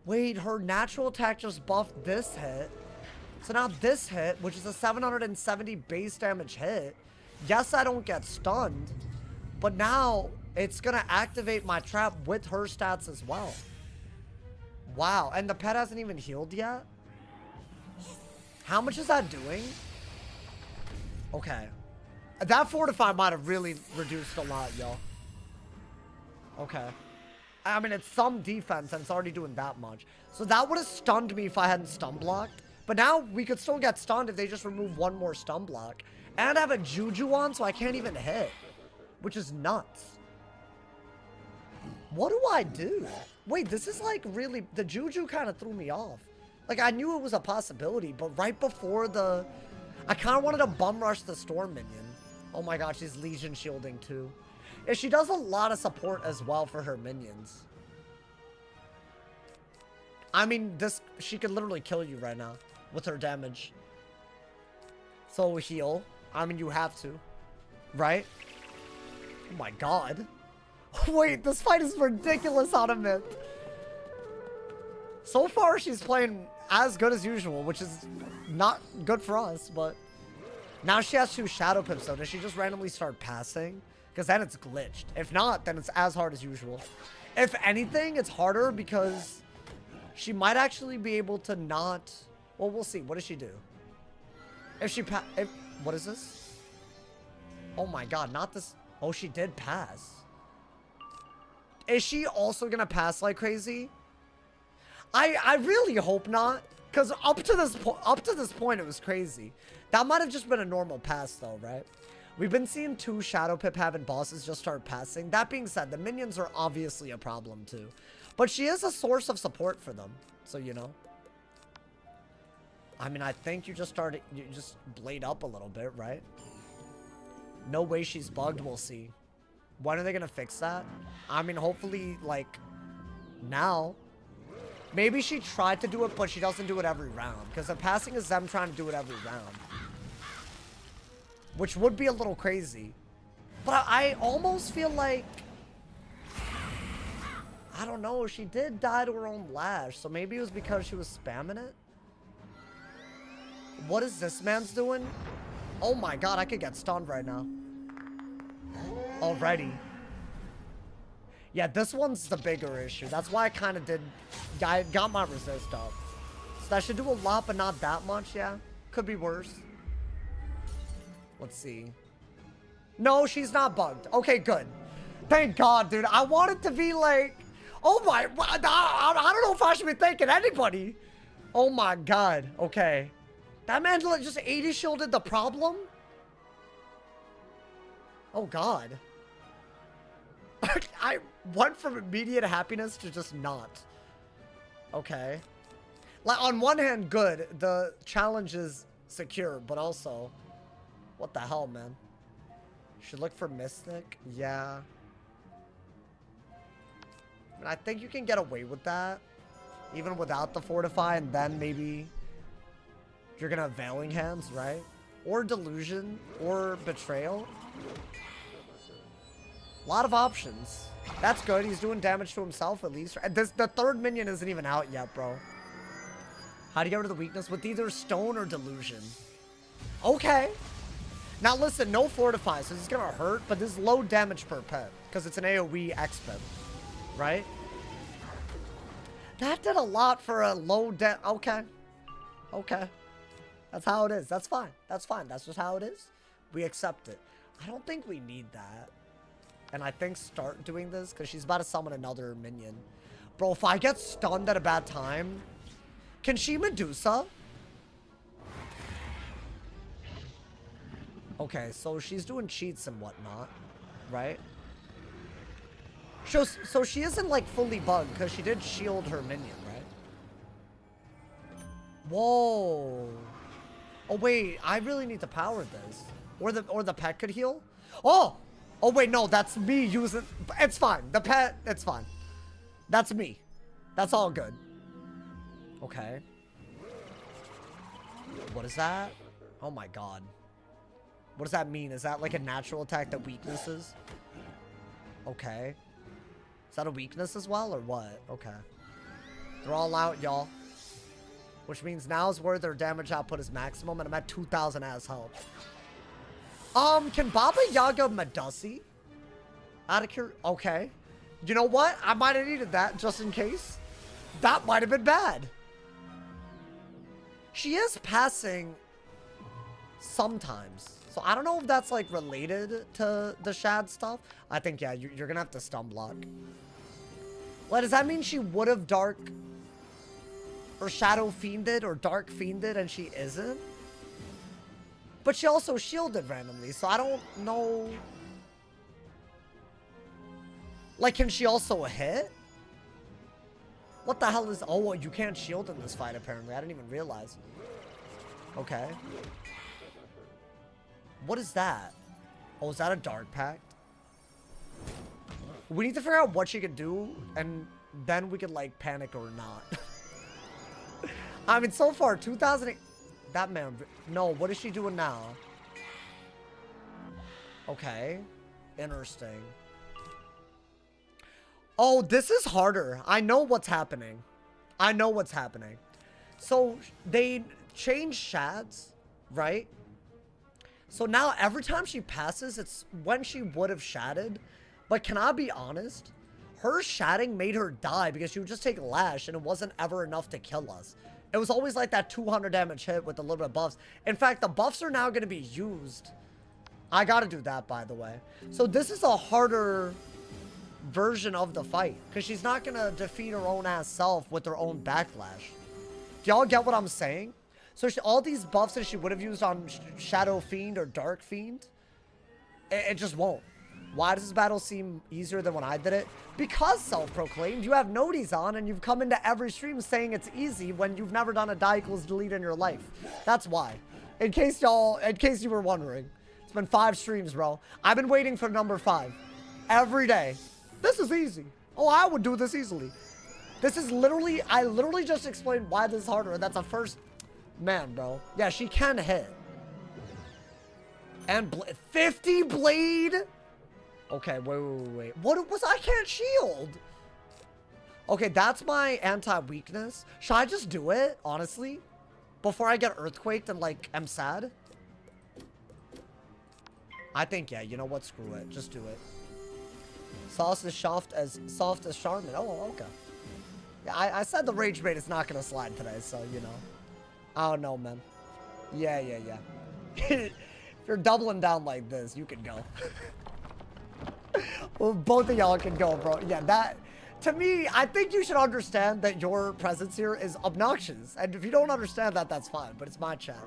Wait, her natural attack just buffed this hit. So now this hit, which is a 770 base damage hit. Yes, I don't get stunned. But now, it's going to activate my trap with her stats as well. Wow, and the pet hasn't even healed yet? How much is that doing? Okay. That fortify might have really reduced a lot, yo. Okay. I mean, it's some defense, and it's already doing that much. So that would have stunned me if I hadn't stun blocked. But now, we could still get stunned if they just remove one more stun block. And I have a Juju on, so I can't even hit. Which is nuts. What do I do? Wait, this is like really... The Juju kind of threw me off. Like, I knew it was a possibility, but right before the... I kind of wanted to bum rush the Storm minion. Oh my god, she's Legion shielding too. Yeah, she does a lot of support as well for her minions. I mean, she could literally kill you right now with her damage. So heal. I mean, you have to. Right? Oh my god. Wait, this fight is ridiculous on a myth. So far, she's playing as good as usual, which is not good for us, but... Now she has 2 Shadow Pips, though. Does she just randomly start passing? Because then it's glitched. If not, then it's as hard as usual. If anything, it's harder because she might actually be able to not... Well, we'll see. What does she do? If she what is this? Oh my god, not this... Oh, she did pass. Is she also gonna pass like crazy? I really hope not. Because up to this point, it was crazy. That might have just been a normal pass, though, right? We've been seeing 2 Shadow Pip having bosses just start passing. That being said, the minions are obviously a problem, too. But she is a source of support for them. So, you know. I mean, I think you just blade up a little bit, right? No way she's bugged, we'll see. When are they going to fix that? I mean, hopefully, like, Now. Maybe she tried to do it, but she doesn't do it every round. Because the passing is them trying to do it every round. Which would be a little crazy. But I almost feel like... I don't know. She did die to her own lash. So maybe it was because she was spamming it. What is this man's doing? Oh my god, I could get stunned right now. Already. Yeah, this one's the bigger issue. That's why I kind of got my resist up. So that should do a lot, but not that much, yeah. Could be worse. Let's see. No, she's not bugged. Okay, good. Thank God, dude. I want it to be like... Oh my... I don't know if I should be thanking anybody. Oh my God. Okay. That man just 80 shielded the problem? Oh God. I went from immediate happiness to just not. Okay. Like, on one hand, good. The challenge is secure, but also... What the hell, man? Should look for Mystic? Yeah. I mean, I think you can get away with that. Even without the Fortify, and then maybe... You're gonna have Veiling Hands, right? Or Delusion, or Betrayal. A lot of options. That's good. He's doing damage to himself at least. The third minion isn't even out yet, bro. How do you get rid of the weakness? With either Stone or Delusion. Okay. Now listen, no Fortify, so this is gonna hurt, but this is low damage per pet. Because it's an AoE X-pet. Right? That did a lot for a low okay. Okay. That's how it is. That's fine. That's fine. That's just how it is. We accept it. I don't think we need that. And I think start doing this because she's about to summon another minion. Bro, if I get stunned at a bad time... Can she Medusa? Okay, so she's doing cheats and whatnot. Right? So she isn't like fully bugged because she did shield her minion, right? Whoa. Oh wait, I really need to power this. Or the pet could heal? Oh! Oh wait, no, that's me using... It's fine. The pet, it's fine. That's me. That's all good. Okay. What is that? Oh my god. What does that mean? Is that like a natural attack that weaknesses? Okay. Is that a weakness as well or what? Okay. They're all out, y'all. Which means now is where their damage output is maximum, and I'm at 2,000 as health. Can Baba Yaga Medusi? Out of curiosity. Okay. You know what? I might have needed that just in case. That might have been bad. She is passing sometimes. So I don't know if that's like related to the Shad stuff. I think, yeah, you're gonna have to stun block. Well, does that mean she would have Dark or Shadow Fiended or Dark Fiended and she isn't? But she also shielded randomly, so I don't know. Like, can she also hit? What the hell is... Oh, well, you can't shield in this fight, apparently. I didn't even realize. Okay. What is that? Oh, is that a Dark Pact? We need to figure out what she could do, and then we could, like, panic or not. I mean, so far, 2008... That man... No, what is she doing now? Okay. Interesting. Oh, this is harder. I know what's happening. I know what's happening. So, they changed Shads, right? So now, every time she passes, it's when she would have Shadded. But can I be honest? Her Shadding made her die because she would just take Lash, and it wasn't ever enough to kill us. It was always like that 200 damage hit with a little bit of buffs. In fact, the buffs are now going to be used. I got to do that, by the way. So this is a harder version of the fight. Because she's not going to defeat her own ass self with her own backlash. Do y'all get what I'm saying? So all these buffs that she would have used on Shadow Fiend or Dark Fiend, it just won't. Why does this battle seem easier than when I did it? Because self-proclaimed, you have noties on and you've come into every stream saying it's easy when you've never done a die equals delete in your life. That's why. In case you were wondering. It's been 5 streams, bro. I've been waiting for number 5. Every day. This is easy. Oh, I would do this easily. This is literally, I literally just explained why this is harder, and that's a first, man, bro. Yeah, she can hit. And 50 blade? Okay, wait. What was, I can't shield. Okay, that's my anti-weakness. Should I just do it, honestly? Before I get earthquaked and, like, am sad? I think, yeah, you know what? Screw it. Just do it. Sauce is soft as Charmin. Oh, okay. Yeah, I said the rage bait is not going to slide today, so, you know. I don't know, man. Yeah. If you're doubling down like this, you can go. Well, both of y'all can go, bro. Yeah, that... To me, I think you should understand that your presence here is obnoxious. And if you don't understand that, that's fine. But it's my chat.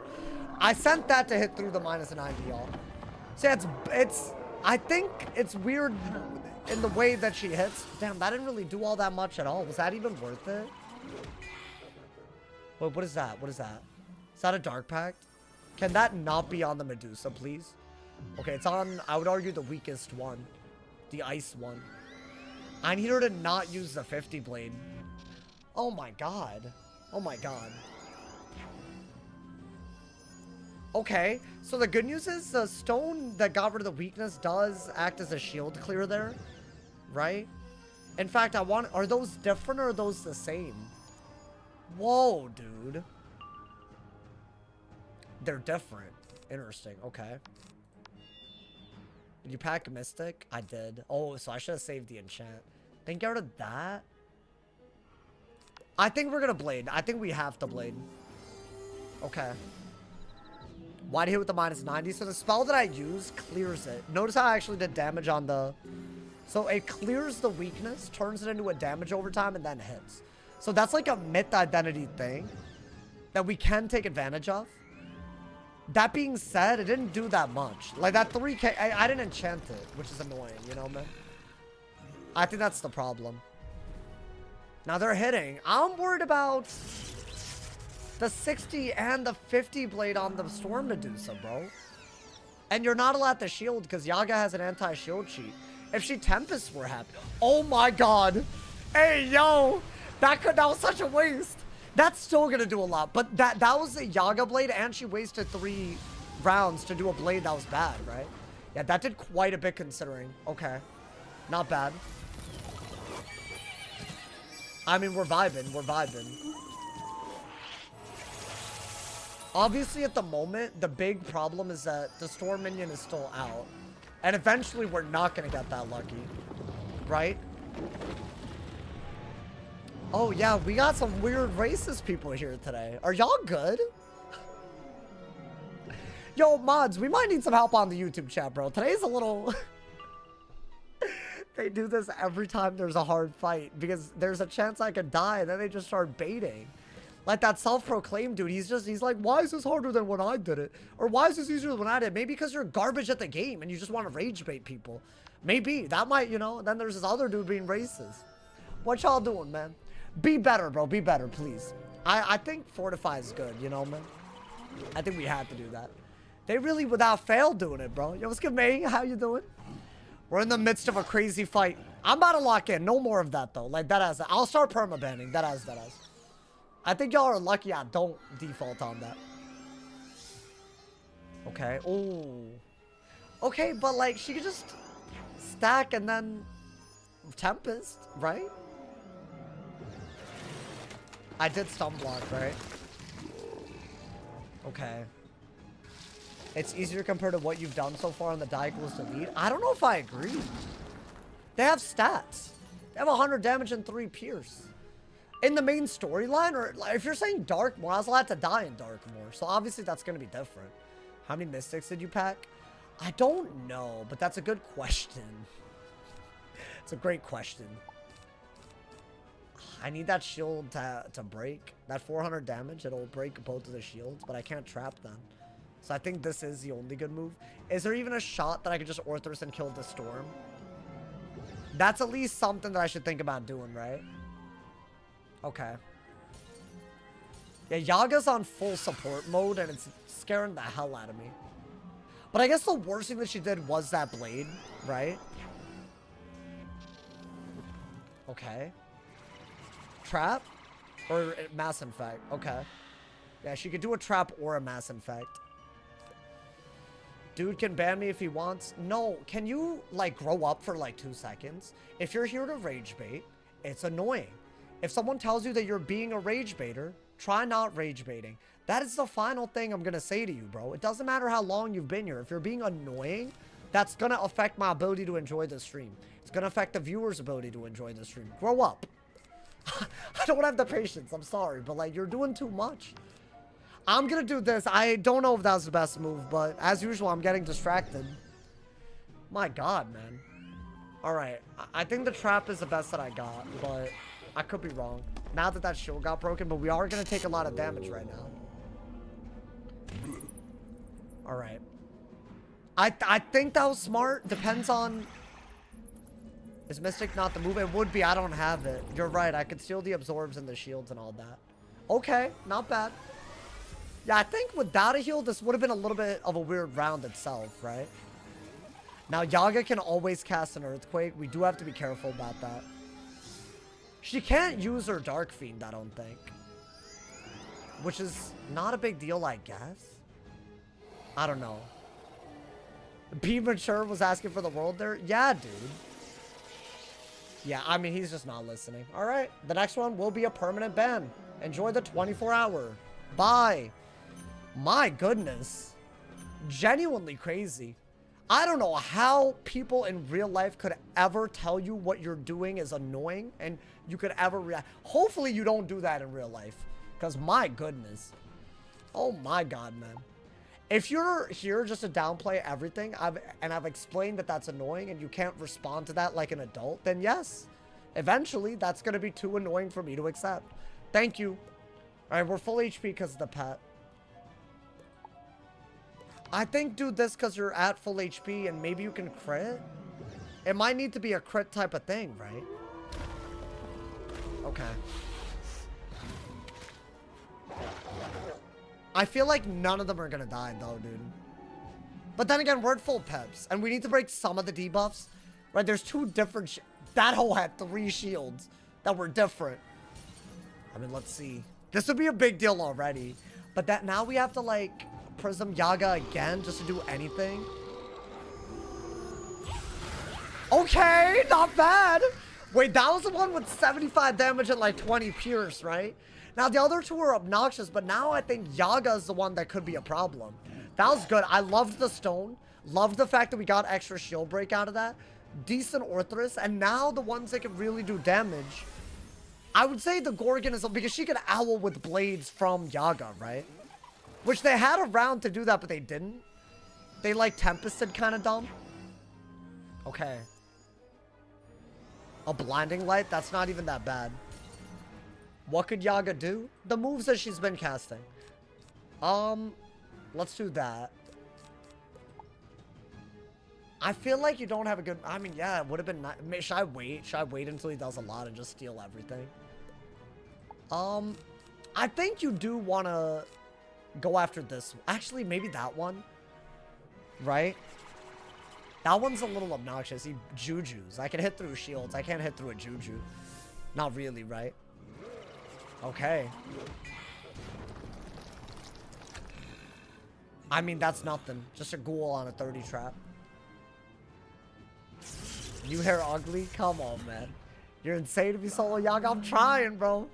I sent that to hit through the -90, y'all. So it's... I think it's weird in the way that she hits. Damn, that didn't really do all that much at all. Was that even worth it? Wait, what is that? What is that? Is that a Dark Pact? Can that not be on the Medusa, please? Okay, it's on, I would argue, the weakest one. The ice one. I need her to not use the 50 blade. Oh my god. Oh my god. Okay, so the good news is the stone that got rid of the weakness does act as a shield clear there. Right? In fact, are those different or are those the same? Whoa, dude. They're different. Interesting, okay. Did you pack Mystic? I did. Oh, so I should have saved the enchant. Then get rid of that. I think we're gonna blade. I think we have to blade. Okay. Why'd hit with the -90? So the spell that I use clears it. Notice how I actually did damage on the... So it clears the weakness, turns it into a damage over time, and then hits. So that's like a myth identity thing that we can take advantage of. That being said, it didn't do that much. Like that 3k, I didn't enchant it, which is annoying, you know, man? I think that's the problem. Now they're hitting. I'm worried about the 60 and the 50 blade on the Storm Medusa, bro. And you're not allowed to shield because Yaga has an anti-shield cheat. If she Tempest, we're happy. Oh my god. Hey, yo. That was such a waste. That's still gonna do a lot, but that was a Yaga blade, and she wasted 3 rounds to do a blade that was bad, right? Yeah, that did quite a bit considering. Okay, not bad. I mean, we're vibing. Obviously, at the moment, the big problem is that the Storm Minion is still out, and eventually, we're not gonna get that lucky, right? Oh, yeah, we got some weird racist people here today. Are y'all good? Yo, mods, we might need some help on the YouTube chat, bro. Today's a little... They do this every time there's a hard fight because there's a chance I could die, and then they just start baiting. Like that self-proclaimed dude, he's like, why is this harder than when I did it? Or why is this easier than when I did? Maybe because you're garbage at the game and you just want to rage bait people. Maybe. That might, you know, then there's this other dude being racist. What y'all doing, man? Be better, bro. Be better, please. I think Fortify is good, you know, man? I think we had to do that. They really, without fail, doing it, bro. Yo, what's good, May? How you doing? We're in the midst of a crazy fight. I'm about to lock in. No more of that, though. Like, that has... I'll start permabanning. That has. I think y'all are lucky I don't default on that. Okay. Oh. Okay, but, like, she could just stack and then Tempest, right? I did stun block, right? Okay. It's easier compared to what you've done so far on the die equals to lead. I don't know if I agree. They have stats. They have 100 damage and 3 pierce. In the main storyline, or like, if you're saying Dark more, I was allowed to die in Dark more. So obviously that's going to be different. How many Mystics did you pack? I don't know, but that's a good question. It's a great question. I need that shield to break. That 400 damage, it'll break both of the shields, but I can't trap them. So I think this is the only good move. Is there even a shot that I could just Orthros and kill the Storm? That's at least something that I should think about doing, right? Okay. Yeah, Yaga's on full support mode, and it's scaring the hell out of me. But I guess the worst thing that she did was that blade, right? Okay. Trap? Or Mass Infect. Okay. Yeah, she could do a trap or a Mass Infect. Dude can ban me if he wants. No, can you, like, grow up for, like, 2 seconds? If you're here to rage bait, it's annoying. If someone tells you that you're being a rage baiter, try not rage baiting. That is the final thing I'm gonna say to you, bro. It doesn't matter how long you've been here. If you're being annoying, that's gonna affect my ability to enjoy the stream. It's gonna affect the viewer's ability to enjoy the stream. Grow up. I don't have the patience. I'm sorry, but, like, you're doing too much. I'm gonna do this. I don't know if that was the best move, but as usual, I'm getting distracted. My God, man. All right. I think the trap is the best that I got, but I could be wrong. Now that that shield got broken, but we are gonna take a lot of damage right now. All right. I think that was smart. Depends on... Is Mystic not the move? It would be. I don't have it. You're right. I could steal the absorbs and the shields and all that. Okay. Not bad. Yeah, I think without a heal, this would have been a little bit of a weird round itself, right? Now, Yaga can always cast an Earthquake. We do have to be careful about that. She can't use her Dark Fiend, I don't think. Which is not a big deal, I guess. I don't know. Be Mature was asking for the world there? Yeah, dude. Yeah, I mean, he's just not listening. All right, the next one will be a permanent ban. Enjoy the 24-hour. Bye. My goodness. Genuinely crazy. I don't know how people in real life could ever tell you what you're doing is annoying and you could ever react. Hopefully you don't do that in real life. Because my goodness. Oh my God, man. If you're here just to downplay everything, I've explained that that's annoying and you can't respond to that like an adult, then yes. Eventually, that's going to be too annoying for me to accept. Thank you. All right, we're full HP because of the pet. I think do this because you're at full HP and maybe you can crit. It might need to be a crit type of thing, right? Okay. I feel like none of them are going to die though, dude. But then again, we're at full peps and we need to break some of the debuffs. Right, there's 2 different... That hole had 3 shields that were different. I mean, let's see. This would be a big deal already. But that now we have to, like, Prism Yaga again just to do anything. Okay, not bad. Wait, that was the one with 75 damage and, like, 20 pierce, right? Now, the other 2 are obnoxious, but now I think Yaga is the one that could be a problem. That was good. I loved the stone. Loved the fact that we got extra shield break out of that. Decent Orthrus. And now the ones that can really do damage... I would say the Gorgon is... Because she could owl with blades from Yaga, right? Which they had a round to do that, but they didn't. They, like, Tempested kind of dumb. Okay. A Blinding Light? That's not even that bad. What could Yaga do? The moves that she's been casting. Let's do that. I feel like you don't have a good... I mean, yeah, it would have been nice. Should I wait? Should I wait until he does a lot and just steal everything? I think you do want to go after this. Actually, maybe that one. Right? That one's a little obnoxious. He Jujus. I can hit through shields. I can't hit through a Juju. Not really, right? Okay. I mean, that's nothing. Just a ghoul on a 30 trap. You hair ugly? Come on, man. You're insane to be solo Yaga. I'm trying, bro.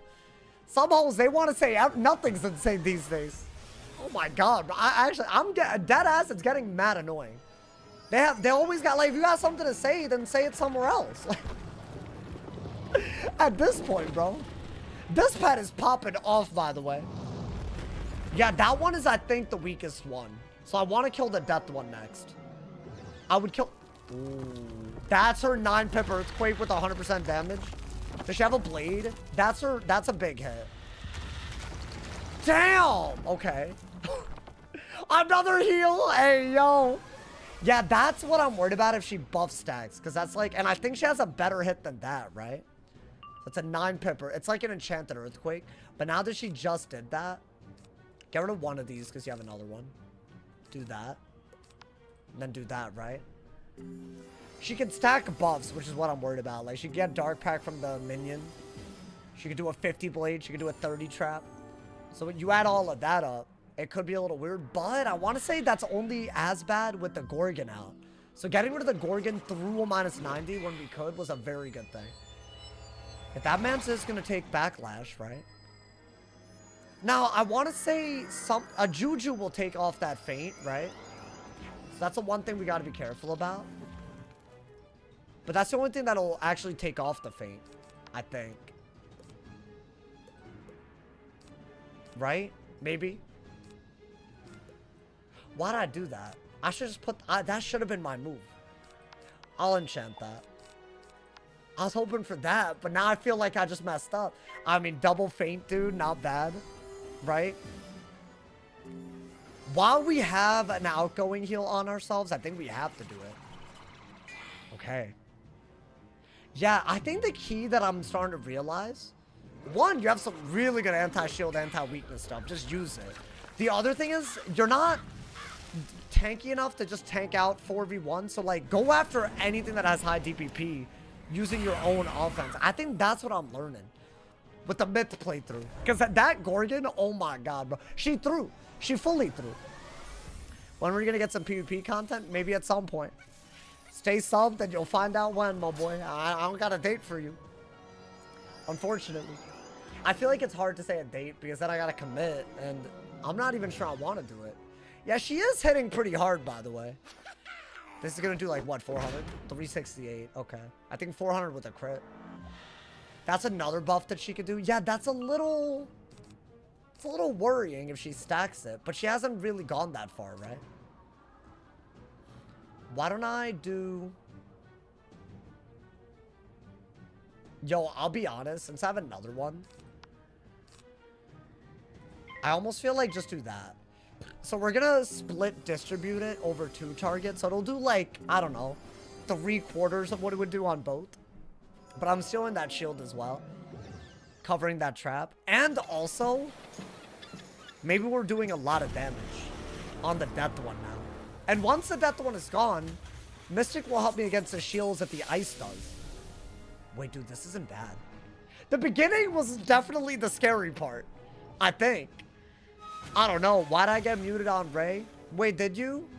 Some hoes, they want to say nothing's insane these days. Oh my God. I'm dead ass. It's getting mad annoying. They always got, like, if you got something to say, then say it somewhere else. At this point, bro. This pet is popping off, by the way. Yeah, that one is, I think, the weakest one. So I want to kill the death one next. I would kill... Ooh. That's her 9-pip Earthquake with 100% damage. Does she have a blade? That's a big hit. Damn! Okay. Another heal? Hey, yo. Yeah, that's what I'm worried about if she buff stacks. Because that's like... And I think she has a better hit than that, right? It's a 9-pipper. It's like an enchanted Earthquake. But now that she just did that... Get rid of one of these because you have another one. Do that. And then do that, right? She can stack buffs, which is what I'm worried about. Like, she can get Dark Pack from the minion. She could do a 50 blade. She could do a 30 trap. So when you add all of that up, it could be a little weird. But I want to say that's only as bad with the Gorgon out. So getting rid of the Gorgon through a -90 when we could was a very good thing. If that man's just going to take backlash, right? Now, I want to say a Juju will take off that feint, right? So that's the one thing we got to be careful about. But that's the only thing that'll actually take off the feint, I think. Right? Maybe? Why'd I do that? I should just put... that should have been my move. I'll enchant that. I was hoping for that, but now I feel like I just messed up. I mean, double feint, dude. Not bad. Right? While we have an outgoing heal on ourselves, I think we have to do it. Okay. Yeah, I think the key that I'm starting to realize... One, you have some really good anti-shield, anti-weakness stuff. Just use it. The other thing is, you're not tanky enough to just tank out 4v1. So, like, go after anything that has high DPP using your own offense. I think that's what I'm learning with the myth playthrough. Because that Gorgon, oh my god, bro. She threw. She fully threw. When are we going to get some PvP content? Maybe at some point. Stay subbed and you'll find out when, my boy. I don't got a date for you. Unfortunately. I feel like it's hard to say a date because then I gotta commit, and I'm not even sure I want to do it. Yeah, she is hitting pretty hard, by the way. This is gonna do like, what, 400? 368. Okay. I think 400 with a crit. That's another buff that she could do. Yeah, that's a little... It's a little worrying if she stacks it, but she hasn't really gone that far, right? Why don't I do... Yo, I'll be honest, since I have another one, I almost feel like just do that. So we're gonna split distribute it over 2 targets. So it'll do like, I don't know, 3/4 of what it would do on both. But I'm stealing that shield as well. Covering that trap. And also, maybe we're doing a lot of damage on the death one now. And once the death one is gone, Mystic will help me against the shields that the ice does. Wait, dude, this isn't bad. The beginning was definitely the scary part, I think. I don't know. Why'd I get muted on Ray? Wait, did you?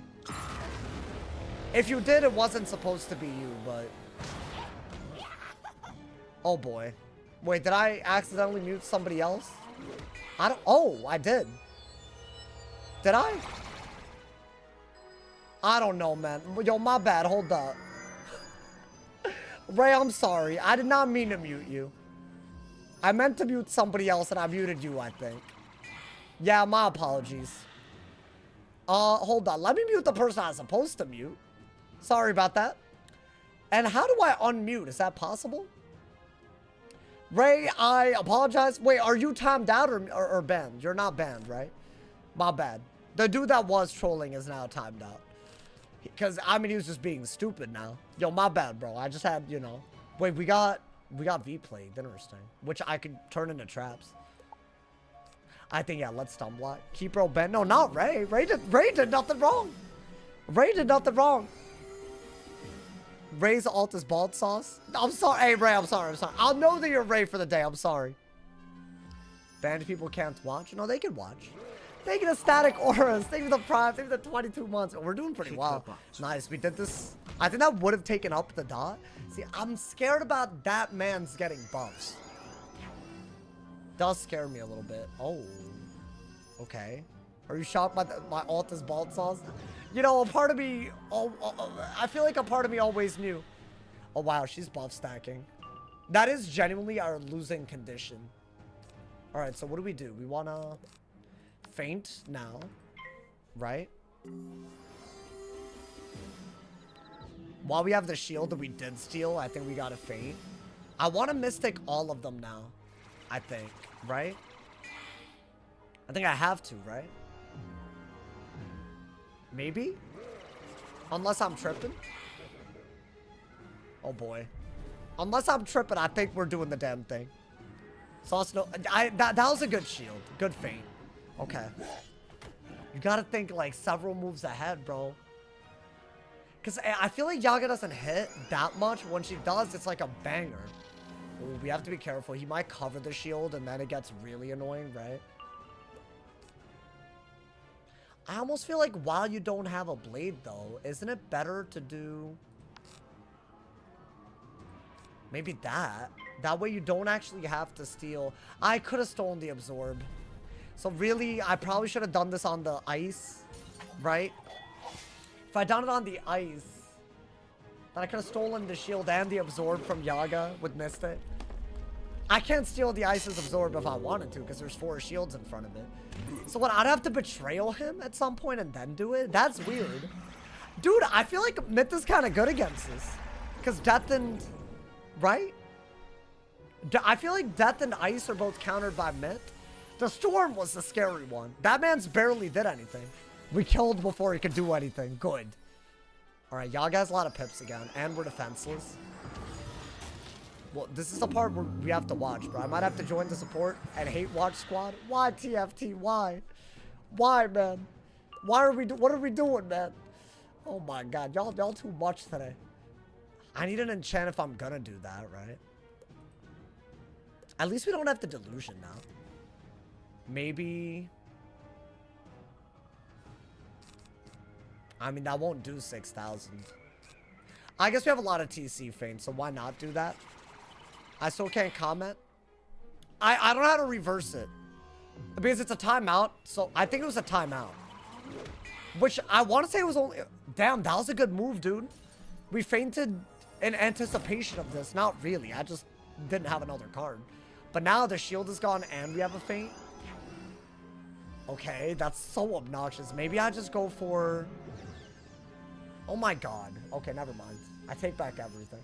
If you did, it wasn't supposed to be you, but... Oh, boy. Wait, did I accidentally mute somebody else? I don't... Oh, I did. Did I? I don't know, man. Yo, my bad. Hold up. Ray, I'm sorry. I did not mean to mute you. I meant to mute somebody else and I muted you, I think. Yeah, my apologies. Hold on. Let me mute the person I was supposed to mute. Sorry about that. And how do I unmute? Is that possible? Ray, I apologize. Wait, are you timed out or banned? You're not banned, right? My bad. The dude that was trolling is now timed out. Because, I mean, he was just being stupid now. Yo, my bad, bro. I just had, you know. Wait, we got V-played. Interesting. Which I could turn into traps. I think, yeah, let's stun block. Keep roll bend. No, not Ray. Ray did nothing wrong. Ray did nothing wrong. Ray's alt is bald sauce. I'm sorry. Hey, Ray, I'm sorry. I'll know that you're Ray for the day. I'm sorry. Banned people can't watch? No, they can watch. Thank you to Static Auras. Thank you to the Prime. Thank you to the 22 months. We're doing pretty well. Nice. We did this. I think that would have taken up the dot. See, I'm scared about that man's getting buffs. Does scare me a little bit. Oh. Okay. Are you shocked by my alt is bald sauce? You know, a part of me... I feel like a part of me always knew. Oh, wow. She's buff stacking. That is genuinely our losing condition. All right. So what do? We want to... feint now, right? While we have the shield that we did steal, I think we got to feint. I want to Mystic all of them now, I think, right? I think I have to, right? Maybe? Unless I'm tripping. Oh boy. Unless I'm tripping, I think we're doing the damn thing. Sauce, no, that was a good shield. Good feint. Okay. You gotta think like several moves ahead, bro. Because I feel like Yaga doesn't hit that much. When she does, it's like a banger. Ooh, we have to be careful. He might cover the shield and then it gets really annoying, right? I almost feel like while you don't have a blade, though, isn't it better to do... maybe that? That way you don't actually have to steal... I could have stolen the absorb. So really, I probably should have done this on the ice, right? If I done it on the ice, then I could have stolen the shield and the absorb from Yaga with Mystic. I can't steal the ice's absorb if I wanted to, because there's 4 shields in front of it. So what, I'd have to betrayal him at some point and then do it? That's weird. Dude, I feel like Myth is kind of good against this. Because Death and... right? I feel like Death and Ice are both countered by Myth. The Storm was the scary one. That man's barely did anything. We killed before he could do anything. Good. Alright, Yaga has a lot of pips again. And we're defenseless. Well, this is the part where we have to watch, bro. I might have to join the support and hate watch squad. Why, TFT? Why? Why, man? Why are we what are we doing, man? Oh my god, y'all too much today. I need an enchant if I'm gonna do that, right? At least we don't have the delusion now. Maybe... I mean, that won't do 6,000. I guess we have a lot of TC feigns, so why not do that? I still can't comment. I don't know how to reverse it. Because it's a timeout, so I think it was a timeout. Which I want to say it was only... Damn, that was a good move, dude. We fainted in anticipation of this. Not really, I just didn't have another card. But now the shield is gone and we have a feint. Okay, that's so obnoxious. Maybe I just go for... Oh my god. Okay, never mind. I take back everything.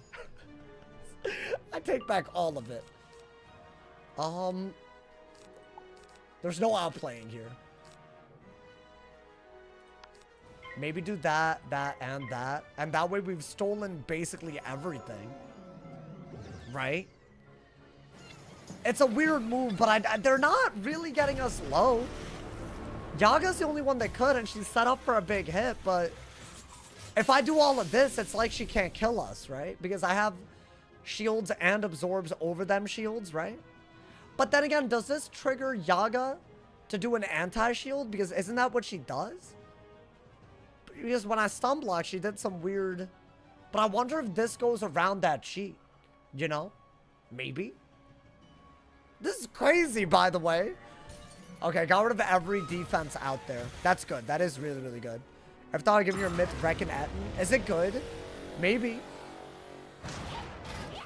I take back all of it. There's no outplaying here. Maybe do that, that, and that. And that way we've stolen basically everything. Right? It's a weird move, but they're not really getting us low. Yaga's the only one that could, and she's set up for a big hit, but... If I do all of this, it's like she can't kill us, right? Because I have shields and absorbs over them shields, right? But then again, does this trigger Yaga to do an anti-shield? Because isn't that what she does? Because when I stun block, she did some weird... But I wonder if this goes around that cheat. You know? Maybe. This is crazy, by the way. Okay, got rid of every defense out there. That's good. That is really, really good. I thought I'd give you a Myth Reckon Etten. Is it good? Maybe.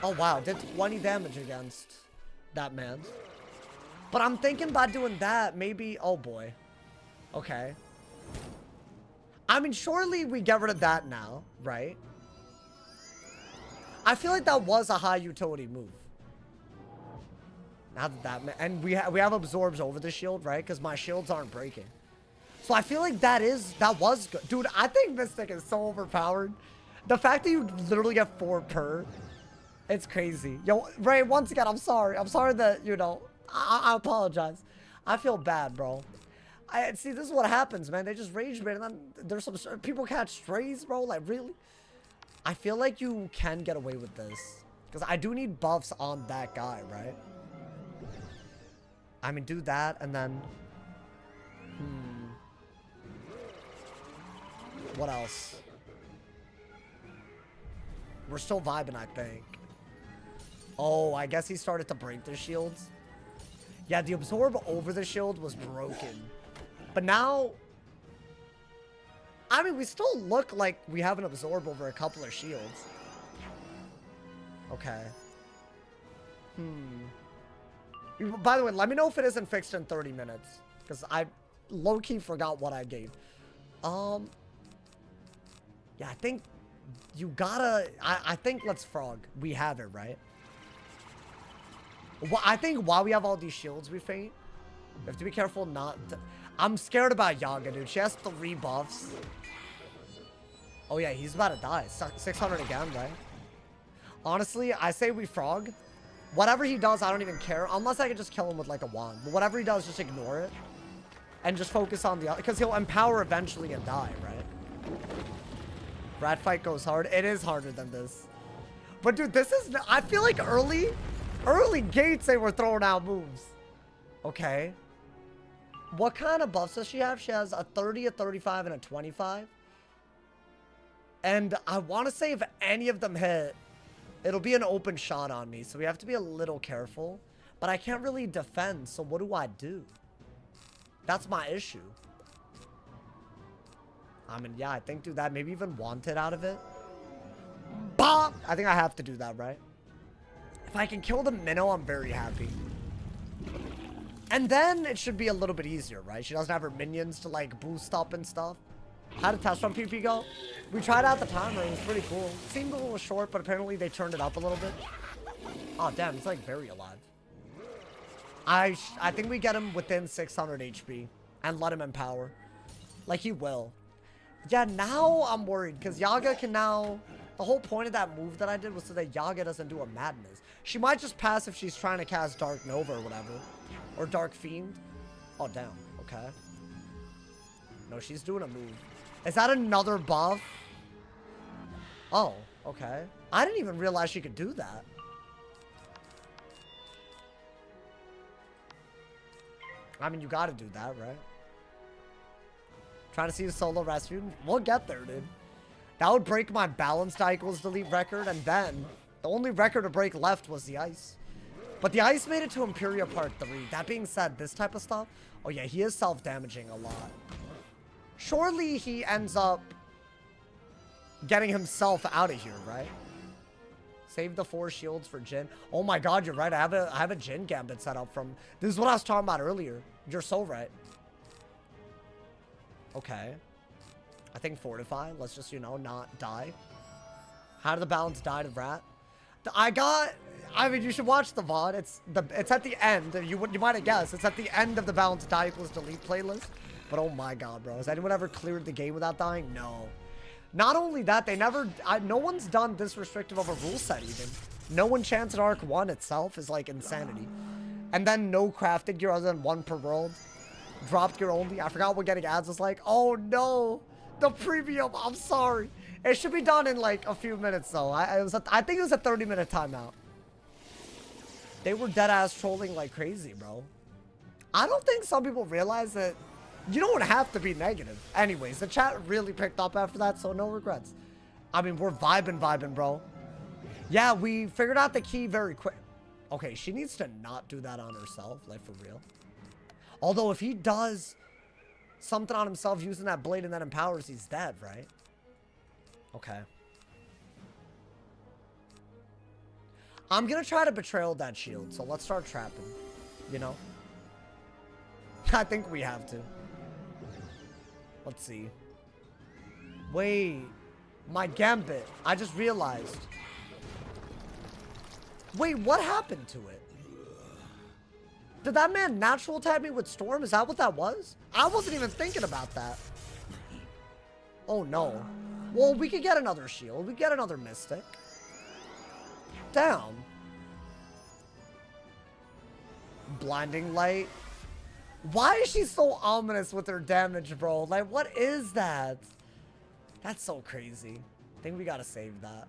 Oh, wow. Did 20 damage against that man. But I'm thinking about doing that. Maybe... Oh, boy. Okay. I mean, surely we get rid of that now, right? I feel like that was a high utility move. Now that and we have absorbs over the shield, right? Because my shields aren't breaking. So I feel like that was good. Dude, I think Mystic is so overpowered. The fact that you literally get 4 per, it's crazy. Yo, Ray, once again, I'm sorry. I'm sorry that, you know, I apologize. I feel bad, bro. See, this is what happens, man. They just rage bait, and then there's some people catch strays, bro. Like, really? I feel like you can get away with this. Because I do need buffs on that guy, right? I mean, do that, and then... What else? We're still vibing, I think. Oh, I guess he started to break the shields. Yeah, the absorb over the shield was broken. But now... I mean, we still look like we have an absorb over a couple of shields. Okay. By the way, let me know if it isn't fixed in 30 minutes. Because I low-key forgot what I gave. Yeah, I think you gotta... I think let's frog. We have it, right? Well, I think while we have all these shields we feint, we have to be careful not to... I'm scared about Yaga, dude. She has 3 buffs. Oh, yeah, he's about to die. 600 again, right? Honestly, I say we frog. Whatever he does, I don't even care. Unless I can just kill him with, like, a wand. But whatever he does, just ignore it. And just focus on the other... Because he'll empower eventually and die, right? Rat fight goes hard. It is harder than this. But, dude, this is... I feel like early, Early gates, they were throwing out moves. Okay. What kind of buffs does she have? She has a 30, a 35, and a 25. And I want to say if any of them hit, it'll be an open shot on me. So we have to be a little careful. But I can't really defend, so what do I do? That's my issue. I mean, yeah, I think do that. Maybe even wanted out of it. Bah! I think I have to do that, right? If I can kill the minnow, I'm very happy. And then it should be a little bit easier, right? She doesn't have her minions to, like, boost up and stuff. How did test run PP go? We tried out the timer. It was pretty cool. It seemed a little short, but apparently they turned it up a little bit. Oh, damn. It's, like, very alive. I think we get him within 600 HP and let him empower. Like, he will. Yeah, now I'm worried because Yaga can now... The whole point of that move that I did was so that Yaga doesn't do a madness. She might just pass if she's trying to cast Dark Nova or whatever. Or Dark Fiend. Oh, damn. Okay. No, she's doing a move. Is that another buff? Oh, okay. I didn't even realize she could do that. I mean, you gotta do that, right? Trying to see the solo rescue. We'll get there, dude. That would break my balanced equals delete record, and then the only record to break left was the ice. But the ice made it to Imperia Part 3. That being said, this type of stuff... Oh yeah, he is self-damaging a lot. Surely he ends up getting himself out of here, right? Save the 4 shields for Jhin. Oh my god, you're right. I have a Jhin gambit set up from... This is what I was talking about earlier. You're so right. Okay. I think Fortify. Let's just, you know, not die. How did the balance die to Rat? I mean, you should watch the VOD. It's at the end. You might have guessed. It's at the end of the balance die equals delete playlist. But oh my god, bro. Has anyone ever cleared the game without dying? No. Not only that, they never... no one's done this restrictive of a rule set even. No enchanted Arc 1 itself is like insanity. And then no crafted gear other than 1 per world. Dropped gear only. I forgot what getting ads was like. Oh no. The premium. I'm sorry. It should be done in like a few minutes though. I think it was a 30-minute timeout. They were dead ass trolling like crazy, bro. I don't think some people realize that you don't have to be negative. Anyways, the chat really picked up after that, so no regrets. I mean, we're vibing, bro. Yeah, we figured out the key very quick. Okay, she needs to not do that on herself, like for real. Although if he does something on himself using that blade and that empowers, he's dead, right? Okay. I'm gonna try to betrayal that shield, so let's start trapping. You know? I think we have to. Let's see. Wait. My gambit. I just realized. Wait, what happened to it? Did that man natural tag me with Storm? Is that what that was? I wasn't even thinking about that. Oh, no. Well, we could get another shield. We get another Mystic. Down. Blinding Light. Why is she so ominous with her damage, bro? Like, what is that? That's so crazy. I think we gotta save that.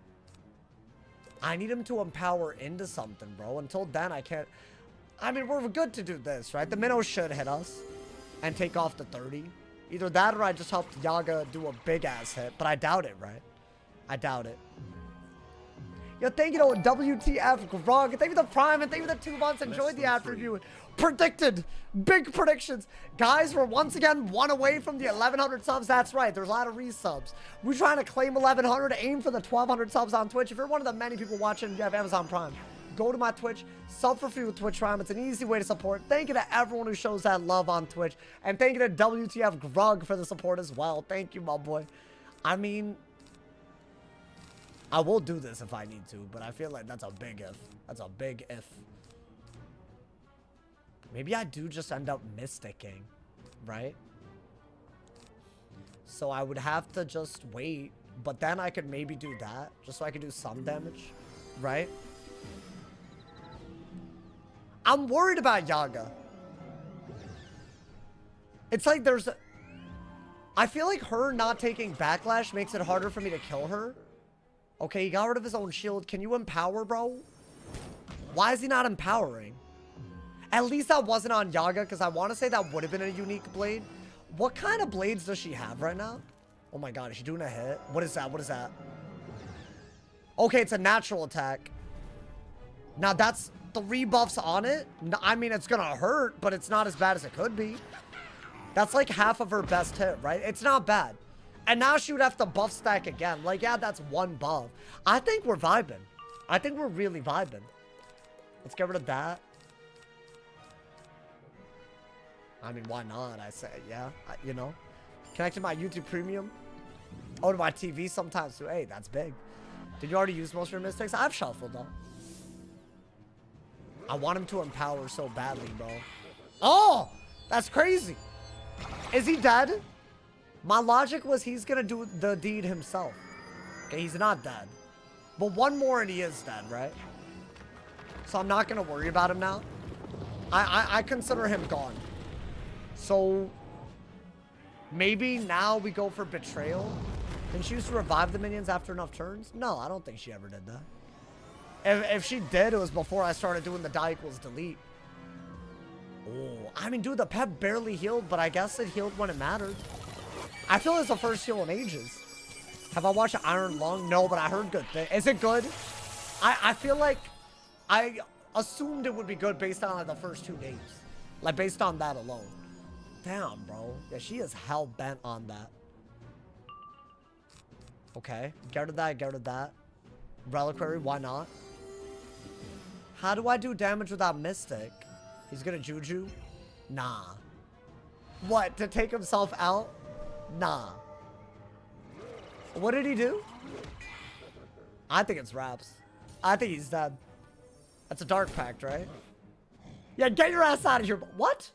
I need him to empower into something, bro. Until then, I can't... I mean, we're good to do this, right? The minnow should hit us and take off the 30. Either that or I just helped Yaga do a big-ass hit. But I doubt it, right? I doubt it. Yo, thank you to WTF Grog. Thank you for the Prime and thank you for the 2 months. Enjoyed the ad review. Predicted. Big predictions. Guys, we're once again 1 away from the 1,100 subs. That's right. There's a lot of resubs. We're trying to claim 1,100. Aim for the 1,200 subs on Twitch. If you're one of the many people watching, you have Amazon Prime. Go to my Twitch, sub for free with Twitch Prime. It's an easy way to support. Thank you to everyone who shows that love on Twitch. And thank you to WTF Grug for the support as well. Thank you, my boy. I mean, I will do this if I need to, but I feel like that's a big if. That's a big if. Maybe I do just end up mysticking, right? So I would have to just wait, but then I could maybe do that, just so I could do some damage, right? I'm worried about Yaga. It's like there's... I feel like her not taking backlash makes it harder for me to kill her. Okay, he got rid of his own shield. Can you empower, bro? Why is he not empowering? At least that wasn't on Yaga, because I want to say that would have been a unique blade. What kind of blades does she have right now? Oh my god, is she doing a hit? What is that? What is that? Okay, it's a natural attack. Now that's 3 buffs on it. I mean, it's gonna hurt, but it's not as bad as it could be. That's like half of her best hit, right? It's not bad. And now she would have to buff stack again. Like, yeah, that's 1 buff. I think we're vibing. I think we're really vibing. Let's get rid of that. I mean, why not? I say, yeah, you know. Connect to my YouTube Premium. Oh, to my TV sometimes too. Hey, that's big. Did you already use most of your mystics? I've shuffled though. I want him to empower so badly, bro. Oh, that's crazy. Is he dead? My logic was he's gonna do the deed himself. Okay, he's not dead. But 1 more and he is dead, right? So I'm not gonna worry about him now. I consider him gone. So maybe now we go for betrayal. Can she used to revive the minions after enough turns? No, I don't think she ever did that. If she did, it was before I started doing the die equals delete. Oh, I mean, dude, the pet barely healed, but I guess it healed when it mattered. I feel it's the first heal in ages. Have I watched Iron Lung? No, but I heard good things. Is it good? I feel like I assumed it would be good based on like the first 2 games. Like based on that alone. Damn, bro. Yeah, she is hell bent on that. Okay, get rid of that, get rid of that. Reliquary, why not? How do I do damage without Mystic? He's gonna Juju? Nah. What, to take himself out? Nah. What did he do? I think it's Raps. I think he's dead. That's a Dark Pact, right? Yeah, get your ass out of here. What?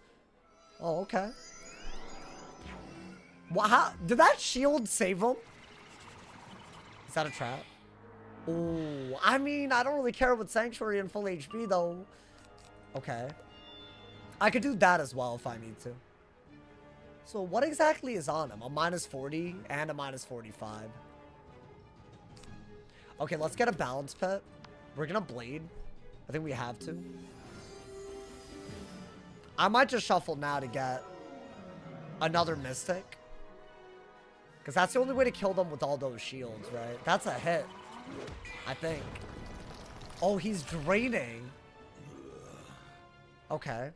Oh, okay. Well, how, did that shield save him? Is that a trap? Ooh, I mean, I don't really care with Sanctuary and full HP, though. Okay. I could do that as well if I need to. So what exactly is on him? A -40 and a -45. Okay, let's get a balance pet. We're gonna blade. I think we have to. I might just shuffle now to get another Mystic. Because that's the only way to kill them with all those shields, right? That's a hit, I think. Oh, he's draining. Okay.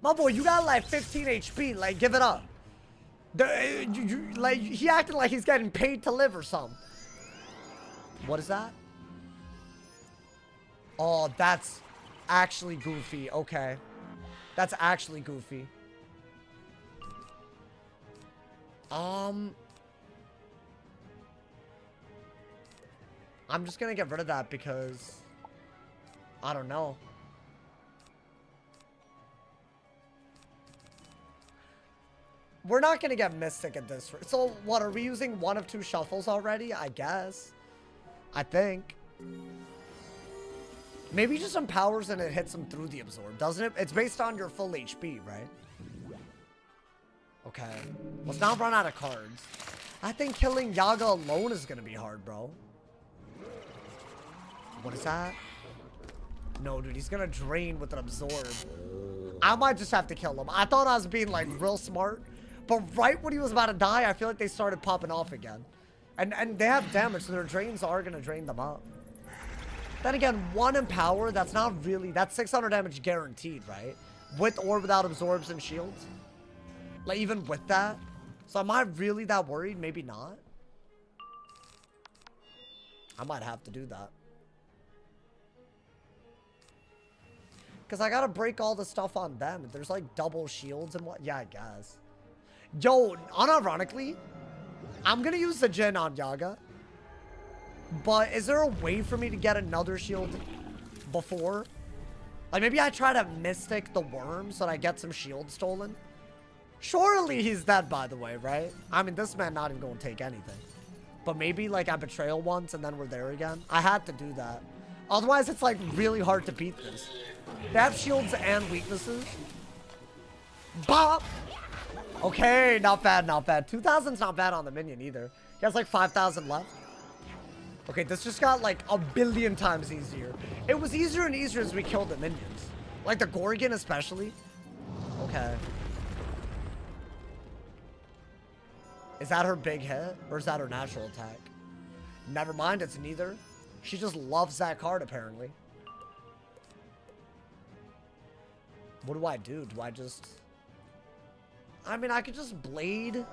My boy, you got like 15 HP. Like, give it up. Like, he acted like he's getting paid to live or something. What is that? Oh, that's actually goofy. Okay. That's actually goofy. I'm just gonna get rid of that because I don't know. We're not gonna get Mystic at this. So what, are we using 1 of 2 shuffles already? I guess. I think. Maybe just empowers and it hits him through the absorb, doesn't it? It's based on your full HP, right? Okay. Let's not run out of cards. I think killing Yaga alone is gonna be hard, bro. What is that? No, dude, he's gonna drain with an absorb. I might just have to kill him. I thought I was being like real smart, but right when he was about to die, I feel like they started popping off again. And they have damage, so their drains are gonna drain them up. Then again, 1 empower, that's not really, that's 600 damage guaranteed, right? With or without absorbs and shields. Like, even with that. So am I really that worried? Maybe not. I might have to do that. Because I gotta break all the stuff on them. There's like double shields and what? Yeah, I guess. Yo, unironically, I'm gonna use the Jin on Yaga. But is there a way for me to get another shield before? Like, maybe I try to Mystic the worm so that I get some shield stolen? Surely he's dead, by the way, right? I mean, this man not even gonna take anything. But maybe, like, I betrayal once and then we're there again. I had to do that. Otherwise, it's, like, really hard to beat this. They have shields and weaknesses. Bop! Okay, not bad, not bad. 2,000's not bad on the minion either. He has, like, 5,000 left. Okay, this just got like a billion times easier. It was easier and easier as we killed the minions. Like the Gorgon especially. Okay. Is that her big hit? Or is that her natural attack? Never mind, it's neither. She just loves that card apparently. What do I do? Do I just... I mean, I could just Blade,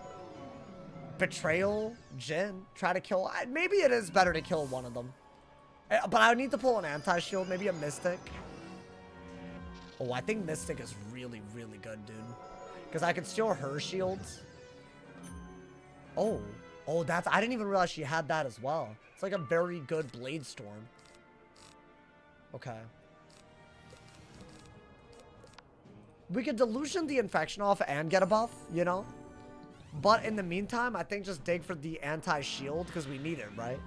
Betrayal, Jin, try to kill... Maybe it is better to kill one of them. But I need to pull an anti-shield, maybe a Mystic. Oh, I think Mystic is really, really good, dude. Because I could steal her shields. Oh. Oh, that's... I didn't even realize she had that as well. It's like a very good Blade Storm. Okay. We could Delusion the Infection off and get a buff, you know? But in the meantime, I think just dig for the anti-shield because we need it, right?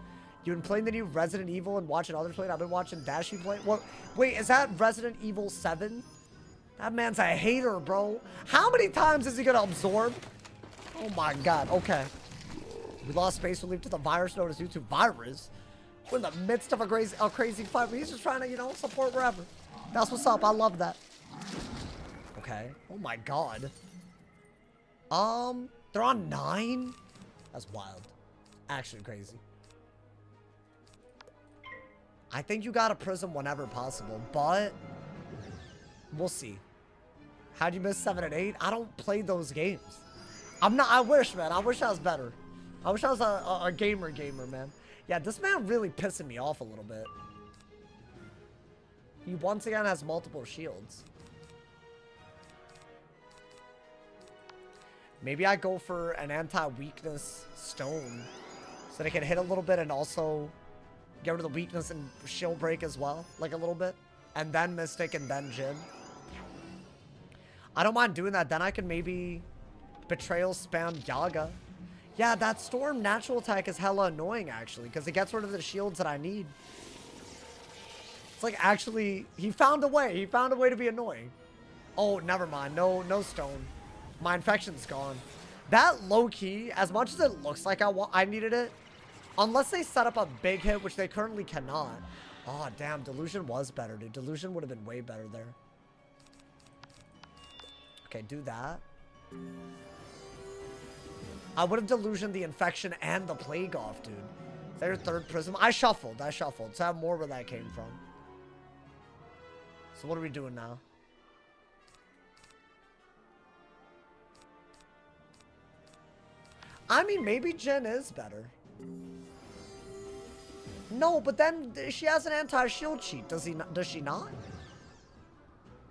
You've been playing the new Resident Evil and watching others play it. I've been watching Dashy play. What? Wait, is that Resident Evil 7? That man's a hater, bro. How many times is he gonna absorb? Oh my god, okay. We lost space relief to the virus known as YouTube virus. We're in the midst of a crazy fight. He's just trying to, you know, support wherever. That's what's up. I love that. Okay. Oh my god. They're on 9? That's wild. Actually crazy. I think you got a prism whenever possible, but we'll see. How'd you miss 7 and 8? I don't play those games. I wish, man. I wish I was better. I wish I was a gamer, man. Yeah, this man really pissing me off a little bit. He once again has multiple shields. Maybe I go for an anti-weakness stone so that I can hit a little bit and also get rid of the weakness and shield break as well, like a little bit. And then Mystic and then Jin. I don't mind doing that. Then I can maybe Betrayal spam Yaga. Yeah, that Storm natural attack is hella annoying actually because it gets rid of the shields that I need. It's like actually, he found a way. He found a way to be annoying. Oh, never mind. No stone. My infection's gone. That low-key, as much as it looks like I needed it, unless they set up a big hit, which they currently cannot. Oh, damn. Delusion was better, dude. Delusion would have been way better there. Okay, do that. I would have Delusioned the Infection and the Plague off, dude. Is that your third prism? I shuffled. So I have more where that came from. So what are we doing now? I mean, maybe Jin is better. No, but then she has an anti-shield cheat. Does she not?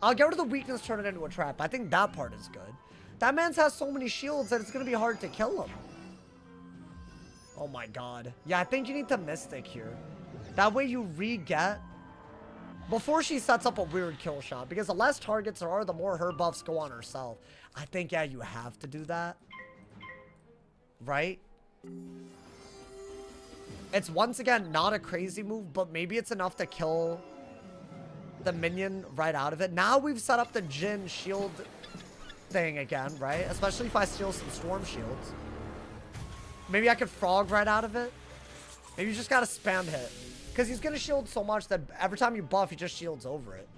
I'll get rid of the weakness, turn it into a trap. I think that part is good. That man's has so many shields that it's going to be hard to kill him. Oh my god. Yeah, I think you need the Mystic here. That way you re-get before she sets up a weird kill shot. Because the less targets there are, the more her buffs go on herself. I think, yeah, you have to do that. Right? It's once again not a crazy move, but maybe it's enough to kill the minion right out of it. Now we've set up the Jin shield thing again, right? Especially if I steal some storm shields. Maybe I could frog right out of it. Maybe you just gotta spam hit. Because he's gonna shield so much that every time you buff, he just shields over it.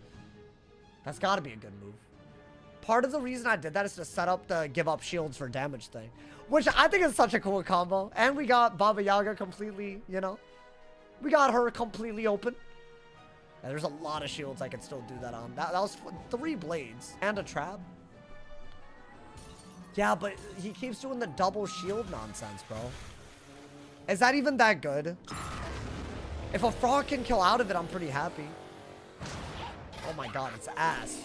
That's gotta be a good move. Part of the reason I did that is to set up the give up shields for damage thing. Which I think is such a cool combo. And we got Baba Yaga completely, you know. We got her completely open. And there's a lot of shields I could still do that on. That was 3 blades and a trap. Yeah, but he keeps doing the double shield nonsense, bro. Is that even that good? If a frog can kill out of it, I'm pretty happy. Oh my god, it's ass.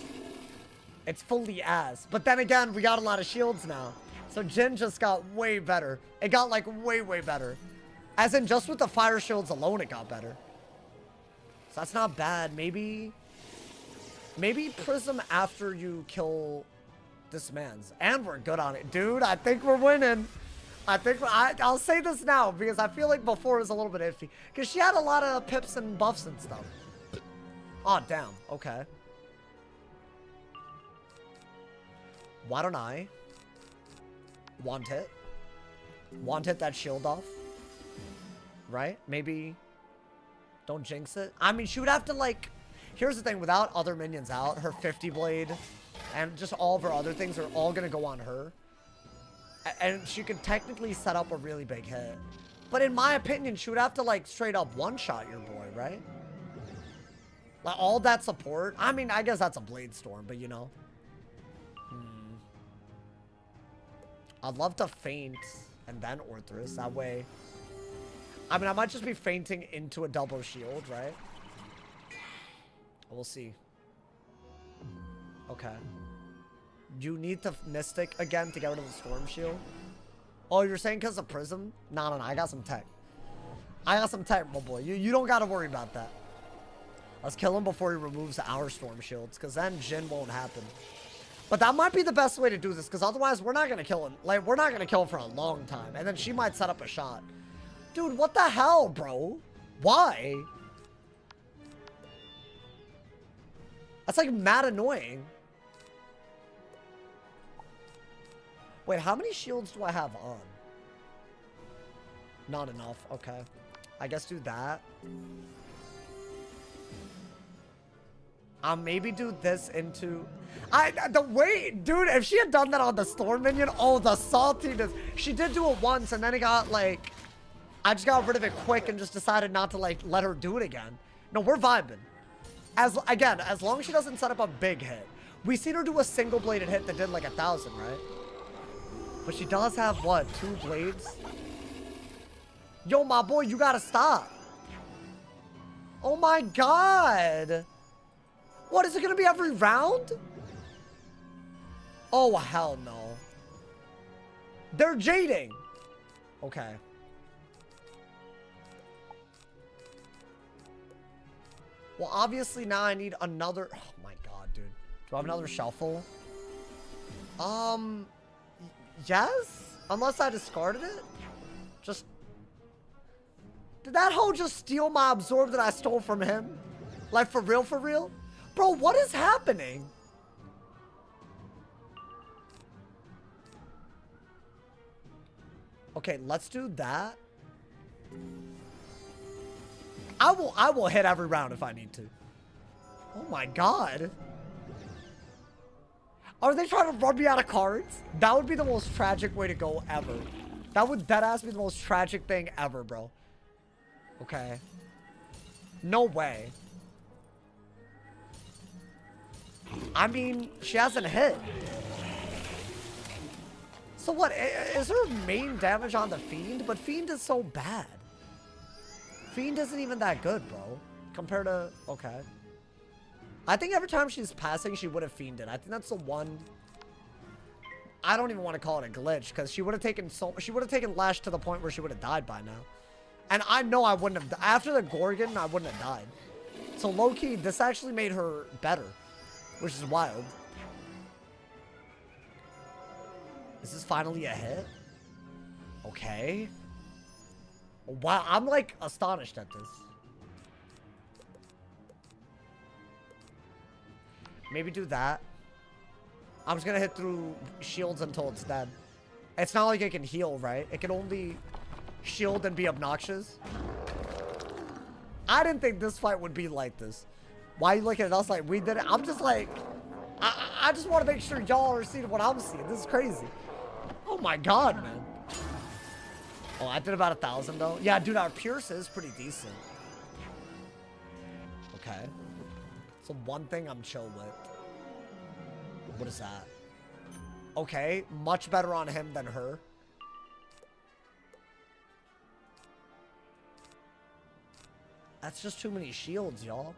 It's fully ass. But then again, we got a lot of shields now. So Jin just got way better. It got like way better. As in just with the fire shields alone, it got better. So that's not bad. Maybe Prism after you kill this man's. And we're good on it. Dude, I think we're winning. I'll say this now because I feel like before it was a little bit iffy. Because she had a lot of pips and buffs and stuff. Oh, damn. Okay. Why don't I want hit that shield off? right? Maybe don't jinx it. I mean, she would have to, like, here's the thing, without other minions out, her 50 blade and just all of her other things are all gonna go on her. And she could technically set up a really big hit. But in my opinion, she would have to, like, straight up one-shot your boy, right? Like, all that support. I mean, I guess that's a Blade Storm, but you know. I'd love to feint and then Orthrus. That way. I mean, I might just be feinting into a double shield, right? We'll see. Okay. You need the Mystic again to get rid of the Storm Shield? Oh, you're saying because of Prism? No, I got some tech. I got some tech, my boy. You don't got to worry about that. Let's kill him before he removes our Storm Shields, because then Jhin won't happen. But that might be the best way to do this, because otherwise we're not going to kill him. Like, we're not going to kill him for a long time. And then she might set up a shot. Dude, what the hell, bro? Why? That's, like, mad annoying. Wait, how many shields do I have on? Not enough. Okay. I guess do that. I'll maybe do this into... the way... Dude, if she had done that on the Storm minion... Oh, the saltiness. She did do it once, and then it got, like... I just got rid of it quick and just decided not to, like, let her do it again. No, we're vibing. Again, as long as she doesn't set up a big hit. We seen her do a single-bladed hit that did, like, 1,000, right? But she does have, what, 2 blades? Yo, my boy, you gotta stop. Oh, my God. What, is it gonna be every round? Oh, hell no. They're jading. Okay. Well, obviously now I need another... Oh, my God, dude. Do I have another shuffle? Yes? Unless I discarded it? Just... Did that hoe just steal my absorb that I stole from him? Like, for real, for real? Bro, what is happening? Okay, let's do that. I will hit every round if I need to. Oh my God. Are they trying to run me out of cards? That would be the most tragic way to go ever. That would deadass be the most tragic thing ever, bro. Okay. No way. I mean, she hasn't hit. So what? Is her main damage on the Fiend? But Fiend is so bad. Fiend isn't even that good, bro. Compared to... Okay. I think every time she's passing, she would have Fiended. I think that's the one... I don't even want to call it a glitch, because she would have taken Lash to the point where she would have died by now. And I know I wouldn't have... After the Gorgon, I wouldn't have died. So low-key, this actually made her better. Which is wild. Is this finally a hit? Okay. Wow, I'm like astonished at this. Maybe do that. I'm just gonna hit through shields until it's dead. It's not like it can heal, right? It can only shield and be obnoxious. I didn't think this fight would be like this. Why are you looking at us like we did it? I'm just like, I just want to make sure y'all are seeing what I'm seeing. This is crazy. Oh my God, man. Oh, I did about 1,000 though. Yeah, dude, our Pierce is pretty decent. Okay. So one thing I'm chill with. What is that? Okay, much better on him than her. That's just too many shields, y'all.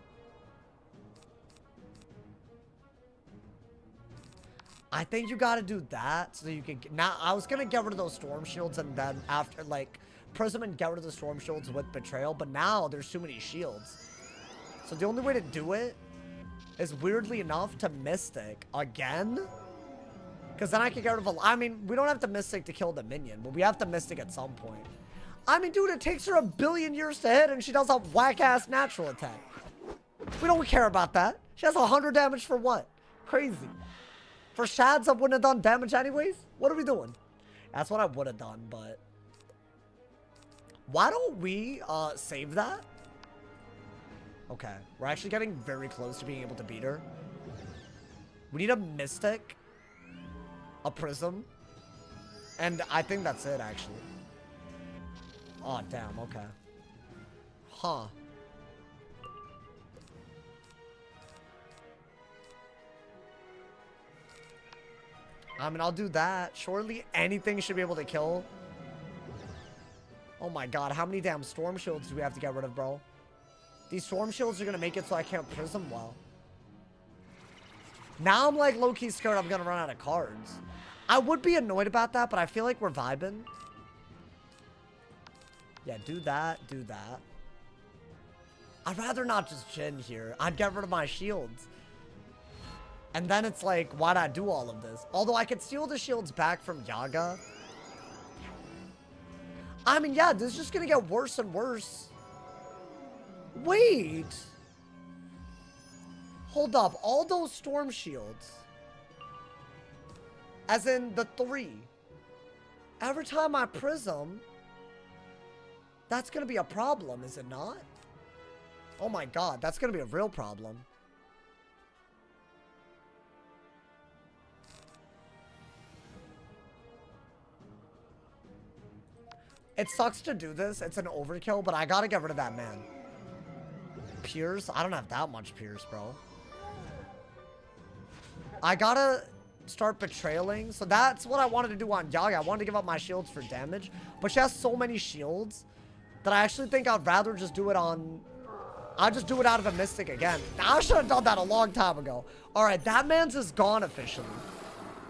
I think you gotta do that so that you can... Now, I was gonna get rid of those Storm Shields and then after, like, Prism and get rid of the Storm Shields with Betrayal, but now there's too many shields. So the only way to do it is, weirdly enough, to Mystic again. Because then I can get rid of a... I mean, we don't have to Mystic to kill the minion, but we have to Mystic at some point. I mean, dude, it takes her 1 billion years to hit and she does a whack-ass natural attack. We don't care about that. She has 100 damage for what? Crazy. For Shads, I wouldn't have done damage anyways? What are we doing? That's what I would have done, but... Why don't we save that? Okay, we're actually getting very close to being able to beat her. We need a Mystic, a Prism, and I think that's it, actually. Oh, damn, okay. Huh. I mean, I'll do that. Surely anything should be able to kill. Oh my god, how many damn Storm Shields do we have to get rid of, bro? These Storm Shields are gonna make it so I can't Prism well. Now I'm like low-key scared I'm gonna run out of cards. I would be annoyed about that, but I feel like we're vibing. Yeah, do that, do that. I'd rather not just Jin here. I'd get rid of my shields. And then it's like, why'd I do all of this? Although I could steal the shields back from Yaga. I mean, yeah, this is just gonna get worse and worse. Wait. Hold up, all those Storm Shields. As in the 3. Every time I Prism, that's gonna be a problem, is it not? Oh my god, that's gonna be a real problem. It sucks to do this. It's an overkill, but I gotta get rid of that man. Pierce? I don't have that much Pierce, bro. I gotta start betraying. So that's what I wanted to do on Yaga. I wanted to give up my shields for damage. But she has so many shields that I actually think I'd rather just do it on... I'll just do it out of a Mystic again. I should have done that a long time ago. Alright, that man's is gone officially.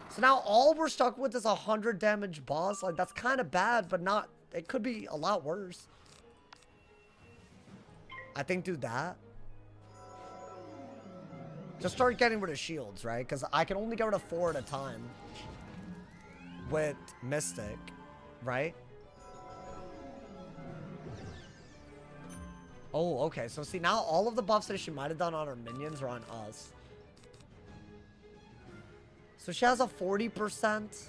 So now all we're stuck with is a 100 damage boss. Like, that's kind of bad, but not... It could be a lot worse. I think do that. Just start getting rid of shields, right? Because I can only get rid of 4 at a time. With Mystic, right? Oh, okay. So see, now all of the buffs that she might have done on her minions are on us. So she has a 40%.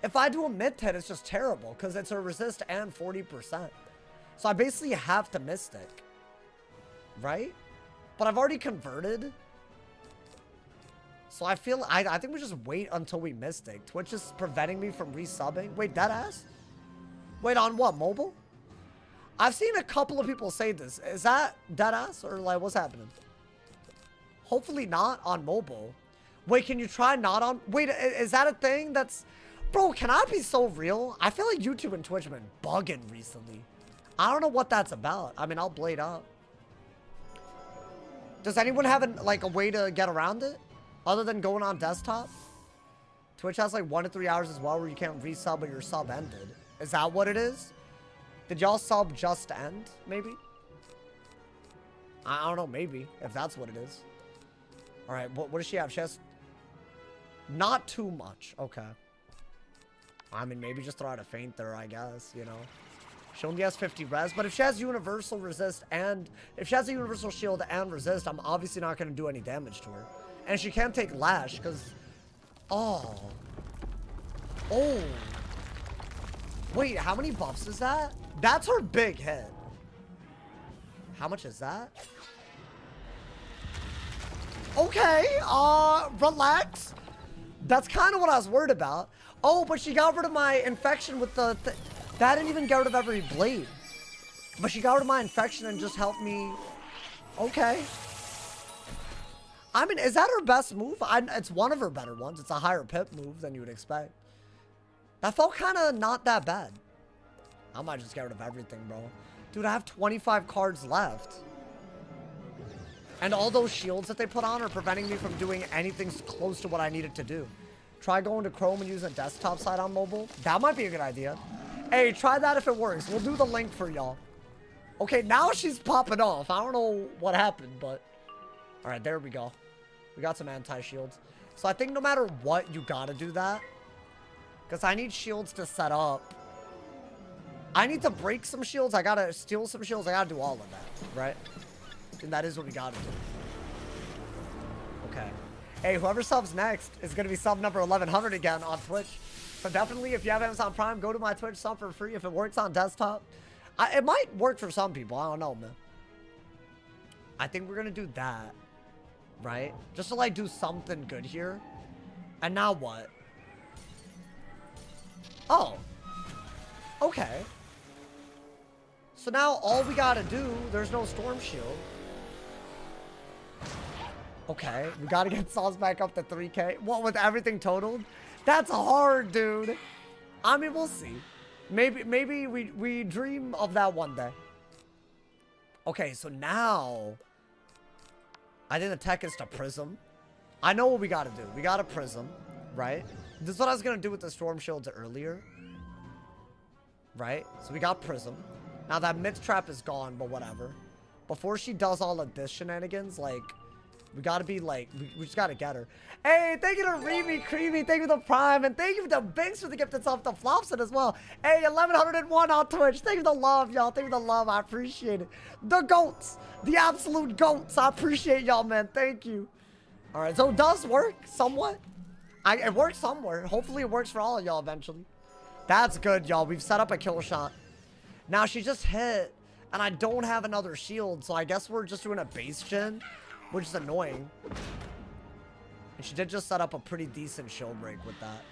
If I do a mid-hit, it's just terrible. Because it's a resist and 40%. So I basically have to Mystic. Right? But I've already converted. So I feel... I think we just wait until we Mystic. Twitch is preventing me from resubbing. Wait, deadass? Wait, on what? Mobile? I've seen a couple of people say this. Is that deadass? Or like, what's happening? Hopefully not on mobile. Wait, can you try not on... Wait, is that a thing that's... Bro, can I be so real? I feel like YouTube and Twitch have been bugging recently. I don't know what that's about. I mean, I'll blade up. Does anyone have a way to get around it? Other than going on desktop? Twitch has like 1 to 3 hours as well where you can't resub but your sub ended. Is that what it is? Did y'all sub just end, maybe? I don't know, maybe, if that's what it is. Alright, what does she have? She has... Not too much. Okay. I mean, maybe just throw out a feint there, I guess, you know. She only has 50 res, but if she has universal resist and... If she has a universal shield and resist, I'm obviously not going to do any damage to her. And she can't take lash, because... Oh. Oh. Wait, how many buffs is that? That's her big hit. How much is that? Okay, relax. That's kind of what I was worried about. Oh, but she got rid of my infection with the... That didn't even get rid of every blade. But she got rid of my infection and just helped me... Okay. I mean, is that her best move? It's one of her better ones. It's a higher pip move than you would expect. That felt kind of not that bad. I might just get rid of everything, bro. Dude, I have 25 cards left. And all those shields that they put on are preventing me from doing anything close to what I needed to do. Try going to Chrome and using a desktop site on mobile. That might be a good idea. Hey, try that if it works. We'll do the link for y'all. Okay, now she's popping off. I don't know what happened, but... Alright, there we go. We got some anti-shields. So I think no matter what, you gotta do that. Because I need shields to set up. I need to break some shields. I gotta steal some shields. I gotta do all of that, right? And that is what we gotta do. Okay. Hey, whoever subs next is gonna be sub number 1100 again on Twitch. So definitely, if you have Amazon Prime, go to my Twitch sub for free if it works on desktop. It might work for some people. I don't know, man. I think we're going to do that. Right? Just to, like, do something good here. And now what? Oh. Okay. So now all we got to do, there's no storm shield. Okay. We got to get Sauce back up to 3K. What, with everything totaled? That's hard, dude. I mean, we'll see. Maybe we dream of that one day. Okay, so now I think the tech is to prism. I know what we gotta do. We gotta prism, right? This is what I was gonna do with the storm shields earlier. Right? So we got prism. Now that myth trap is gone, but whatever. Before she does all of this shenanigans, like, we gotta be like, we just gotta get her. Hey, thank you to Remy Creamy, thank you to Prime, and thank you to Binks for the gift itself to Flopson as well. Hey, 1101 on Twitch. Thank you for the love, y'all. Thank you for the love. I appreciate it. The goats. The absolute goats. I appreciate y'all, man. Thank you. All right, so it does work somewhat. It works somewhere. Hopefully it works for all of y'all eventually. That's good, y'all. We've set up a kill shot. Now she just hit, and I don't have another shield, so I guess we're just doing a base gen, which is annoying. And she did just set up a pretty decent shield break with that.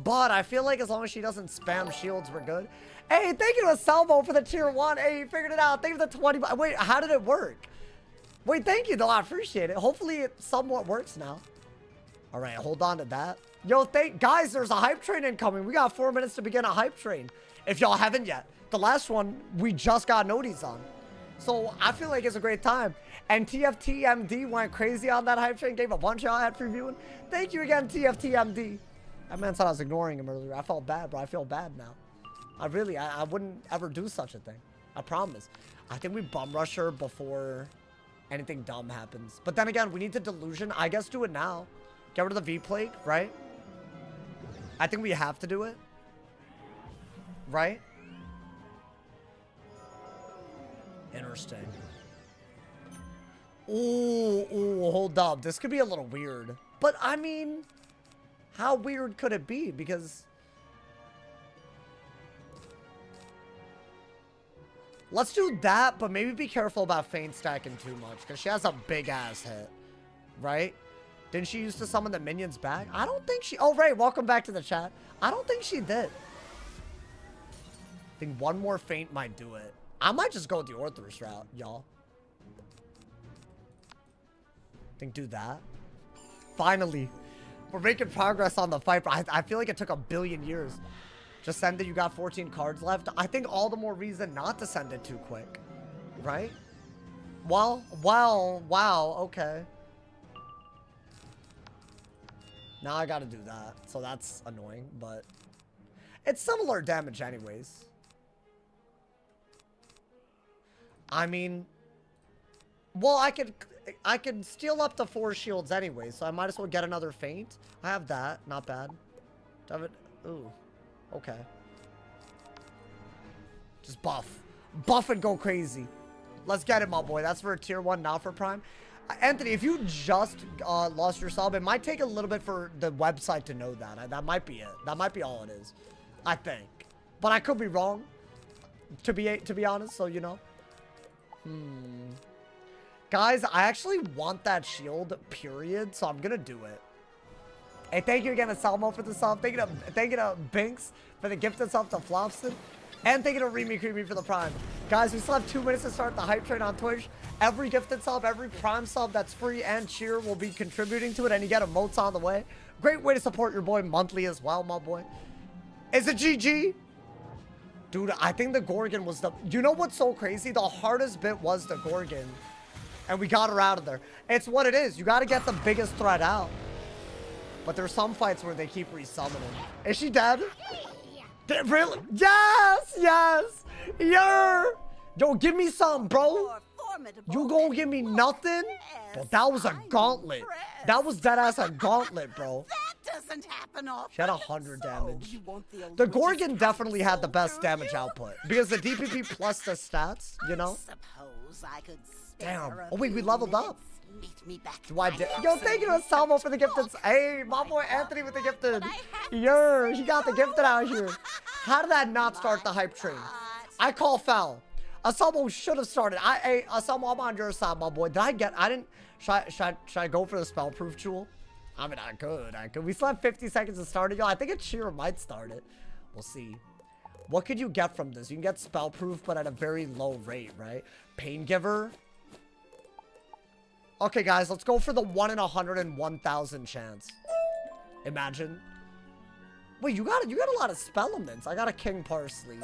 But I feel like as long as she doesn't spam shields, we're good. Hey, thank you to Salvo for the tier 1. Hey, you figured it out. Thank you for the 20. Wait, how did it work? Wait, thank you, though. I appreciate it. Hopefully it somewhat works now. All right, hold on to that. Yo, guys, there's a hype train incoming. We got 4 minutes to begin a hype train. If y'all haven't yet. The last one, we just got notice on. So I feel like it's a great time. And TFTMD went crazy on that hype train. Gave a bunch of y'all ad previewing. Thank you again, TFTMD. That man said I was ignoring him earlier. I felt bad, bro. I feel bad now. I wouldn't ever do such a thing. I promise. I think we bum rush her before anything dumb happens. But then again, we need to delusion. I guess do it now. Get rid of the V-Plague, right? I think we have to do it. Right? Interesting. Ooh, hold up. This could be a little weird. But, I mean, how weird could it be? Because let's do that, but maybe be careful about feint stacking too much, because she has a big-ass hit, right? Didn't she used to summon the minions back? I don't think she... Oh, right. Welcome back to the chat. I don't think she did. I think one more feint might do it. I might just go with the Orthodox route, y'all. I think do that. Finally. We're making progress on the fight. I feel like it took a billion years. Just send it. You got 14 cards left. I think all the more reason not to send it too quick. Right? Well, wow. Okay. Now I gotta do that. So that's annoying, but it's similar damage anyways. I mean, well, I could steal up to 4 shields anyway, so I might as well get another feint. I have that. Not bad. Ooh. Okay. Just buff. Buff and go crazy. Let's get it, my boy. That's for a tier 1, not for prime. Anthony, if you just lost your sub, it might take a little bit for the website to know that. That might be it. That might be all it is. I think. But I could be wrong. To be honest, so you know. Guys, I actually want that shield, period, so I'm gonna do it. Hey, thank you again to Salmo for the sub. Thank you to Binks for the gift itself to Flopson. And thank you to Remy Creamy for the prime. Guys, we still have 2 minutes to start the hype train on Twitch. Every gifted sub, every prime sub that's free and cheer will be contributing to it, and you get emotes on the way. Great way to support your boy monthly as well, my boy. Is it GG? Dude, I think the Gorgon was the... You know what's so crazy? The hardest bit was the Gorgon. And we got her out of there. It's what it is. You got to get the biggest threat out. But there's some fights where they keep resummoning. Is she dead? Really? Yes! Yes! Yo, give me some, bro. You gonna give me nothing? But that was a gauntlet. That was deadass a gauntlet, bro. That doesn't happen often. She had 100 damage. The Gorgon definitely had the best damage output. Because the DPP plus the stats, you know? Suppose I could damn. Oh, wait, we leveled up. Meet me back. Do I Yo, thank you to Salmo for the gifted. Hey, my boy Anthony with the gifted. He got the gifted out here. How did that not start the hype train? I call foul. Asamo should have started. Hey, Asamo, I'm on your side, my boy. I didn't. Should I go for the spell proof jewel? I mean, I could. We still have 50 seconds to start it, y'all. I think a cheer might start it. We'll see. What could you get from this? You can get spell proof, but at a very low rate, right? Pain giver. Okay, guys, let's go for the 1 in 101,000 chance. Imagine. Wait, you got a lot of spellements. I got a king parsley.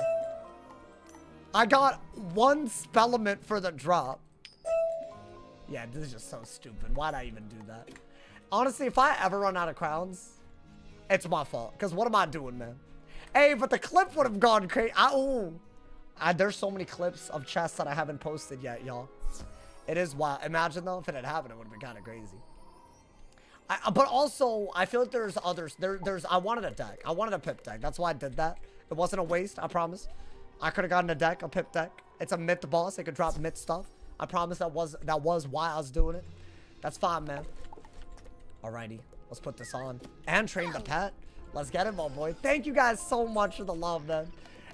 I got 1 spellement for the drop. Yeah, this is just so stupid. Why'd I even do that? Honestly, if I ever run out of crowns, it's my fault. Because what am I doing, man? Hey, but the clip would have gone crazy. There's so many clips of chests that I haven't posted yet, y'all. It is wild. Imagine, though, if it had happened, it would have been kind of crazy. But also, I feel like there's others. I wanted a deck. I wanted a pip deck. That's why I did that. It wasn't a waste, I promise. I could have gotten a deck, a pip deck. It's a myth boss. It could drop myth stuff. I promise that was why I was doing it. That's fine, man. Alrighty. Let's put this on. And train the pet. Let's get it, my boy. Thank you guys so much for the love, man.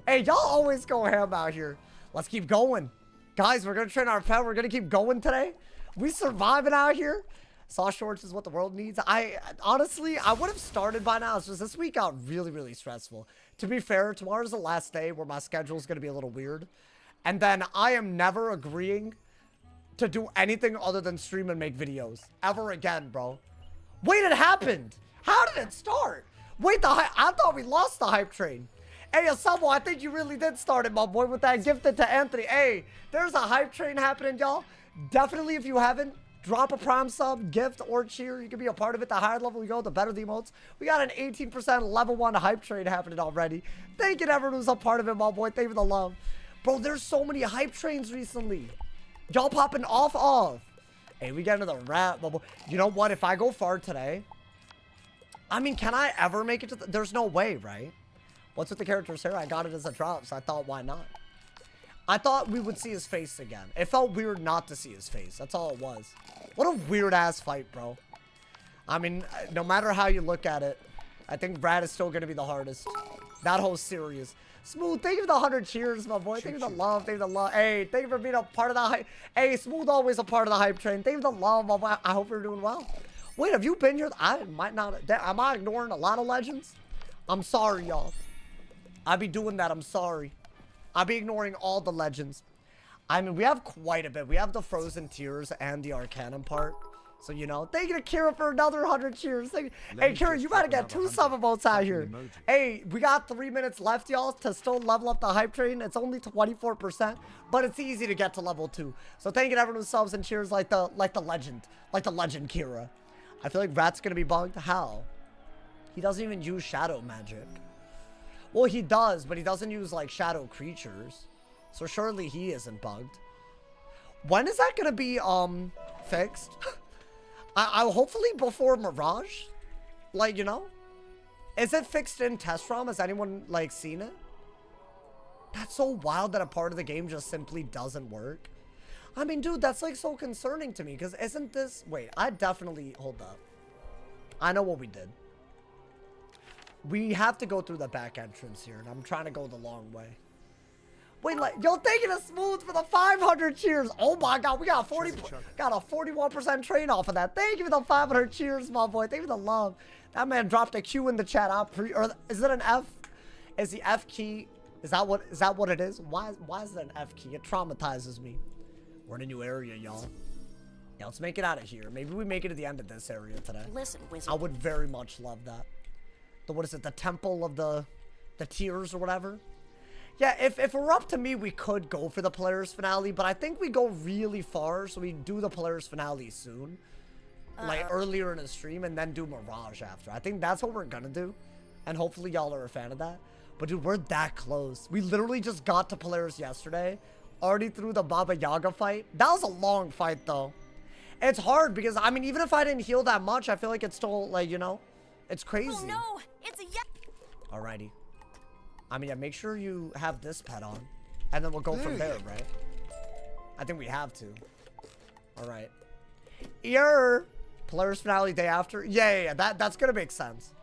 Hey, y'all always go ham out here. Let's keep going. Guys, we're going to train our pet. We're going to keep going today. We surviving out here. Saw shorts is what the world needs. Honestly, I would have started by now. It's just this week got really, really stressful. To be fair, tomorrow's the last day where my schedule is going to be a little weird. And then I am never agreeing to do anything other than stream and make videos. Ever again, bro. Wait, it happened. How did it start? Wait, I thought we lost the hype train. Hey, Asamo, I think you really did start it, my boy, with that gifted to Anthony. Hey, there's a hype train happening, y'all. Definitely, if you haven't, drop a prime sub, gift, or cheer. You can be a part of it. The higher level we go, the better the emotes. We got an 18% level 1 hype train happening already. Thank you to everyone who's a part of it, my boy. Thank you for the love. Bro, there's so many hype trains recently. Y'all popping off. Hey, we get into the rat bubble. You know what? If I go far today, I mean, can I ever make it to there's no way, right? What's with the characters here? I got it as a drop, so I thought, why not? I thought we would see his face again. It felt weird not to see his face. That's all it was. What a weird-ass fight, bro. I mean, no matter how you look at it, I think Brad is still going to be the hardest. That whole series. Smooth, thank you for the 100 cheers, my boy. Thank you for the love. Thank you for the love. Hey, thank you for being a part of the hype. Hey, Smooth always a part of the hype train. Thank you for the love, my boy. I hope you're doing well. Wait, have you been here? I might not. Am I ignoring a lot of legends? I'm sorry, y'all. I be doing that. I'm sorry. I be ignoring all the legends. I mean, we have quite a bit. We have the Frozen Tears and the Arcanum part. So, you know, thank you to Kira for another 100 cheers. Hey, Kira, you gotta get 2 sub emotes out here. Hey, we got 3 minutes left, y'all, to still level up the hype train. It's only 24%, but it's easy to get to level 2. So thank you to everyone who subs and cheers like the legend Kira. I feel like Rat's gonna be bugged. How? He doesn't even use shadow magic. Well, he does, but he doesn't use, like, shadow creatures. So surely he isn't bugged. When is that gonna be, fixed? I'll hopefully before Mirage. Like, you know? Is it fixed in test ROM? Has anyone, like, seen it? That's so wild that a part of the game just simply doesn't work. I mean, dude, that's, like, so concerning to me. Because isn't this... Wait, I definitely... Hold up. I know what we did. We have to go through the back entrance here, and I'm trying to go the long way. Wait, like, yo, thank you to Smooth for the 500 cheers. Oh my God, we got a 41% train off of that. Thank you for the 500 cheers, my boy. Thank you for the love. That man dropped a Q in the chat. Or is it an F? Is the F key? Is that what it is? Why is it an F key? It traumatizes me. We're in a new area, y'all. Yeah, let's make it out of here. Maybe we make it to the end of this area today. Listen, Wizard. I would very much love that. What is it, the temple of the tears or whatever? Yeah, if it were up to me, we could go for the Polaris finale, but I think we go really far, so we do the Polaris finale soon. Like earlier in the stream, and then do Mirage after. I think that's what we're gonna do, and hopefully y'all are a fan of that. But dude, we're that close. We literally just got to Polaris yesterday, already through the Baba Yaga fight. That was a long fight though. It's hard because, I mean, even if I didn't heal that much, I feel like it's still, like, you know, it's crazy. Oh no, it's a Alrighty. I mean, yeah, make sure you have this pet on, and then we'll go from there, right? I think we have to. Alright. Polaris finale day after? Yeah, that's gonna make sense.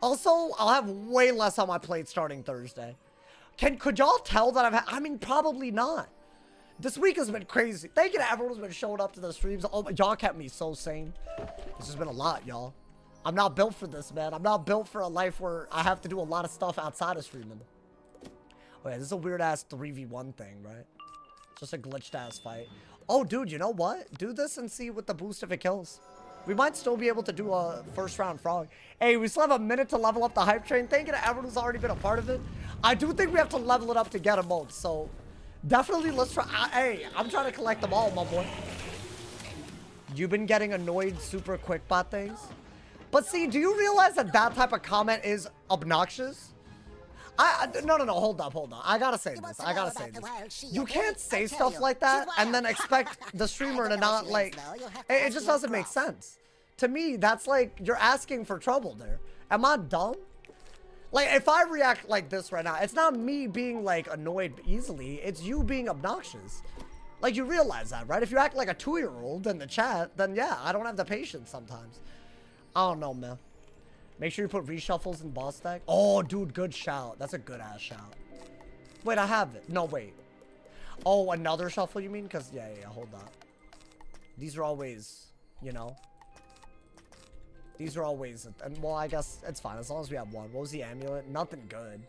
Also, I'll have way less on my plate starting Thursday. Could y'all tell that I've had, I mean, probably not. This week has been crazy. Thank you to everyone who's been showing up to the streams. Oh, y'all kept me so sane. This has been a lot, y'all. I'm not built for this, man. I'm not built for a life where I have to do a lot of stuff outside of streaming. Wait, this is a weird-ass 3v1 thing, right? Just a glitched-ass fight. Oh, dude, you know what? Do this and see with the boost if it kills. We might still be able to do a first-round frog. Hey, we still have a minute to level up the hype train. Thank you to everyone who's already been a part of it. I do think we have to level it up to get emotes, so definitely let's try. Hey, I'm trying to collect them all, my boy. You've been getting annoyed super quick bot things? But see, do you realize that that type of comment is obnoxious? No, hold up. I gotta say this. You can't say stuff like that and then expect the streamer to not, like, it just doesn't make sense. To me, that's like, you're asking for trouble there. Am I dumb? Like, if I react like this right now, it's not me being, like, annoyed easily. It's you being obnoxious. Like, you realize that, right? If you act like a 2-year-old in the chat, then yeah, I don't have the patience sometimes. I don't know, man. Make sure you put reshuffles in boss deck. Oh, dude, good shout. That's a good-ass shout. Wait, I have it. No, wait. Oh, another shuffle, you mean? Because, yeah, hold on. These are always, you know. These are always, well, I guess it's fine as long as we have one. What was the amulet? Nothing good.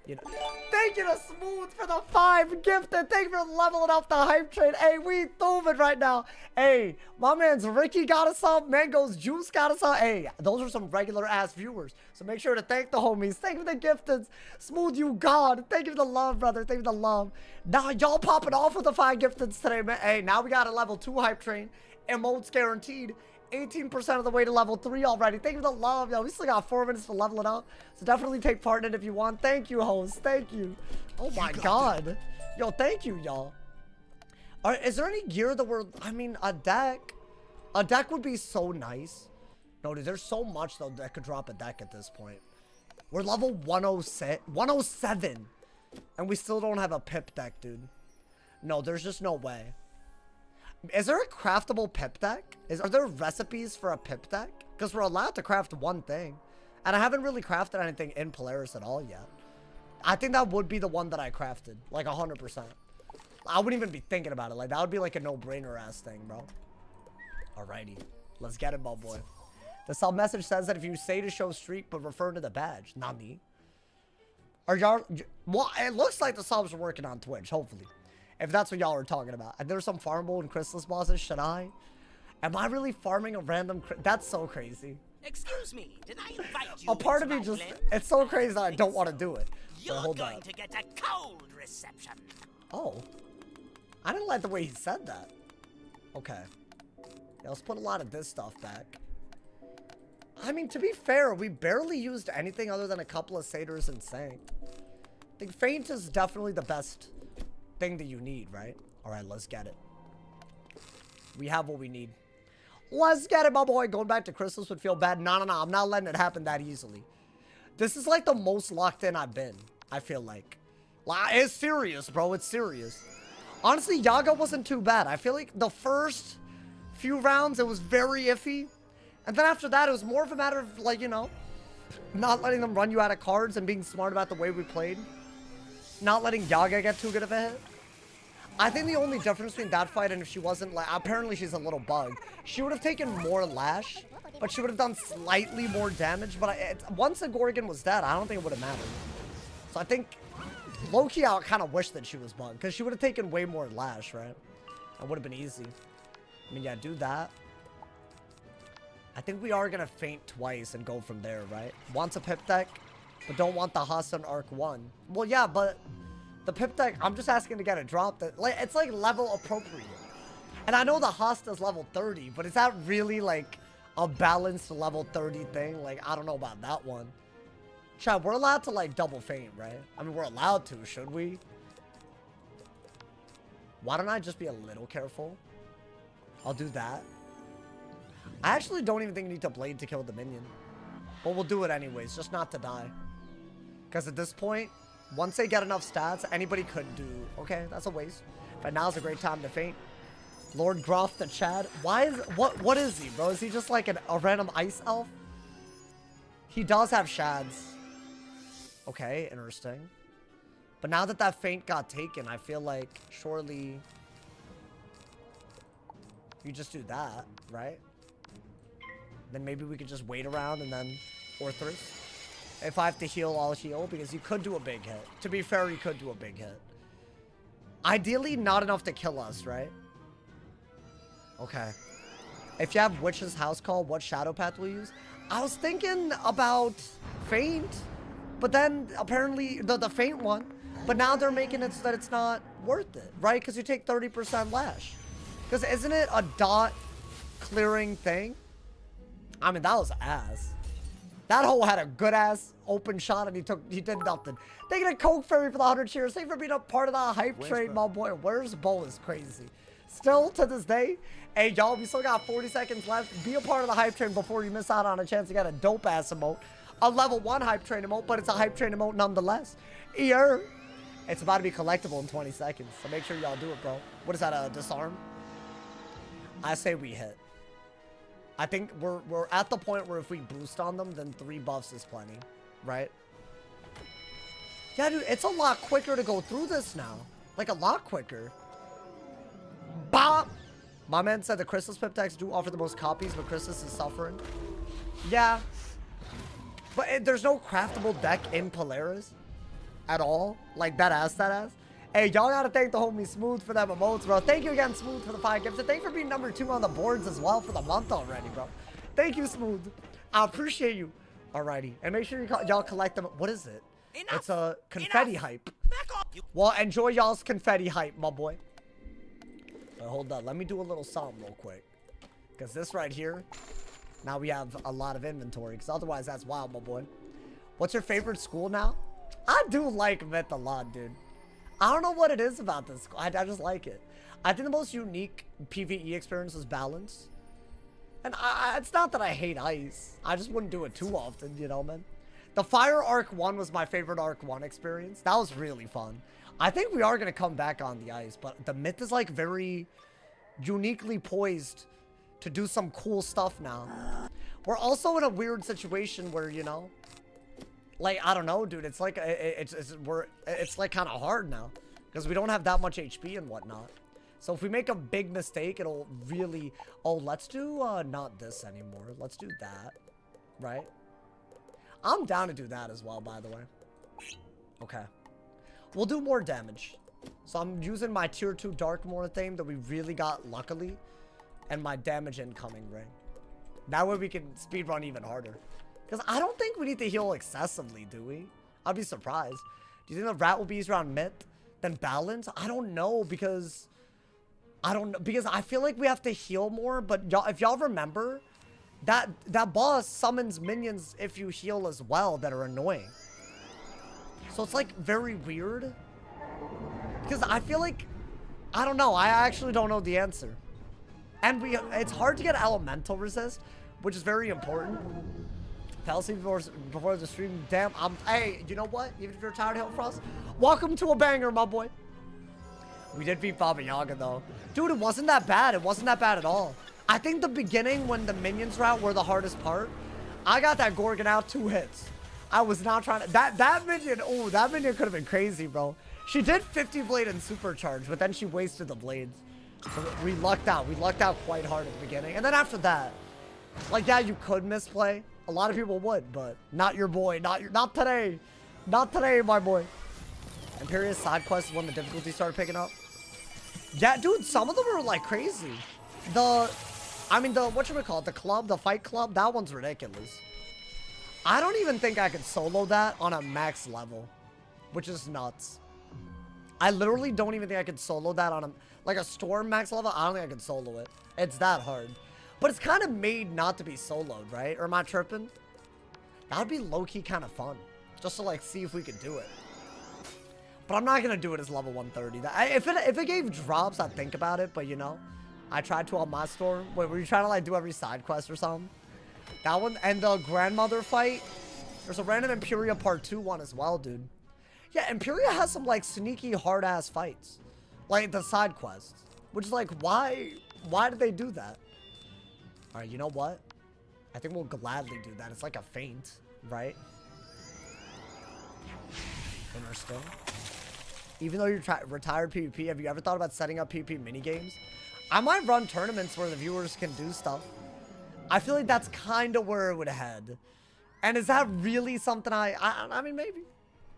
You know. Thank you to Smooth for the 5 gifted. Thank you for leveling up the hype train. Hey, we moving right now. Hey, my man's Ricky got us up. Mango's Juice got us up. Hey, those are some regular ass viewers. So make sure to thank the homies. Thank you for the gifted. Smooth, you God. Thank you for the love, brother. Thank you for the love. Now, y'all popping off with the 5 gifteds today, man. Hey, now we got a level 2 hype train. Emotes guaranteed. 18% of the way to level 3 already. Thank you for the love, yo. We still got 4 minutes to level it up. So definitely take part in it if you want. Thank you, host. Thank you. Oh my God. Yo, thank you, y'all. Alright, is there any gear that we're... I mean, a deck. A deck would be so nice. No, dude, there's so much, though, that could drop a deck at this point. We're level 106, 107. And we still don't have a pip deck, dude. No, there's just no way. Is there a craftable pip deck? Are there recipes for a pip deck? Because we're allowed to craft one thing. And I haven't really crafted anything in Polaris at all yet. I think that would be the one that I crafted. Like 100%. I wouldn't even be thinking about it. Like, that would be like a no-brainer ass thing, bro. Alrighty. Let's get it, my boy. The sub message says that if you say to show streak, but refer to the badge. Not me. Are y'all... Well, it looks like the subs are working on Twitch, hopefully. If that's what y'all are talking about. And there's some farmable and chrysalis bosses. Should I? Am I really farming a random... That's so crazy. Excuse me, did I invite you? A part of me just... It's so crazy that I don't want to do it. You're going to get a cold reception. Oh. I didn't like the way he said that. Okay. Yeah, let's put a lot of this stuff back. I mean, to be fair, we barely used anything other than a couple of satyrs and Sang. I think Faint is definitely the best thing that you need, right? Alright, let's get it. We have what we need. Let's get it, my boy. Going back to Crystals would feel bad. No. I'm not letting it happen that easily. This is like the most locked in I've been, I feel like. It's serious, bro. It's serious. Honestly, Yaga wasn't too bad. I feel like the first few rounds, it was very iffy. And then after that, it was more of a matter of, like, you know, not letting them run you out of cards and being smart about the way we played. Not letting Yaga get too good of a hit. I think the only difference between that fight and if she wasn't, like, apparently she's a little bug. She would have taken more lash, but she would have done slightly more damage. But once the Gorgon was dead, I don't think it would have mattered. So I think, low-key, I kind of wish that she was bugged, because she would have taken way more lash, right? That would have been easy. I mean, yeah, do that. I think we are going to faint twice and go from there, right? Wants a pip deck, but don't want the Hasta in Arc 1. Well, yeah, but the pip deck, I'm just asking to get a drop. That, like, it's like level appropriate. And I know the Hasta's level 30, but is that really like a balanced level 30 thing? Like, I don't know about that one. Chat, we're allowed to like double faint, right? I mean, we're allowed to, should we? Why don't I just be a little careful? I'll do that. I actually don't even think you need to blade to kill the minion. But we'll do it anyways, just not to die. Because at this point, once they get enough stats, anybody could do... Okay, that's a waste. But now's a great time to faint. Lord Groff the Chad. Why is... What is he, bro? Is he just like a random ice elf? He does have shads. Okay, interesting. But now that that feint got taken, I feel like surely you just do that, right? Then maybe we could just wait around and then Orthros. If I have to heal, I'll heal, because you could do a big hit. To be fair, you could do a big hit. Ideally, not enough to kill us, right? Okay. If you have Witch's House Call, what Shadow Path will you use? I was thinking about Feint, but then apparently the Feint one, but now they're making it so that it's not worth it, right? Because you take 30% lash. Because isn't it a dot clearing thing? I mean, that was ass. That hole had a good ass open shot and he did nothing. Thank you to Coke Fairy for the 100 cheers. Thank you for being a part of the hype train, my boy. Where's Bo is crazy. Still to this day, hey y'all, we still got 40 seconds left. Be a part of the hype train before you miss out on a chance to get a dope ass emote. A level 1 hype train emote, but it's a hype train emote nonetheless. Here, it's about to be collectible in 20 seconds, so make sure y'all do it, bro. What is that, a disarm? I say we hit. I think we're at the point where if we boost on them, then 3 buffs is plenty, right? Yeah, dude, it's a lot quicker to go through this now. Like, a lot quicker. Bop! My man said the Crystal's Piptex do offer the most copies, but Crystal's is suffering. Yeah. But there's no craftable deck in Polaris at all. Like, that ass. Hey, y'all gotta thank the homie Smooth for them emotes, bro. Thank you again, Smooth, for the 5 gifts. And thank you for being number 2 on the boards as well for the month already, bro. Thank you, Smooth. I appreciate you. Alrighty. And make sure y'all collect them. What is it? Enough. It's a confetti hype. Well, enjoy y'all's confetti hype, my boy. Wait, hold on. Let me do a little something real quick. Because this right here, now we have a lot of inventory. Because otherwise, that's wild, my boy. What's your favorite school now? I do like Myth a lot, dude. I don't know what it is about this. I just like it. I think the most unique PvE experience is balance. And it's not that I hate ice. I just wouldn't do it too often, you know, man. The Fire Arc 1 was my favorite Arc 1 experience. That was really fun. I think we are going to come back on the ice. But the Myth is like very uniquely poised to do some cool stuff now. We're also in a weird situation where, you know, like, I don't know, dude. It's like, it's like kind of hard now. Because we don't have that much HP and whatnot. So if we make a big mistake, it'll really... Oh, let's do not this anymore. Let's do that. Right? I'm down to do that as well, by the way. Okay. We'll do more damage. So I'm using my tier 2 Darkmoor thing that we really got luckily. And my damage incoming ring. That way we can speedrun even harder. Because I don't think we need to heal excessively, do we? I'd be surprised. Do you think the rat will be easier on Myth than balance? I don't know, because... I don't know, because I feel like we have to heal more, but y'all, if y'all remember, that boss summons minions if you heal as well that are annoying. So it's like very weird. Because I feel like, I don't know, I actually don't know the answer. And it's hard to get elemental resist, which is very important. Fell asleep before the stream. Damn, hey, you know what? Even if you're tired of Hillfrost, welcome to a banger, my boy. We did beat Baba Yaga, though. Dude, it wasn't that bad. It wasn't that bad at all. I think the beginning, when the minions route were the hardest part, I got that Gorgon out 2 hits. I was not trying to... That minion... Oh, that minion could have been crazy, bro. She did 50 blade and supercharge, but then she wasted the blades. So we lucked out. We lucked out quite hard at the beginning. And then after that, like, yeah, you could misplay. A lot of people would, but not your boy. Not today. Not today, my boy. Imperious side quest is when the difficulty started picking up. Yeah, dude, some of them are like crazy. Whatchamacallit, the club, the fight club, that one's ridiculous. I don't even think I could solo that on a max level, which is nuts. I literally don't even think I could solo that on a storm max level. I don't think I could solo it. It's that hard. But it's kind of made not to be soloed, right? Or am I tripping? That would be low-key kind of fun. Just to like see if we could do it. But I'm not going to do it as level 130. If it gave drops, I'd think about it. But, you know, I tried to on my store. Wait, were you trying to, like, do every side quest or something? That one. And the grandmother fight. There's a random Imperia Part 2 one as well, dude. Yeah, Imperia has some, like, sneaky, hard-ass fights. Like, the side quests. Which is, like, why did they do that? All right, you know what? I think we'll gladly do that. It's like a feint. right? Interesting. Even though you're retired PvP, have you ever thought about setting up PvP minigames? I might run tournaments where the viewers can do stuff. I feel like that's kind of where it would head. And is that really something I mean, maybe.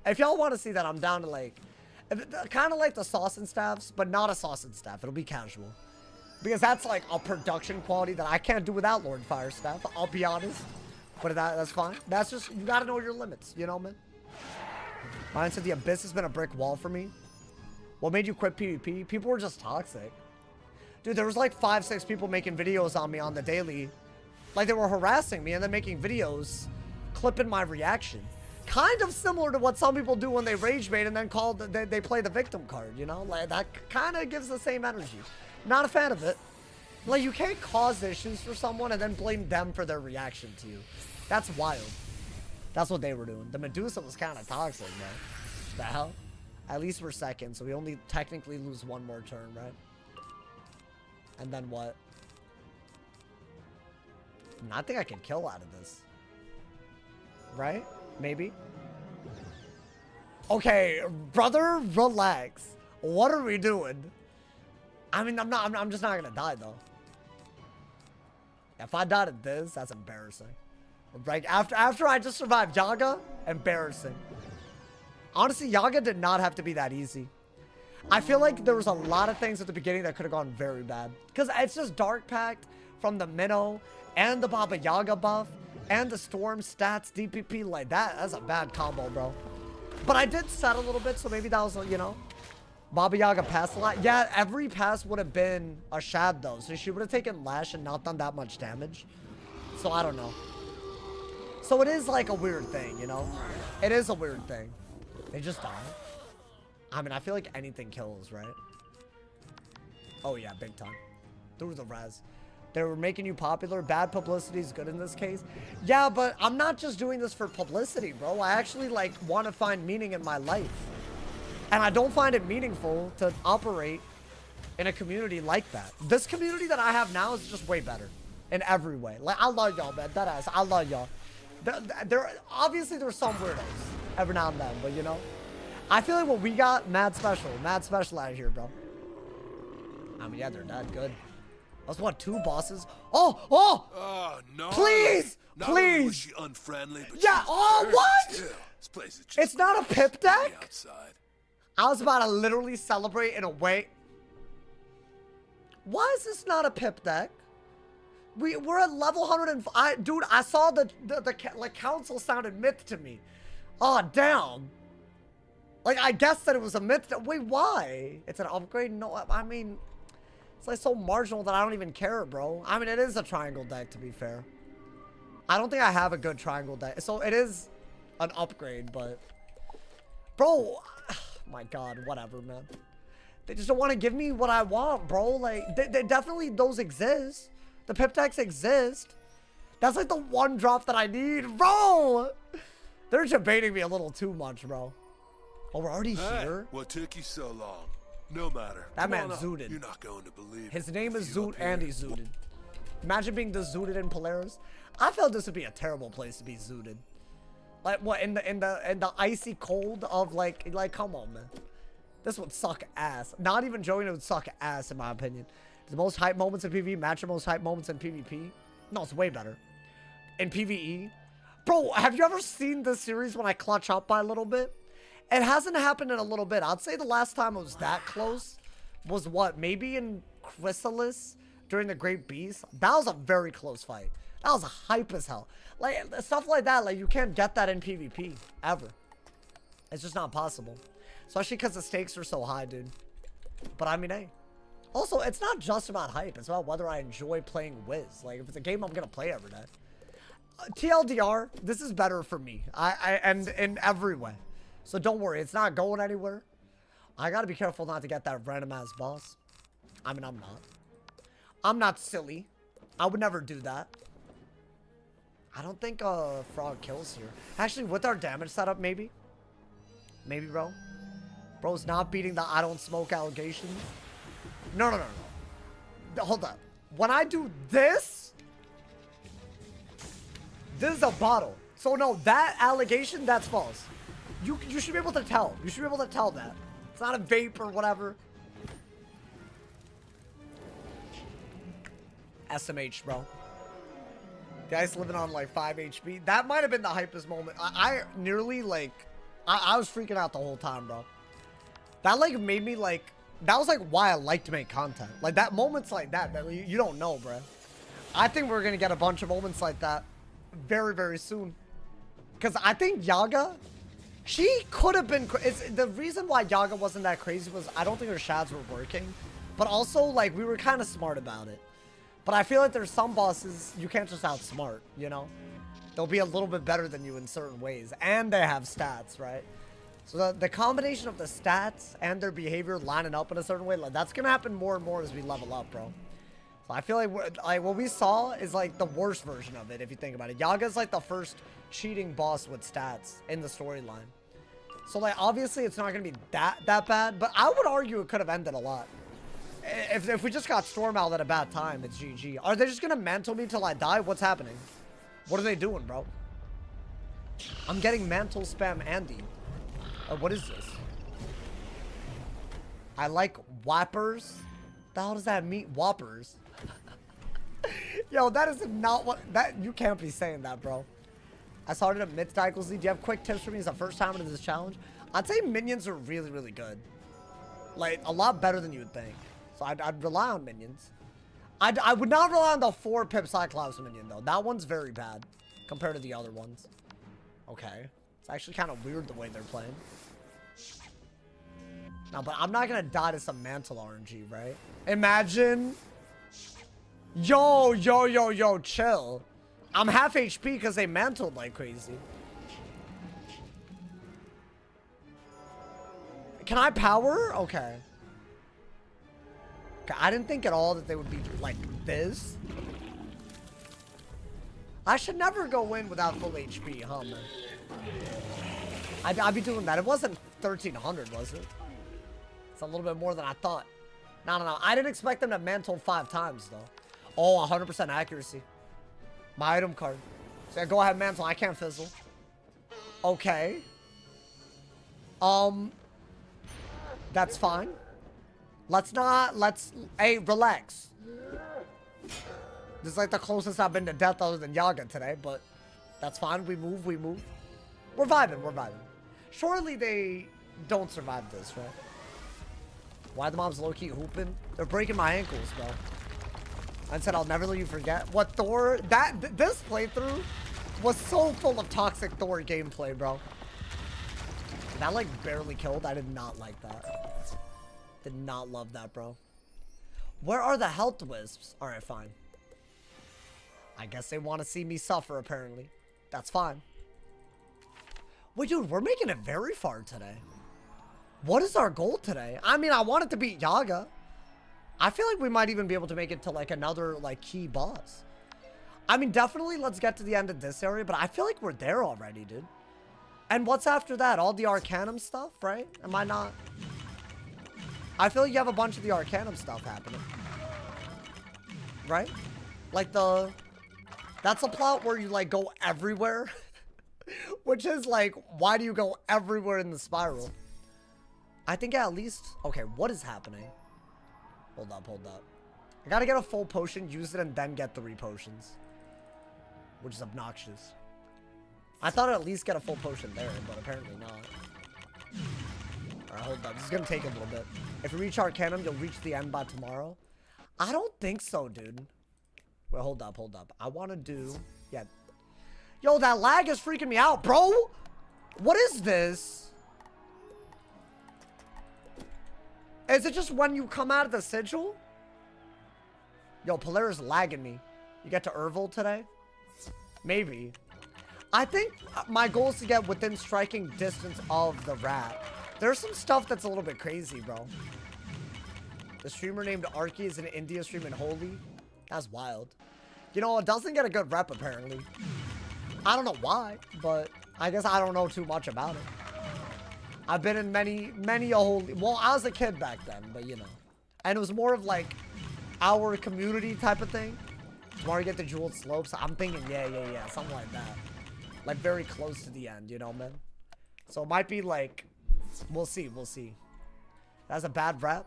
If y'all want to see that, I'm down to like, kind of like the sauce and staffs, but not a sauce and staff. It'll be casual. Because that's like a production quality that I can't do without Lord Fire Staff. I'll be honest. But that's fine. That's just, you gotta know your limits, you know, man? Mine said the Abyss has been a brick wall for me. What made you quit PvP? People were just toxic. Dude, there was like 5-6 people making videos on me on the daily. Like they were harassing me and then making videos, clipping my reaction. Kind of similar to what some people do when they rage bait and then they play the victim card, you know? Like that kind of gives the same energy. Not a fan of it. Like you can't cause issues for someone and then blame them for their reaction to you. That's wild. That's what they were doing. The Medusa was kind of toxic, man. The hell? At least we're second, so we only technically lose one more turn, right? And then what? I think I can kill out of this. Right? Maybe? Okay, brother, relax. What are we doing? I mean, I'm just not gonna die, though. If I died at this, that's embarrassing. Like, after I just survived YAGA, embarrassing. Honestly, YAGA did not have to be that easy. I feel like there was a lot of things at the beginning that could have gone very bad. Because it's just Dark Pact from the Minnow and the Baba Yaga buff and the Storm stats DPP. Like, that's a bad combo, bro. But I did set a little bit, so maybe that was, you know, Baba Yaga passed a lot. Yeah, every pass would have been a Shad, though. So she would have taken Lash and not done that much damage. So I don't know. So it is like a weird thing, you know? It is a weird thing. They just die. I mean, I feel like anything kills, right? Oh, yeah, big time. Through the res. They were making you popular. Bad publicity is good in this case. Yeah, but I'm not just doing this for publicity, bro. I actually, like, want to find meaning in my life. And I don't find it meaningful to operate in a community like that. This community that I have now is just way better in every way. Like, I love y'all, man. That ass. I love y'all. Obviously, there's some weirdos every now and then, but, you know. I feel like what we got, mad special out of here, bro. I mean, yeah, they're that good. That's what, 2 bosses? Oh, no. Please, Not only please. was she unfriendly, but Yeah, what? Still, this place is just It's not a pip deck? outside. I was about to literally celebrate in a way. Why is this not a pip deck? We're at level 105. Dude, I saw the like council sounded myth to me. Oh, damn. Like, I guessed that it was a myth. Wait, why? It's an upgrade? No, I mean, it's like so marginal that I don't even care, bro. I mean, it is a triangle deck, to be fair. I don't think I have a good triangle deck. So it is an upgrade, but... Bro, my God, whatever, man. They just don't want to give me what I want, bro. Like, they definitely, those exist. The pip decks exist. That's like the one drop that I need, bro. They're debating me a little too much, bro. Oh, we're already here? What took you so long? No matter. That Come man on up. zooted. You're not going to believe His it. name is If you Zoot up here- and he's zooted. Imagine being the zooted in Polaris. I felt this would be a terrible place to be zooted. Like what, in the icy cold of like come on, man. This would suck ass. Not even joking, it would suck ass in my opinion. The most hype moments in PvE match the most hype moments in PvP. No, it's way better. In PvE. Bro, have you ever seen this series when I clutch up by a little bit? It hasn't happened in a little bit. I'd say the last time it was that close was what? Maybe in Chrysalis during the Great Beast. That was a very close fight. That was hype as hell. Like, stuff like that, like, you can't get that in PvP. Ever. It's just not possible. Especially because the stakes are so high, dude. But I mean, hey. Also, it's not just about hype. It's about whether I enjoy playing Wiz. Like, if it's a game I'm going to play every day. TLDR, this is better for me. And in every way. So don't worry, it's not going anywhere. I gotta be careful not to get that random ass boss. I mean, I'm not. I'm not silly. I would never do that. I don't think Frog kills here. Actually, with our damage setup, maybe. Maybe, bro. Bro's not beating the I don't smoke allegations. No. Hold up. When I do this, this is a bottle. So no, that allegation, that's false. You should be able to tell. You should be able to tell that. It's not a vape or whatever. SMH, bro. Guys living on like 5 HP. That might have been the hypest moment. I nearly like, I was freaking out the whole time, bro. That like made me like, that was like why I like to make content. Like that moments like that you don't know, bro. I think we're gonna get a bunch of moments like that very, very soon. Because I think Yaga, she could have been, the reason why Yaga wasn't that crazy was I don't think her shads were working. But also like we were kind of smart about it. But I feel like there's some bosses you can't just outsmart, you know? They'll be a little bit better than you in certain ways. And they have stats, right? So the combination of the stats and their behavior lining up in a certain way, like, that's going to happen more and more as we level up, bro. So I feel like what we saw is like the worst version of it, if you think about it. Yaga's like the first cheating boss with stats in the storyline. So like obviously it's not going to be that bad, but I would argue it could have ended a lot. If we just got storm out at a bad time, it's GG. Are they just gonna mantle me till I die? What's happening? What are they doing, bro? I'm getting mantle spam Andy. What is this? I like whoppers. The hell does that mean? Whoppers. Yo, that is not what that you can't be saying that, bro. I started a mid cycles lead. Do you have quick tips for me as the first time into this challenge? I'd say minions are really, really good. Like a lot better than you would think. So I'd rely on minions. I would not rely on the 4 pip Cyclops minion though. That one's very bad compared to the other ones. Okay. It's actually kind of weird the way they're playing. No, but I'm not going to die to some mantle RNG, right? Imagine. Yo, chill. I'm half HP because they mantled like crazy. Can I power? Okay. I didn't think at all that they would be like this. I should never go in without full HP, huh, man? I'd be doing that. It wasn't 1300, was it? It's a little bit more than I thought. No. I didn't expect them to mantle 5 times, though. Oh, 100% accuracy. My item card. So yeah, go ahead, mantle. I can't fizzle. Okay. That's fine. Hey, relax. This is like the closest I've been to death other than Yaga today, but that's fine. We move. We're vibing. Surely they don't survive this, right? Why the mom's low-key hooping? They're breaking my ankles, bro. I said I'll never let you forget. What Thor, this playthrough was so full of toxic Thor gameplay, bro. That like barely killed. I did not like that. Did not love that, bro. Where are the health wisps? All right, fine. I guess they want to see me suffer, apparently. That's fine. Wait, dude, we're making it very far today. What is our goal today? I mean, I wanted to beat Yaga. I feel like we might even be able to make it to like another like key boss. I mean, definitely let's get to the end of this area, but I feel like we're there already, dude. And what's after that? All the Arcanum stuff, right? Am I not? I feel like you have a bunch of the Arcanum stuff happening. Right? Like that's a plot where you like go everywhere. Which is like, why do you go everywhere in the spiral? I think at least, okay, what is happening? Hold up. I gotta get a full potion, use it, and then get 3 potions. Which is obnoxious. I thought I'd at least get a full potion there, but apparently not. Alright, hold up. This is gonna take a little bit. If you reach Arcanum, you'll reach the end by tomorrow. I don't think so, dude. Wait, hold up. I want to do... Yeah. Yo, that lag is freaking me out, bro! What is this? Is it just when you come out of the sigil? Yo, Polaris lagging me. You get to Ervil today? Maybe. I think my goal is to get within striking distance of the rat. There's some stuff that's a little bit crazy, bro. The streamer named Arky is an India stream in Holy. That's wild. You know, it doesn't get a good rep, apparently. I don't know why, but I guess I don't know too much about it. I've been in many a Holy... Well, I was a kid back then, but you know. And it was more of like our community type of thing. Tomorrow you get the jeweled slopes. I'm thinking, yeah, something like that. Like, very close to the end, you know, man? So it might be like, we'll see, we'll see. That's a bad rep.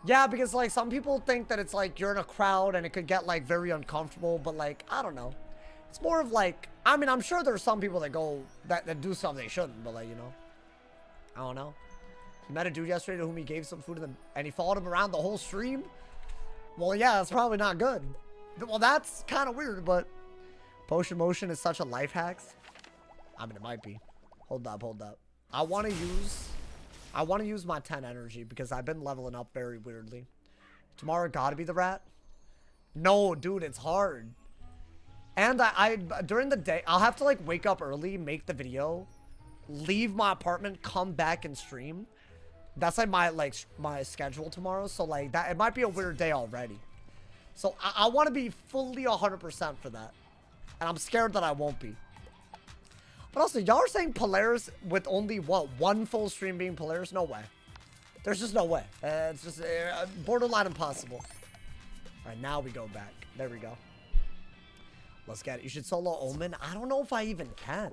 Yeah, because like some people think that it's like you're in a crowd and it could get like very uncomfortable, but like, I don't know. It's more of like, I mean, I'm sure there's some people that go, that do something they shouldn't, but like, you know, I don't know. He met a dude yesterday to whom he gave some food and he followed him around the whole stream. Well, yeah, that's probably not good. Well, that's kind of weird, but potion motion is such a life hack. I mean, it might be. Hold up, hold up. I want to use my 10 energy because I've been leveling up very weirdly. Tomorrow gotta be the rat? No, dude, it's hard. And I during the day, I'll have to like wake up early, make the video, leave my apartment, come back and stream. That's like my schedule tomorrow. So like that, it might be a weird day already. So I want to be fully 100% for that. And I'm scared that I won't be. But also, y'all are saying Polaris with only, what, one full stream being Polaris? No way. There's just no way. It's just borderline impossible. All right, now we go back. There we go. Let's get it. You should solo Omen. I don't know if I even can.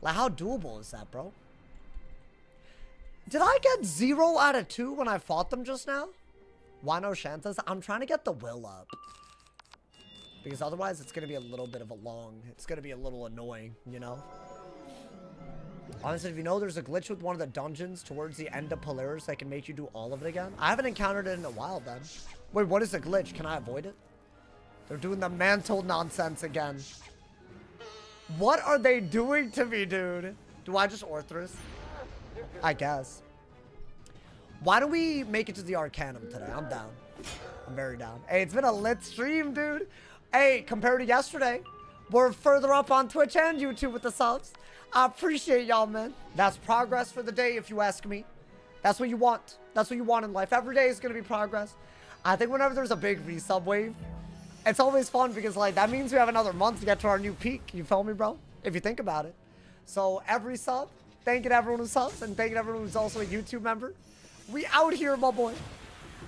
Like, how doable is that, bro? Did I get 0 out of 2 when I fought them just now? Why no Shantas? I'm trying to get the will up. Because otherwise it's going to be a little bit of a long... It's going to be a little annoying, you know? Honestly, if you know there's a glitch with one of the dungeons towards the end of Polaris that can make you do all of it again. I haven't encountered it in a while, then. Wait, what is the glitch? Can I avoid it? They're doing the mantle nonsense again. What are they doing to me, dude? Do I just Orthrus? I guess. Why don't we make it to the Arcanum today? I'm down. I'm very down. Hey, it's been a lit stream, dude. Hey, compared to yesterday, we're further up on Twitch and YouTube with the subs. I appreciate y'all, man. That's progress for the day, if you ask me. That's what you want. That's what you want in life. Every day is going to be progress. I think whenever there's a big resub wave, it's always fun because, like, that means we have another month to get to our new peak. You feel me, bro? If you think about it. So, every sub, thank you to everyone who subs, and thank you to everyone who's also a YouTube member. We out here, my boy.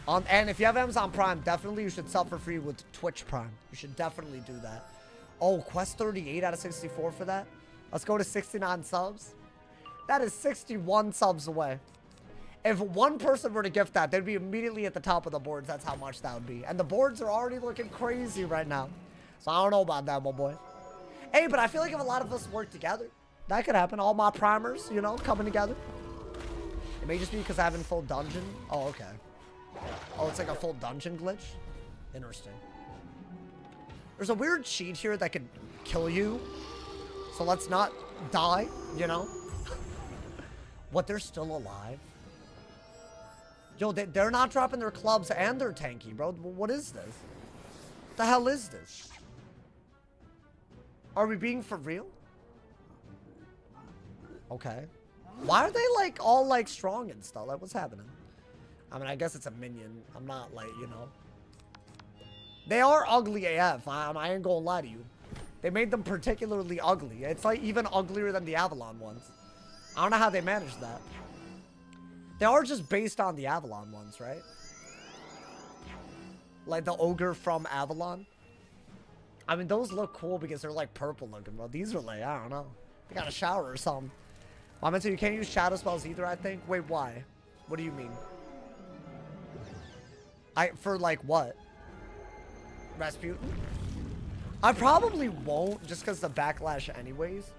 And if you have Amazon Prime, definitely you should sub for free with Twitch Prime. You should definitely do that. Oh, quest 38 out of 64 for that. Let's go to 69 subs. That is 61 subs away. If one person were to gift that, they'd be immediately at the top of the boards. That's how much that would be. And the boards are already looking crazy right now. So I don't know about that, my boy. Hey, but I feel like if a lot of us work together, that could happen. All my primers, you know, coming together. It may just be because I haven't full dungeon. Oh, okay. Oh, it's like a full dungeon glitch? Interesting. There's a weird cheat here that could kill you. So let's not die, you know? What, they're still alive? Yo, they're not dropping their clubs and their tanky, bro. What is this? What the hell is this? Are we being for real? Okay. Why are they, like, all, like, strong and stuff? Like, what's happening? I mean, I guess it's a minion. I'm not, like, you know. They are ugly AF. I ain't gonna lie to you. They made them particularly ugly. It's, like, even uglier than the Avalon ones. I don't know how they managed that. They are just based on the Avalon ones, right? Like the ogre from Avalon. I mean, those look cool because they're like purple looking, bro. These are like, I don't know. They got a shower or something. I meant to, you can't use shadow spells either, I think. Wait, why? What do you mean? For like what? Rasputin? I probably won't just because the backlash anyways.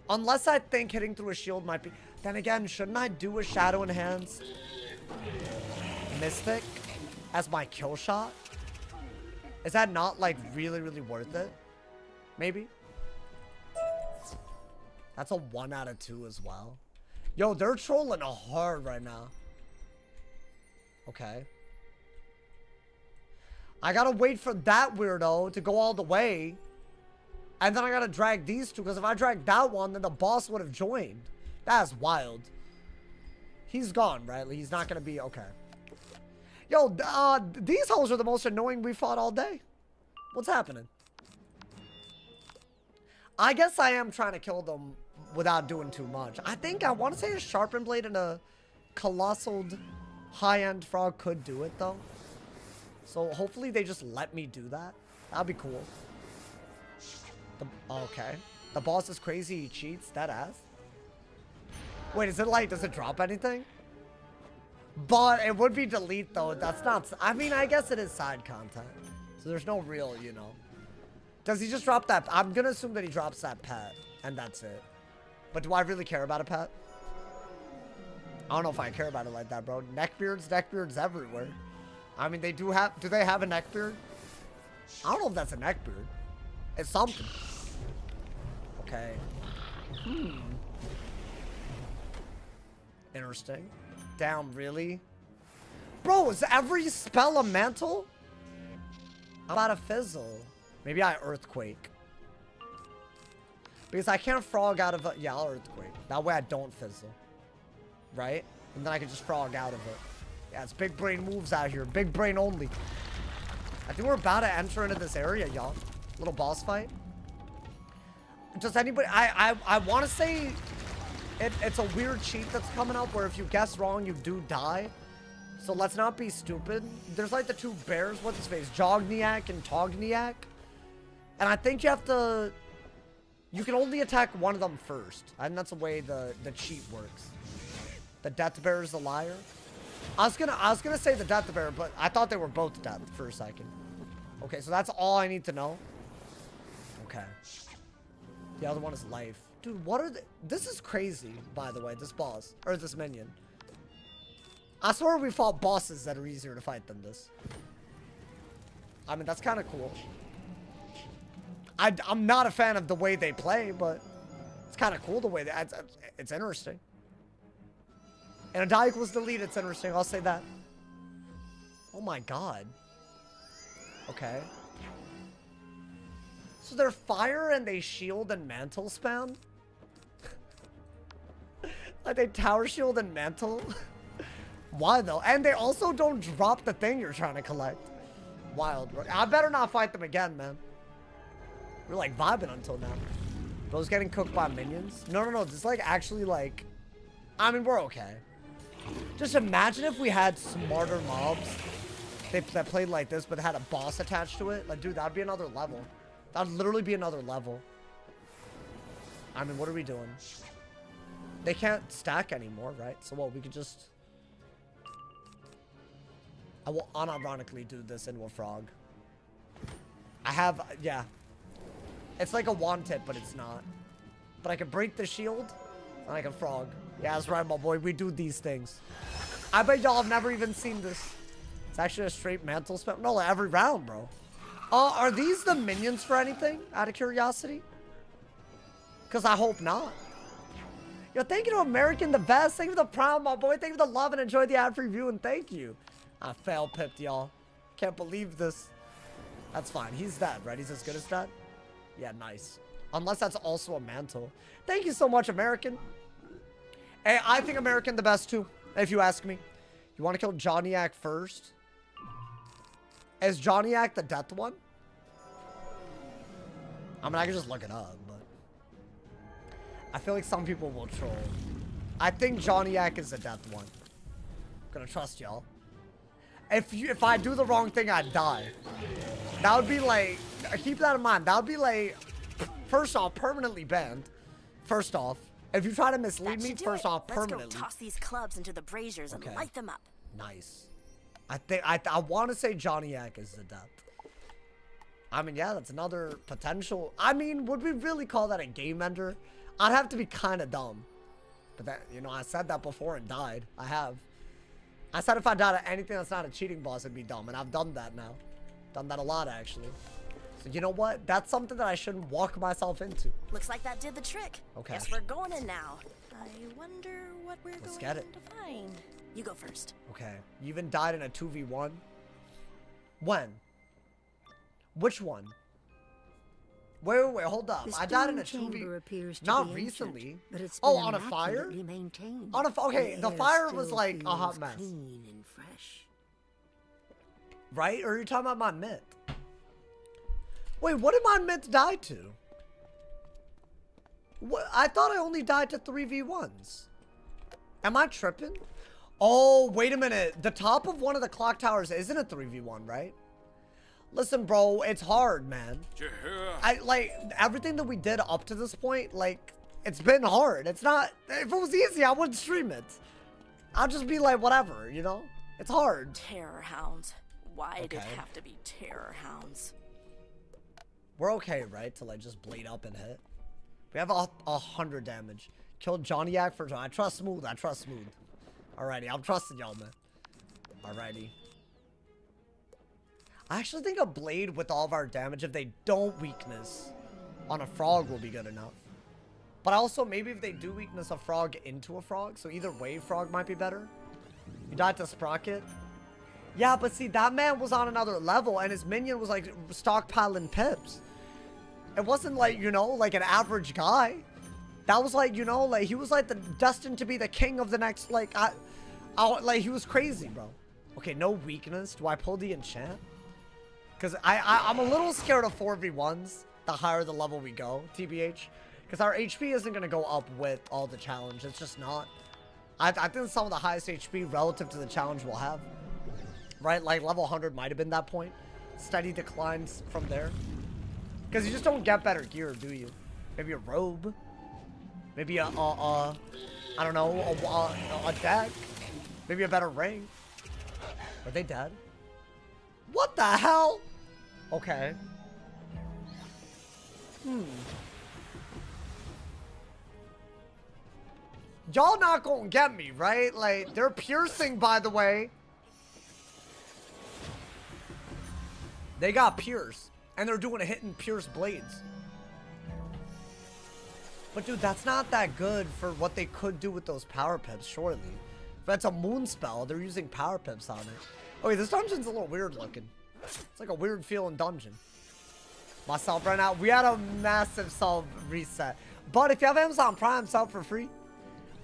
Unless I think hitting through a shield might be... Then again, shouldn't I do a Shadow Enhanced Mystic as my kill shot? Is that not, like, really, really worth it? Maybe? That's a 1 out of 2 as well. Yo, they're trolling hard right now. Okay. I gotta wait for that weirdo to go all the way. And then I gotta drag these two, because if I drag that one, then the boss would have joined. That's wild. He's gone, right? He's not gonna be... Okay. Yo, these hoes are the most annoying we fought all day. What's happening? I guess I am trying to kill them without doing too much. I think I want to say a Sharpened Blade and a Colossal high-end frog could do it, though. So hopefully they just let me do that. That'd be cool. Okay. The boss is crazy, he cheats, that ass. Wait, is it like, does it drop anything? But it would be delete though, that's not, I mean, I guess it is side content. So there's no real, you know. Does he just drop that? I'm gonna assume that he drops that pet, and that's it. But do I really care about a pet? I don't know if I care about it like that, bro. Neckbeards everywhere. I mean, they do they have a neckbeard? I don't know if that's a neckbeard. It's something. Okay. Interesting. Damn, really? Bro, is every spell a mantle? I'm about to fizzle. Maybe I earthquake. Because I can't frog out of it. Yeah, I'll earthquake. That way I don't fizzle. Right? And then I can just frog out of it. Yeah, it's big brain moves out here. Big brain only. I think we're about to enter into this area, y'all. Little boss fight. Does anybody... I want to say... It's a weird cheat that's coming up where if you guess wrong, you do die. So let's not be stupid. There's like the two bears. What's his face? Jogniak and Togniak. And I think you have to... You can only attack one of them first. And that's the way the cheat works. The Death Bear is a liar. I was gonna say the Death Bear, but I thought they were both death for a second. Okay, so that's all I need to know. Okay. The other one is life. Dude, what are the... This is crazy, by the way, this boss. Or this minion. I swear we fought bosses that are easier to fight than this. I mean, that's kind of cool. I'm not a fan of the way they play, but it's kind of cool the way that it's interesting. And a die equals delete, it's interesting. I'll say that. Oh my god. Okay. So they're fire and they shield and mantle spam? Like they tower shield and mantle? Why though? And they also don't drop the thing you're trying to collect. Wild. I better not fight them again, man. We're like vibing until now. Bro's getting cooked by minions? No. It's like actually like... I mean, we're okay. Just imagine if we had smarter mobs that played like this, but had a boss attached to it. Like, dude, that'd be another level. That'd literally be another level. I mean, what are we doing? They can't stack anymore, right? So what, we could just... I will unironically do this into a frog. I have, yeah. It's like a wand tip, but it's not. But I can break the shield, and I can frog. Yeah, that's right, my boy. We do these things. I bet y'all have never even seen this. It's actually a straight mantle spell. No, like every round, bro. Are these the minions for anything? Out of curiosity? Because I hope not. Yo, thank you to American the Best. Thank you for the prime, my boy. Thank you for the love and enjoy the ad review, and thank you. I fail pipped, y'all. Can't believe this. That's fine. He's dead, right? He's as good as that? Yeah, nice. Unless that's also a mantle. Thank you so much, American. Hey, I think American the best, too, if you ask me. You want to kill Jogniak first? Is Jogniak the death one? I mean, I can just look it up, but... I feel like some people will troll. I think Jogniak is the death one. I'm gonna trust y'all. If I do the wrong thing, I'd die. That would be like... Keep that in mind. That would be like... First off, permanently banned. First off. If you try to mislead me, first off, permanently. Let's go toss these clubs into the braziers and light them up. Nice. I want to say Jogniak is the death. I mean, yeah, that's another potential. I mean, would we really call that a game ender? I'd have to be kind of dumb. But that, you know, I said that before and died. I have. I said if I died at anything that's not a cheating boss, it'd be dumb. And I've done that now. Done that a lot, actually. So you know what? That's something that I shouldn't walk myself into. Looks like that did the trick. Okay. Guess we're going in now. I wonder what we're Let's going get it. to find. You go first. Okay. You even died in a 2v1? When? Which one? Wait, hold up. I died in a 2v... Not recently. But it's oh, on a fire? On a okay, the fire was like a hot mess. Clean and fresh. Right? Or are you talking about my myth? Wait, what did my myth die to? What? I thought I only died to 3v1s. Am I tripping? Oh, wait a minute. The top of one of the clock towers isn't a 3v1, right? Listen, bro, it's hard, man. Jehovah. I like everything that we did up to this point, like it's been hard. It's not, if it was easy, I wouldn't stream it. I'll just be like, whatever, you know? It's hard. Terror hounds. Why did it Okay. have to be terror hounds? We're okay, right? To like just blade up and hit. We have 100 damage. Killed Johnny-Yak for John. I trust Smooth. I trust Smooth. Alrighty, I'm trusting y'all, man. Alrighty. I actually think a blade with all of our damage, if they don't weakness on a frog, will be good enough. But also, maybe if they do weakness a frog into a frog, so either way, frog might be better. You died to Sprocket. Yeah, but see, that man was on another level, and his minion was like stockpiling pips. It wasn't like, you know, like an average guy. That was like, you know, like he was like destined to be the king of the next, like, like he was crazy, bro. Okay, no weakness. Do I pull the enchant? Because I'm a little scared of 4v1s the higher the level we go, TBH. Because our HP isn't going to go up with all the challenge. It's just not. I think some of the highest HP relative to the challenge we'll have. Right? Like level 100 might have been that point. Steady declines from there. Because you just don't get better gear, do you? Maybe a robe. Maybe I don't know, a deck. Maybe a better ring. Are they dead? What the hell? Okay. Y'all not gonna get me, right? Like, they're piercing, by the way. They got pierce. And they're doing a hit and pierce blades. But dude, that's not that good for what they could do with those power pips, surely. If that's a moon spell, they're using power pips on it. Okay, this dungeon's a little weird looking. It's like a weird feeling dungeon. Myself right now, we had a massive sub reset. But if you have Amazon Prime, sub for free.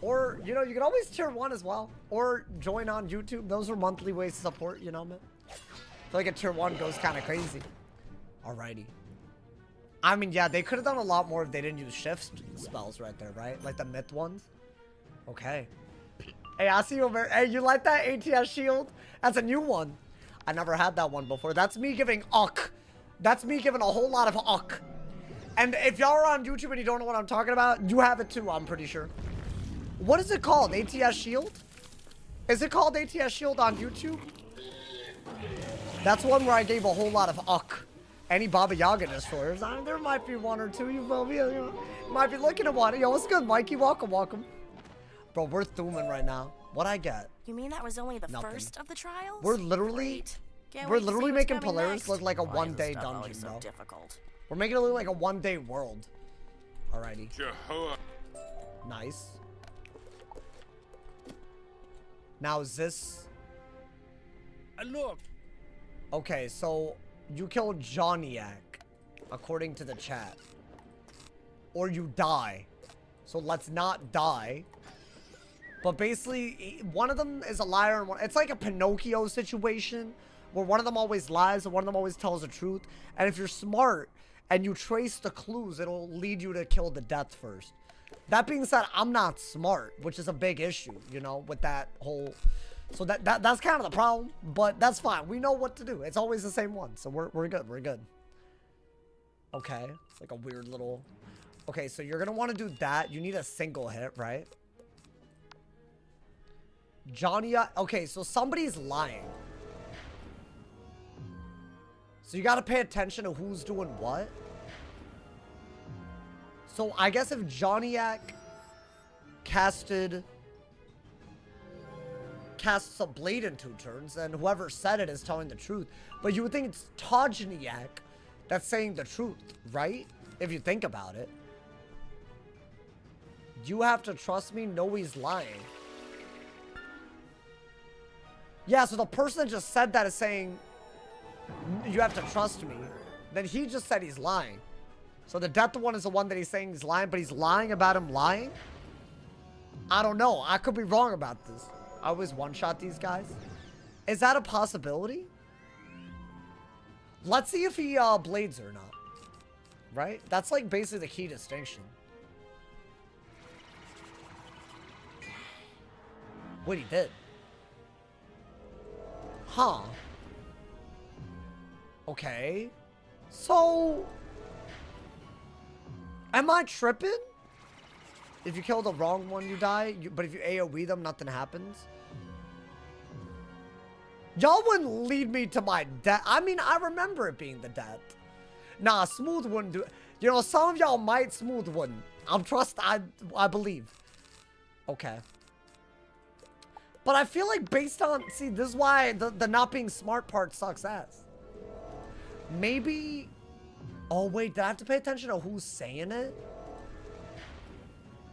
Or, you know, you can always tier 1 as well. Or join on YouTube. Those are monthly ways to support, you know, man. I feel like a tier 1 goes kind of crazy. Alrighty. I mean, yeah, they could have done a lot more if they didn't use shift spells right there, right? Like the myth ones. Okay. Hey, I see you over. Hey, you like that ATS shield? That's a new one. I never had that one before. That's me giving uck. That's me giving a whole lot of uck. And if y'all are on YouTube and you don't know what I'm talking about, you have it too, I'm pretty sure. What is it called? ATS shield? Is it called ATS shield on YouTube? That's one where I gave a whole lot of uck. Any Baba Yaga destroyers? There might be one or two. You feel me? You might be looking at one. Yo, what's good, Mikey? Welcome, welcome. Bro, we're thumbing right now. What'd I get? You mean that was only the Nothing. first of the trials? We're literally, Great. Can't we're wait to see literally what's making coming Polaris next. look like a Why is one-day stuff dungeon, always so bro. difficult? We're making it look like a one-day world. Alrighty. Jehovah. Nice. Now is this... Look. Okay, so you killed Johnny-Yak, according to the chat. Or you die. So let's not die. But basically, one of them is a liar and one... It's like a Pinocchio situation, where one of them always lies and one of them always tells the truth. And if you're smart and you trace the clues, it'll lead you to kill the death first. That being said, I'm not smart, which is a big issue, you know, with that whole... So that's kind of the problem, but that's fine. We know what to do. It's always the same one, so we're good. We're good. Okay, it's like a weird little... Okay, so you're gonna want to do that. You need a single hit, right? Johnny... Okay, so somebody's lying. So you gotta pay attention to who's doing what. So I guess if Johnny-Yak casts a blade in 2 turns, then whoever said it is telling the truth. But you would think it's Tajniak that's saying the truth, right? If you think about it. You have to trust me? No, he's lying. Yeah, so the person that just said that is saying, you have to trust me. Then he just said he's lying. So the death one is the one that he's saying he's lying, but he's lying about him lying? I don't know. I could be wrong about this. I always one-shot these guys. Is that a possibility? Let's see if he blades or not. Right? That's like basically the key distinction. What he did. Huh. Okay. So... Am I tripping? If you kill the wrong one, you die. But if you AoE them, nothing happens. Y'all wouldn't lead me to my death. I mean, I remember it being the death. Nah, Smooth wouldn't do it. You know, some of y'all might, Smooth wouldn't. I believe. Okay. But I feel like based on... See, this is why the not being smart part sucks ass. Maybe... Oh, wait. Did I have to pay attention to who's saying it?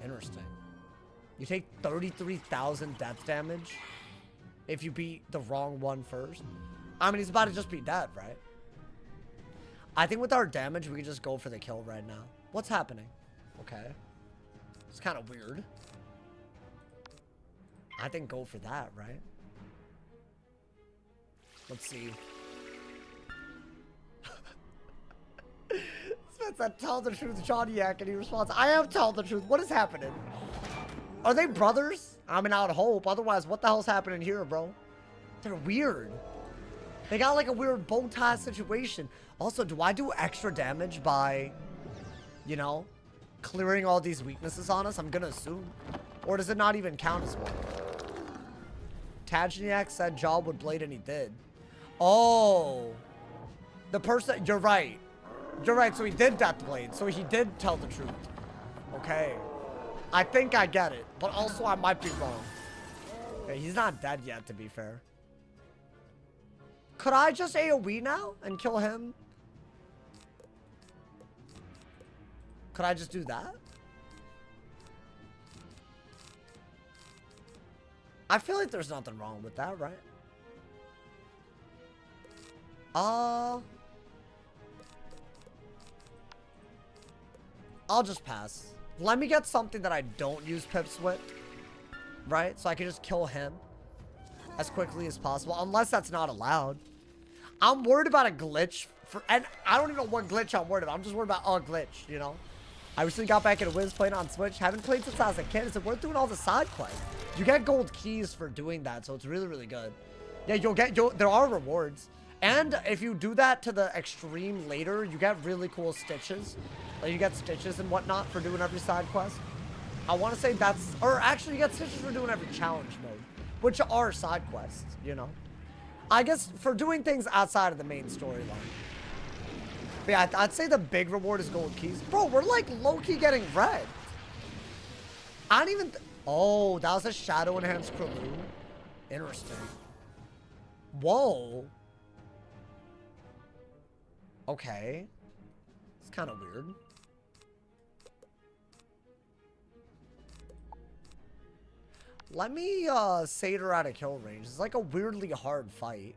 Interesting. You take 33,000 death damage if you beat the wrong one first. I mean, he's about to just be dead, right? I think with our damage, we can just go for the kill right now. What's happening? Okay. It's kind of weird. I think go for that, right? Let's see. Smith said, tell the truth, Johnny-Yak, and he responds, I am telling the truth. What is happening? Are they brothers? I mean, I would hope. Otherwise, what the hell's happening here, bro? They're weird. They got like a weird bow tie situation. Also, do I do extra damage by, you know, clearing all these weaknesses on us? I'm gonna assume. Or does it not even count as one? Tajniak said Jaw would blade and he did. Oh. The person, you're right. You're right, so he did Death Blade. So he did tell the truth. Okay. I think I get it. But also I might be wrong. Okay, he's not dead yet, to be fair. Could I just AoE now and kill him? Could I just do that? I feel like there's nothing wrong with that, right? I'll just pass. Let me get something that I don't use Pips with, right? So I can just kill him as quickly as possible, unless that's not allowed. I'm worried about a glitch, and I don't even know what glitch I'm worried about. I'm just worried about a glitch, you know? I recently got back into Wiz playing on Switch. Haven't played since I was a kid. Is it worth doing all the side quests? You get gold keys for doing that, so it's really, really good. Yeah, there are rewards. And if you do that to the extreme later, you get really cool stitches. Like, you get stitches and whatnot for doing every side quest. I want to say that's... Or actually, you get stitches for doing every challenge mode, which are side quests, you know? I guess for doing things outside of the main storyline. But yeah, I'd say the big reward is gold keys. Bro, we're like low-key getting red. I don't even... Oh, that was a shadow enhanced Krulu. Interesting. Whoa. Okay. It's kind of weird. Let me Satyr out of kill range. It's like a weirdly hard fight.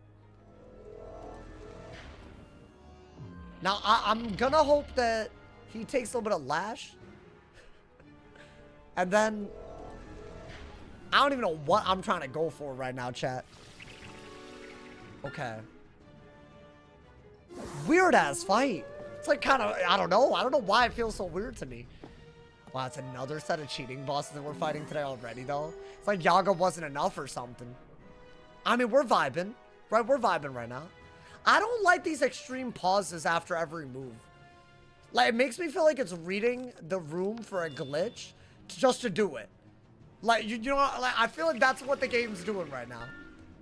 Now, I'm gonna hope that he takes a little bit of lash. And then... I don't even know what I'm trying to go for right now, chat. Okay. Weird-ass fight. It's like kind of... I don't know why it feels so weird to me. Wow, it's another set of cheating bosses that we're fighting today already, though. It's like Yaga wasn't enough or something. I mean, we're vibing. Right? We're vibing right now. I don't like these extreme pauses after every move. Like, it makes me feel like it's reading the room for a glitch just to do it. Like, you know, like, I feel like that's what the game's doing right now.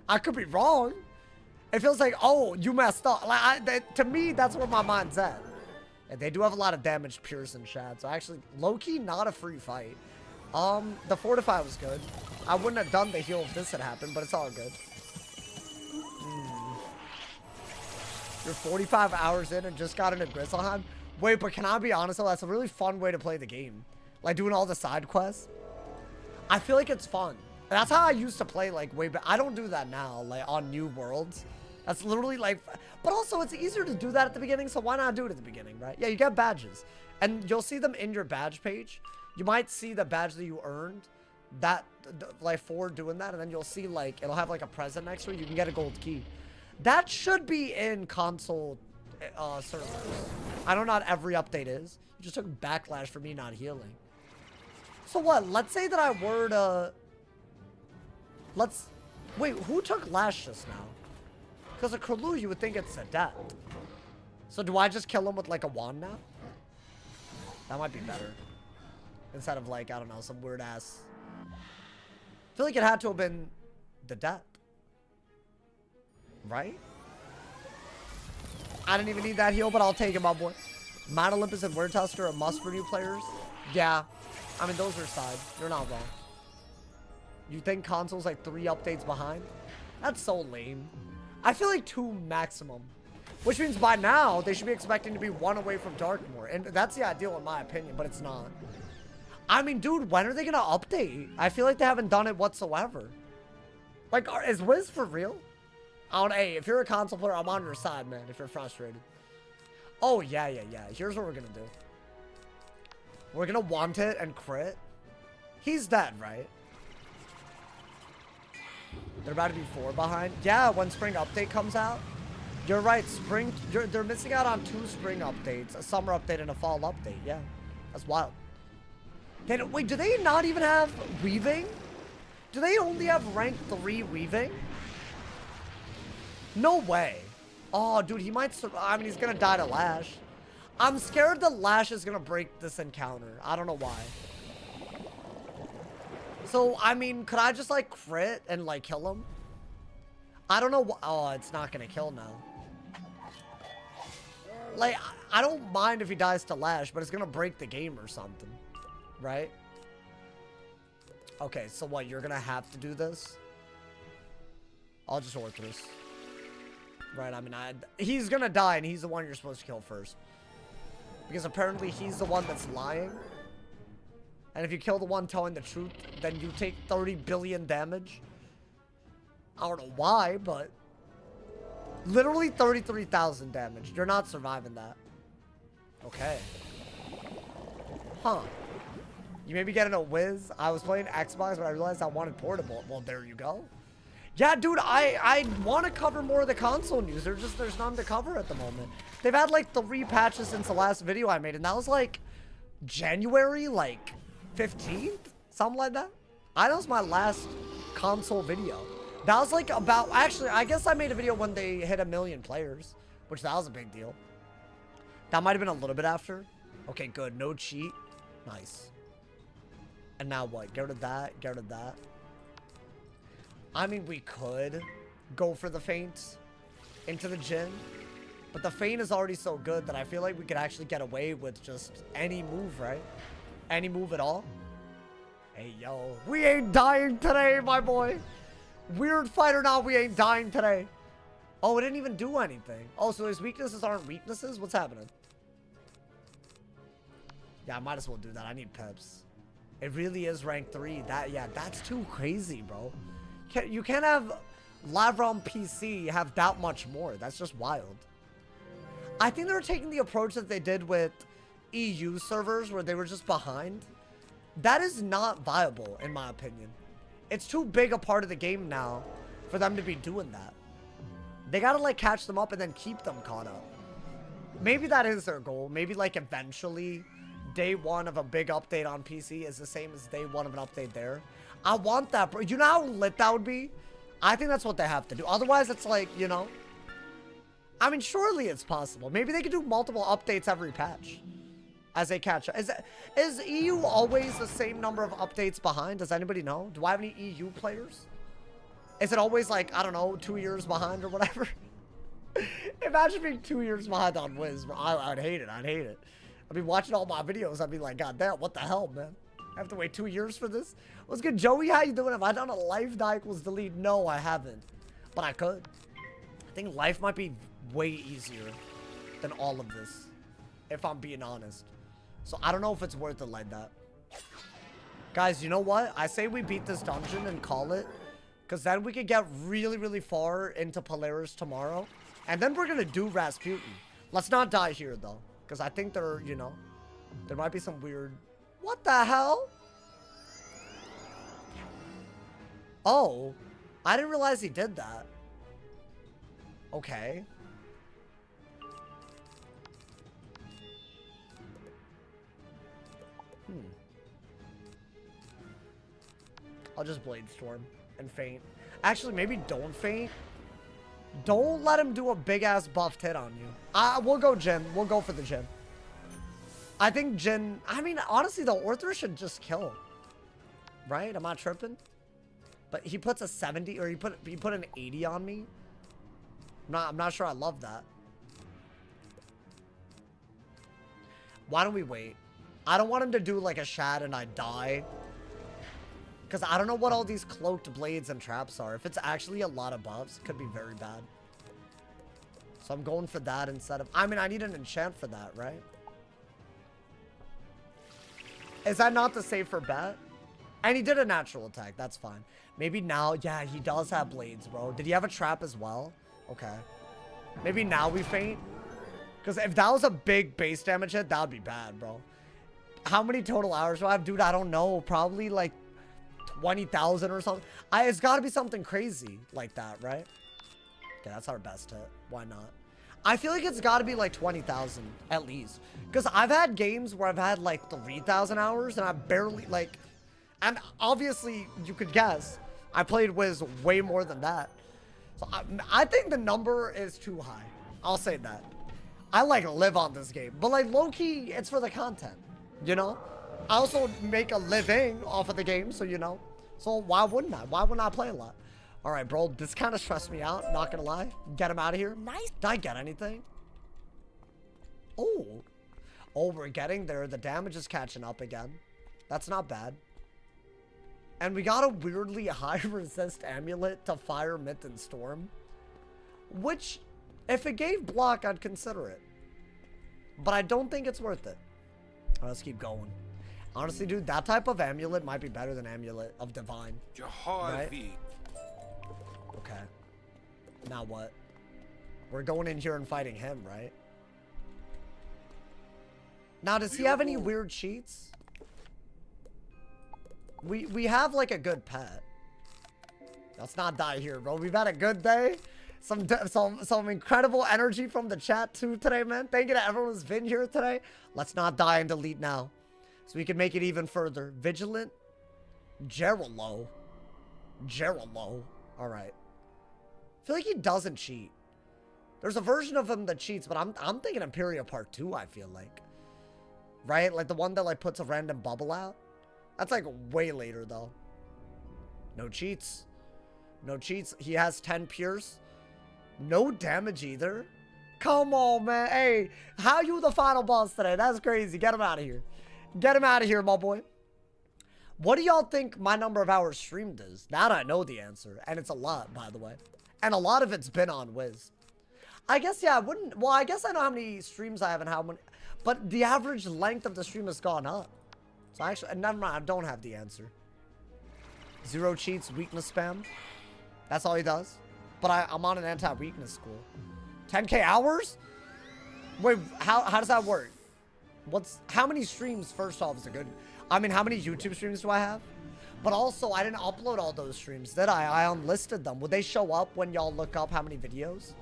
I could be wrong. It feels like, oh, you messed up. Like, to me, that's where my mind's at. And they do have a lot of damaged Pierce and Shad. So actually, low-key, not a free fight. The Fortify was good. I wouldn't have done the heal if this had happened, but it's all good. You're 45 hours in and just got into Grizzleheim? Wait, but can I be honest though? That's a really fun way to play the game. Like doing all the side quests. I feel like it's fun. That's how I used to play like way back. I don't do that now, like on new worlds. That's literally like, but also it's easier to do that at the beginning, so why not do it at the beginning, right? Yeah, you get badges. And you'll see them in your badge page. You might see the badge that you earned that like for doing that, and then you'll see like, it'll have like a present next to it. You can get a gold key. That should be in console servers. I know not every update is. You just took backlash for me not healing. So what? Let's say that I were to... Wait, who took lash just now? Because a Krulu, you would think it's a death. So do I just kill him with like a wand now? That might be better. Instead of like, I don't know, some weird ass. I feel like it had to have been the death. Right? I didn't even need that heal, but I'll take it, my boy. Mount Olympus and Word Tuster are a must for new players. Yeah. I mean, those are sides. You're not wrong. You think console's like 3 updates behind? That's so lame. I feel like 2 maximum. Which means by now, they should be expecting to be 1 away from Darkmoor. And that's the ideal in my opinion, but it's not. I mean, dude, when are they gonna update? I feel like they haven't done it whatsoever. Like, is Wiz for real? Oh, hey, if you're a console player, I'm on your side, man, if you're frustrated. Oh, yeah. Here's what we're gonna do. We're gonna want it and crit. He's dead, right? They're about to be 4 behind. Yeah, when Spring Update comes out. You're right, they're missing out on 2 Spring Updates. A Summer Update and a Fall Update, yeah. That's wild. Wait, do they not even have Weaving? Do they only have rank 3 Weaving? No way. Oh, dude, he might survive. I mean, he's gonna die to Lash. I'm scared the Lash is gonna break this encounter. I don't know why. So, I mean, could I just, like, crit and, like, kill him? I don't know. Oh, it's not gonna kill now. Like, I don't mind if he dies to Lash, but it's gonna break the game or something. Right? Okay, so what? You're gonna have to do this? I'll just Orthrus. Right, I mean, he's gonna die, and he's the one you're supposed to kill first. Because apparently he's the one that's lying. And if you kill the one telling the truth, then you take 30 billion damage. I don't know why, but... Literally 33,000 damage. You're not surviving that. Okay. Huh. You may be getting a Wiz. I was playing Xbox, but I realized I wanted portable. Well, there you go. Yeah, dude, I want to cover more of the console news. There's none to cover at the moment. They've had like 3 patches since the last video I made, and that was like January, like 15th? Something like that. That was my last console video. That was like about, actually, I guess I made a video when they hit 1 million players, which that was a big deal. That might have been a little bit after. Okay, good. No cheat. Nice. And now what? Get rid of that. Get rid of that. I mean, we could go for the feint into the Jhin. But the feint is already so good that I feel like we could actually get away with just any move, right? Any move at all. Hey, yo. We ain't dying today, my boy. Weird fight or not, we ain't dying today. Oh, it didn't even do anything. Oh, so his weaknesses aren't weaknesses? What's happening? Yeah, I might as well do that. I need peps. It really is rank 3. Yeah, that's too crazy, bro. You can't have Lavron PC have that much more. That's just wild. I think they're taking the approach that they did with EU servers where they were just behind. That is not viable, in my opinion. It's too big a part of the game now for them to be doing that. They gotta, like, catch them up and then keep them caught up. Maybe that is their goal. Maybe, like, eventually day 1 of a big update on PC is the same as day 1 of an update there. I want that, bro. You know how lit that would be? I think that's what they have to do. Otherwise, it's like, you know. I mean, surely it's possible. Maybe they could do multiple updates every patch as they catch up. Is EU always the same number of updates behind? Does anybody know? Do I have any EU players? Is it always like, I don't know, 2 years behind or whatever? Imagine being 2 years behind on Wiz. I'd hate it. I'd hate it. I'd be watching all my videos. I'd be like, God damn, what the hell, man? I have to wait 2 years for this? What's good, Joey? How you doing? Have I done a life die equals delete? No, I haven't. But I could. I think life might be way easier than all of this, if I'm being honest. So I don't know if it's worth it like that. Guys, you know what? I say we beat this dungeon and call it. Because then we could get really, really far into Polaris tomorrow. And then we're going to do Rasputin. Let's not die here, though. Because I think there, you know, there might be some weird... What the hell? Oh. I didn't realize he did that. Okay. I'll just Blade Storm and feint. Actually, maybe don't feint. Don't let him do a big-ass buffed hit on you. We'll go Jin. We'll go for the Jin. I think Jin... I mean, honestly, the Orther should just kill. Right? Am I tripping? But he puts a 70, or he put an 80 on me. I'm not sure I love that. Why don't we wait? I don't want him to do like a shad and I die. Because I don't know what all these cloaked blades and traps are. If it's actually a lot of buffs, it could be very bad. So I'm going for that instead of... I mean, I need an enchant for that, right? Is that not the safer bet? And he did a natural attack. That's fine. Maybe now... Yeah, he does have blades, bro. Did he have a trap as well? Okay. Maybe now we faint? Because if that was a big base damage hit, that would be bad, bro. How many total hours do I have? Dude, I don't know. Probably like 20,000 or something. It's got to be something crazy like that, right? Okay, that's our best hit. Why not? I feel like it's got to be like 20,000 at least. Because I've had games where I've had like 3,000 hours and I barely like... And obviously, you could guess, I played Wiz way more than that. So I think the number is too high. I'll say that. I like live on this game. But like low-key, it's for the content. You know? I also make a living off of the game, so you know. So why wouldn't I? Why wouldn't I play a lot? Alright, bro. This kind of stressed me out. Not gonna lie. Get him out of here. Nice. Did I get anything? Oh. Oh, we're getting there. The damage is catching up again. That's not bad. And we got a weirdly high resist amulet to fire, myth, and storm. Which, if it gave block, I'd consider it. But I don't think it's worth it. Right, let's keep going. Honestly, dude, that type of amulet might be better than amulet of divine. Right? Okay. Now what? We're going in here and fighting him, right? Now, does he have any weird cheats? We have like a good pet. Let's not die here, bro. We've had a good day. Some incredible energy from the chat too today, man. Thank you to everyone who's been here today. Let's not die and delete now, so we can make it even further. Vigilant, Geralo. All right. I feel like he doesn't cheat. There's a version of him that cheats, but I'm thinking Imperia Part 2. I feel like, right? Like the one that like puts a random bubble out. That's like way later though. No cheats. No cheats. He has 10 pures. No damage either. Come on, man. Hey, how you the final boss today? That's crazy. Get him out of here. Get him out of here, my boy. What do y'all think my number of hours streamed is? That I know the answer. And it's a lot, by the way. And a lot of it's been on Wiz. I guess, yeah, I wouldn't... Well, I guess I know how many streams I have and how many... But the average length of the stream has gone up. So actually, never mind, I don't have the answer. 0 cheats, weakness spam. That's all he does. But I'm on an anti-weakness school. 10k hours? Wait, how does that work? How many streams, first off, is a good... I mean, how many YouTube streams do I have? But also, I didn't upload all those streams, did I? I unlisted them. Would they show up when y'all look up how many videos?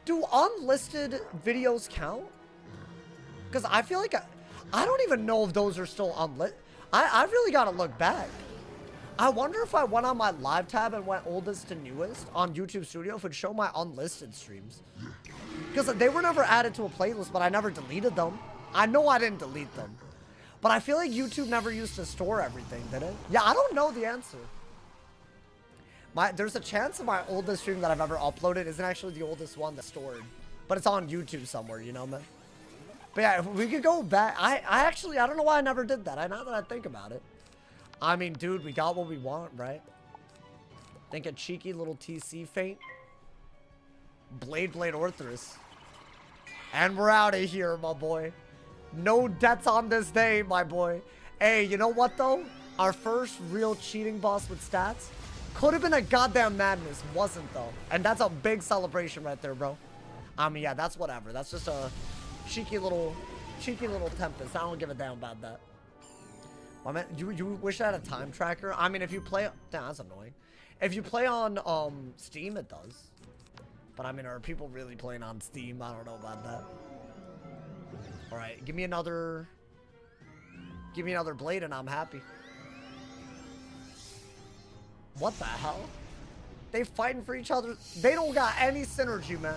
Do unlisted videos count? Because I feel like... I don't even know if those are still unlit. I really got to look back. I wonder if I went on my live tab and went oldest to newest on YouTube Studio, if it would show my unlisted streams. Because they were never added to a playlist, but I never deleted them. I know I didn't delete them. But I feel like YouTube never used to store everything, did it? Yeah, I don't know the answer. There's a chance of my oldest stream that I've ever uploaded isn't actually the oldest one that's stored. But it's on YouTube somewhere, you know, man? But yeah, if we could go back. I don't know why I never did that. Now that I think about it. I mean, dude, we got what we want, right? Think a cheeky little TC feint. Blade Orthrus. And we're out of here, my boy. No debts on this day, my boy. Hey, you know what, though? Our first real cheating boss with stats could have been a goddamn madness. Wasn't, though. And that's a big celebration right there, bro. I mean, yeah, that's whatever. That's just a... cheeky little tempest. I don't give a damn about that. Well, man, you wish I had a time tracker? I mean, if you play... Damn, that's annoying. If you play on Steam, it does. But I mean, are people really playing on Steam? I don't know about that. Alright, give me another blade and I'm happy. What the hell? They fighting for each other. They don't got any synergy, man.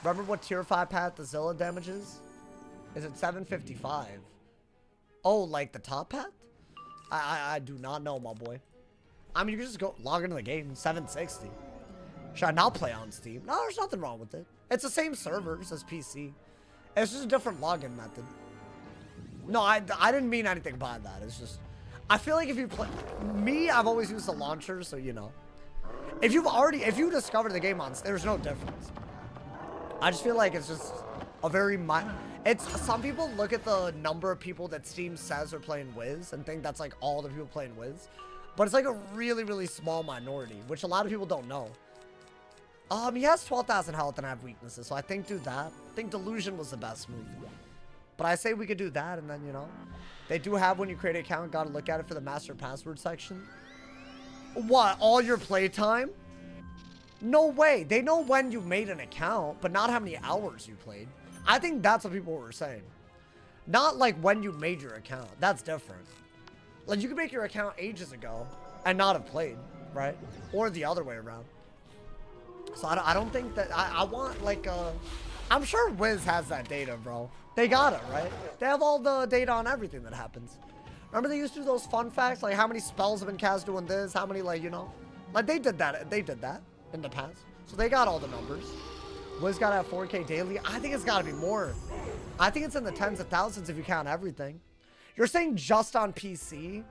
Remember what tier 5 path the Zilla damage is? Is it 755? Oh, like the top path? I do not know, my boy. I mean, you can just go log into the game, 760. Should I not play on Steam? No, there's nothing wrong with it. It's the same servers as PC. It's just a different login method. No, I didn't mean anything by that. It's just, I feel like if you play, me, I've always used the launcher, so you know. If you discover the game on, there's no difference. I just feel like it's just a very, some people look at the number of people that Steam says are playing Wiz and think that's like all the people playing Wiz. But it's like a really, really small minority, which a lot of people don't know. He has 12,000 health and I have weaknesses, so I think do that. I think Delusion was the best move. But I say we could do that, and then, you know, they do have, when you create an account, gotta look at it for the master password section. What, all your playtime? No way. They know when you made an account, but not how many hours you played. I think that's what people were saying. Not like when you made your account. That's different. Like, you could make your account ages ago and not have played, right? Or the other way around. So I don't think that, I want like, I'm sure Wiz has that data, bro. They got it, right? They have all the data on everything that happens. Remember they used to do those fun facts, like how many spells have been cast doing this, how many, like, you know, like they did that in the past. So they got all the numbers. Wiz gotta have 4K daily. I think it's gotta be more. I think it's in the tens of thousands if you count everything. You're saying just on PC?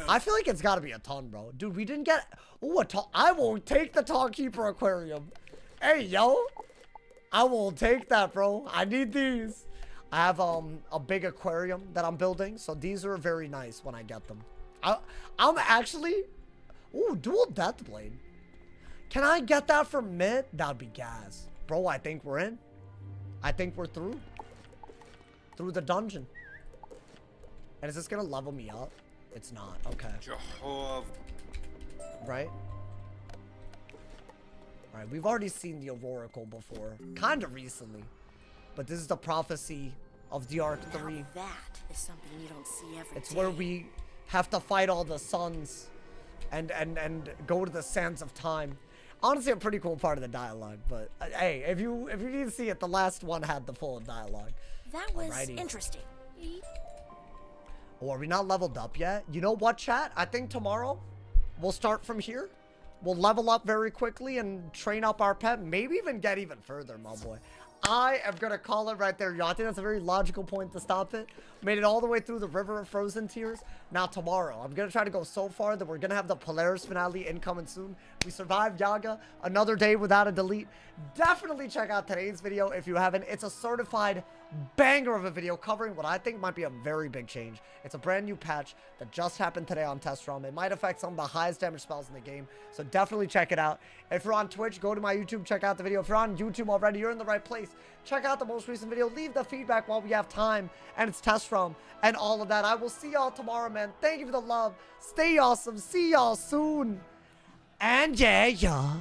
I feel like it's gotta be a ton, bro. Dude, we didn't get, ooh, I will take the Tall Keeper Aquarium. Hey, yo. I will take that, bro. I need these. I have a big aquarium that I'm building, so these are very nice when I get them. I'm actually, ooh, dual death blade. Can I get that for mid? That'd be gas, bro. I think we're in. I think we're through the dungeon. And is this gonna level me up? It's not. Okay. Jehovah. Right. All right, we've already seen the Oracle before, kind of recently, but this is the prophecy of the Arc 3. Now that is something you don't see every It's day. where we have to fight all the suns and go to the sands of time. Honestly, a pretty cool part of the dialogue, but hey, if you need to see it, the last one had the full dialogue. That was Alrighty. interesting. Oh, are we not leveled up yet? You know what, chat? I think tomorrow we'll start from here. We'll level up very quickly and train up our pet. Maybe even get even further, my boy. I am going to call it right there, y'all. I think that's a very logical point to stop it. Made it all the way through the River of Frozen Tears. Now tomorrow, I'm going to try to go so far that we're going to have the Polaris finale incoming soon. We survived Yaga, another day without a delete. Definitely check out today's video if you haven't. It's a certified banger of a video covering what I think might be a very big change. It's a brand new patch that just happened today on Test ROM. It might affect some of the highest damage spells in the game, so definitely check it out. If you're on Twitch, go to my YouTube, check out the video. If you're on YouTube already, you're in the right place. Check out the most recent video. Leave the feedback while we have time, and it's Test ROM and all of that. I will see y'all tomorrow, man. Thank you for the love. Stay awesome. See y'all soon. And yeah.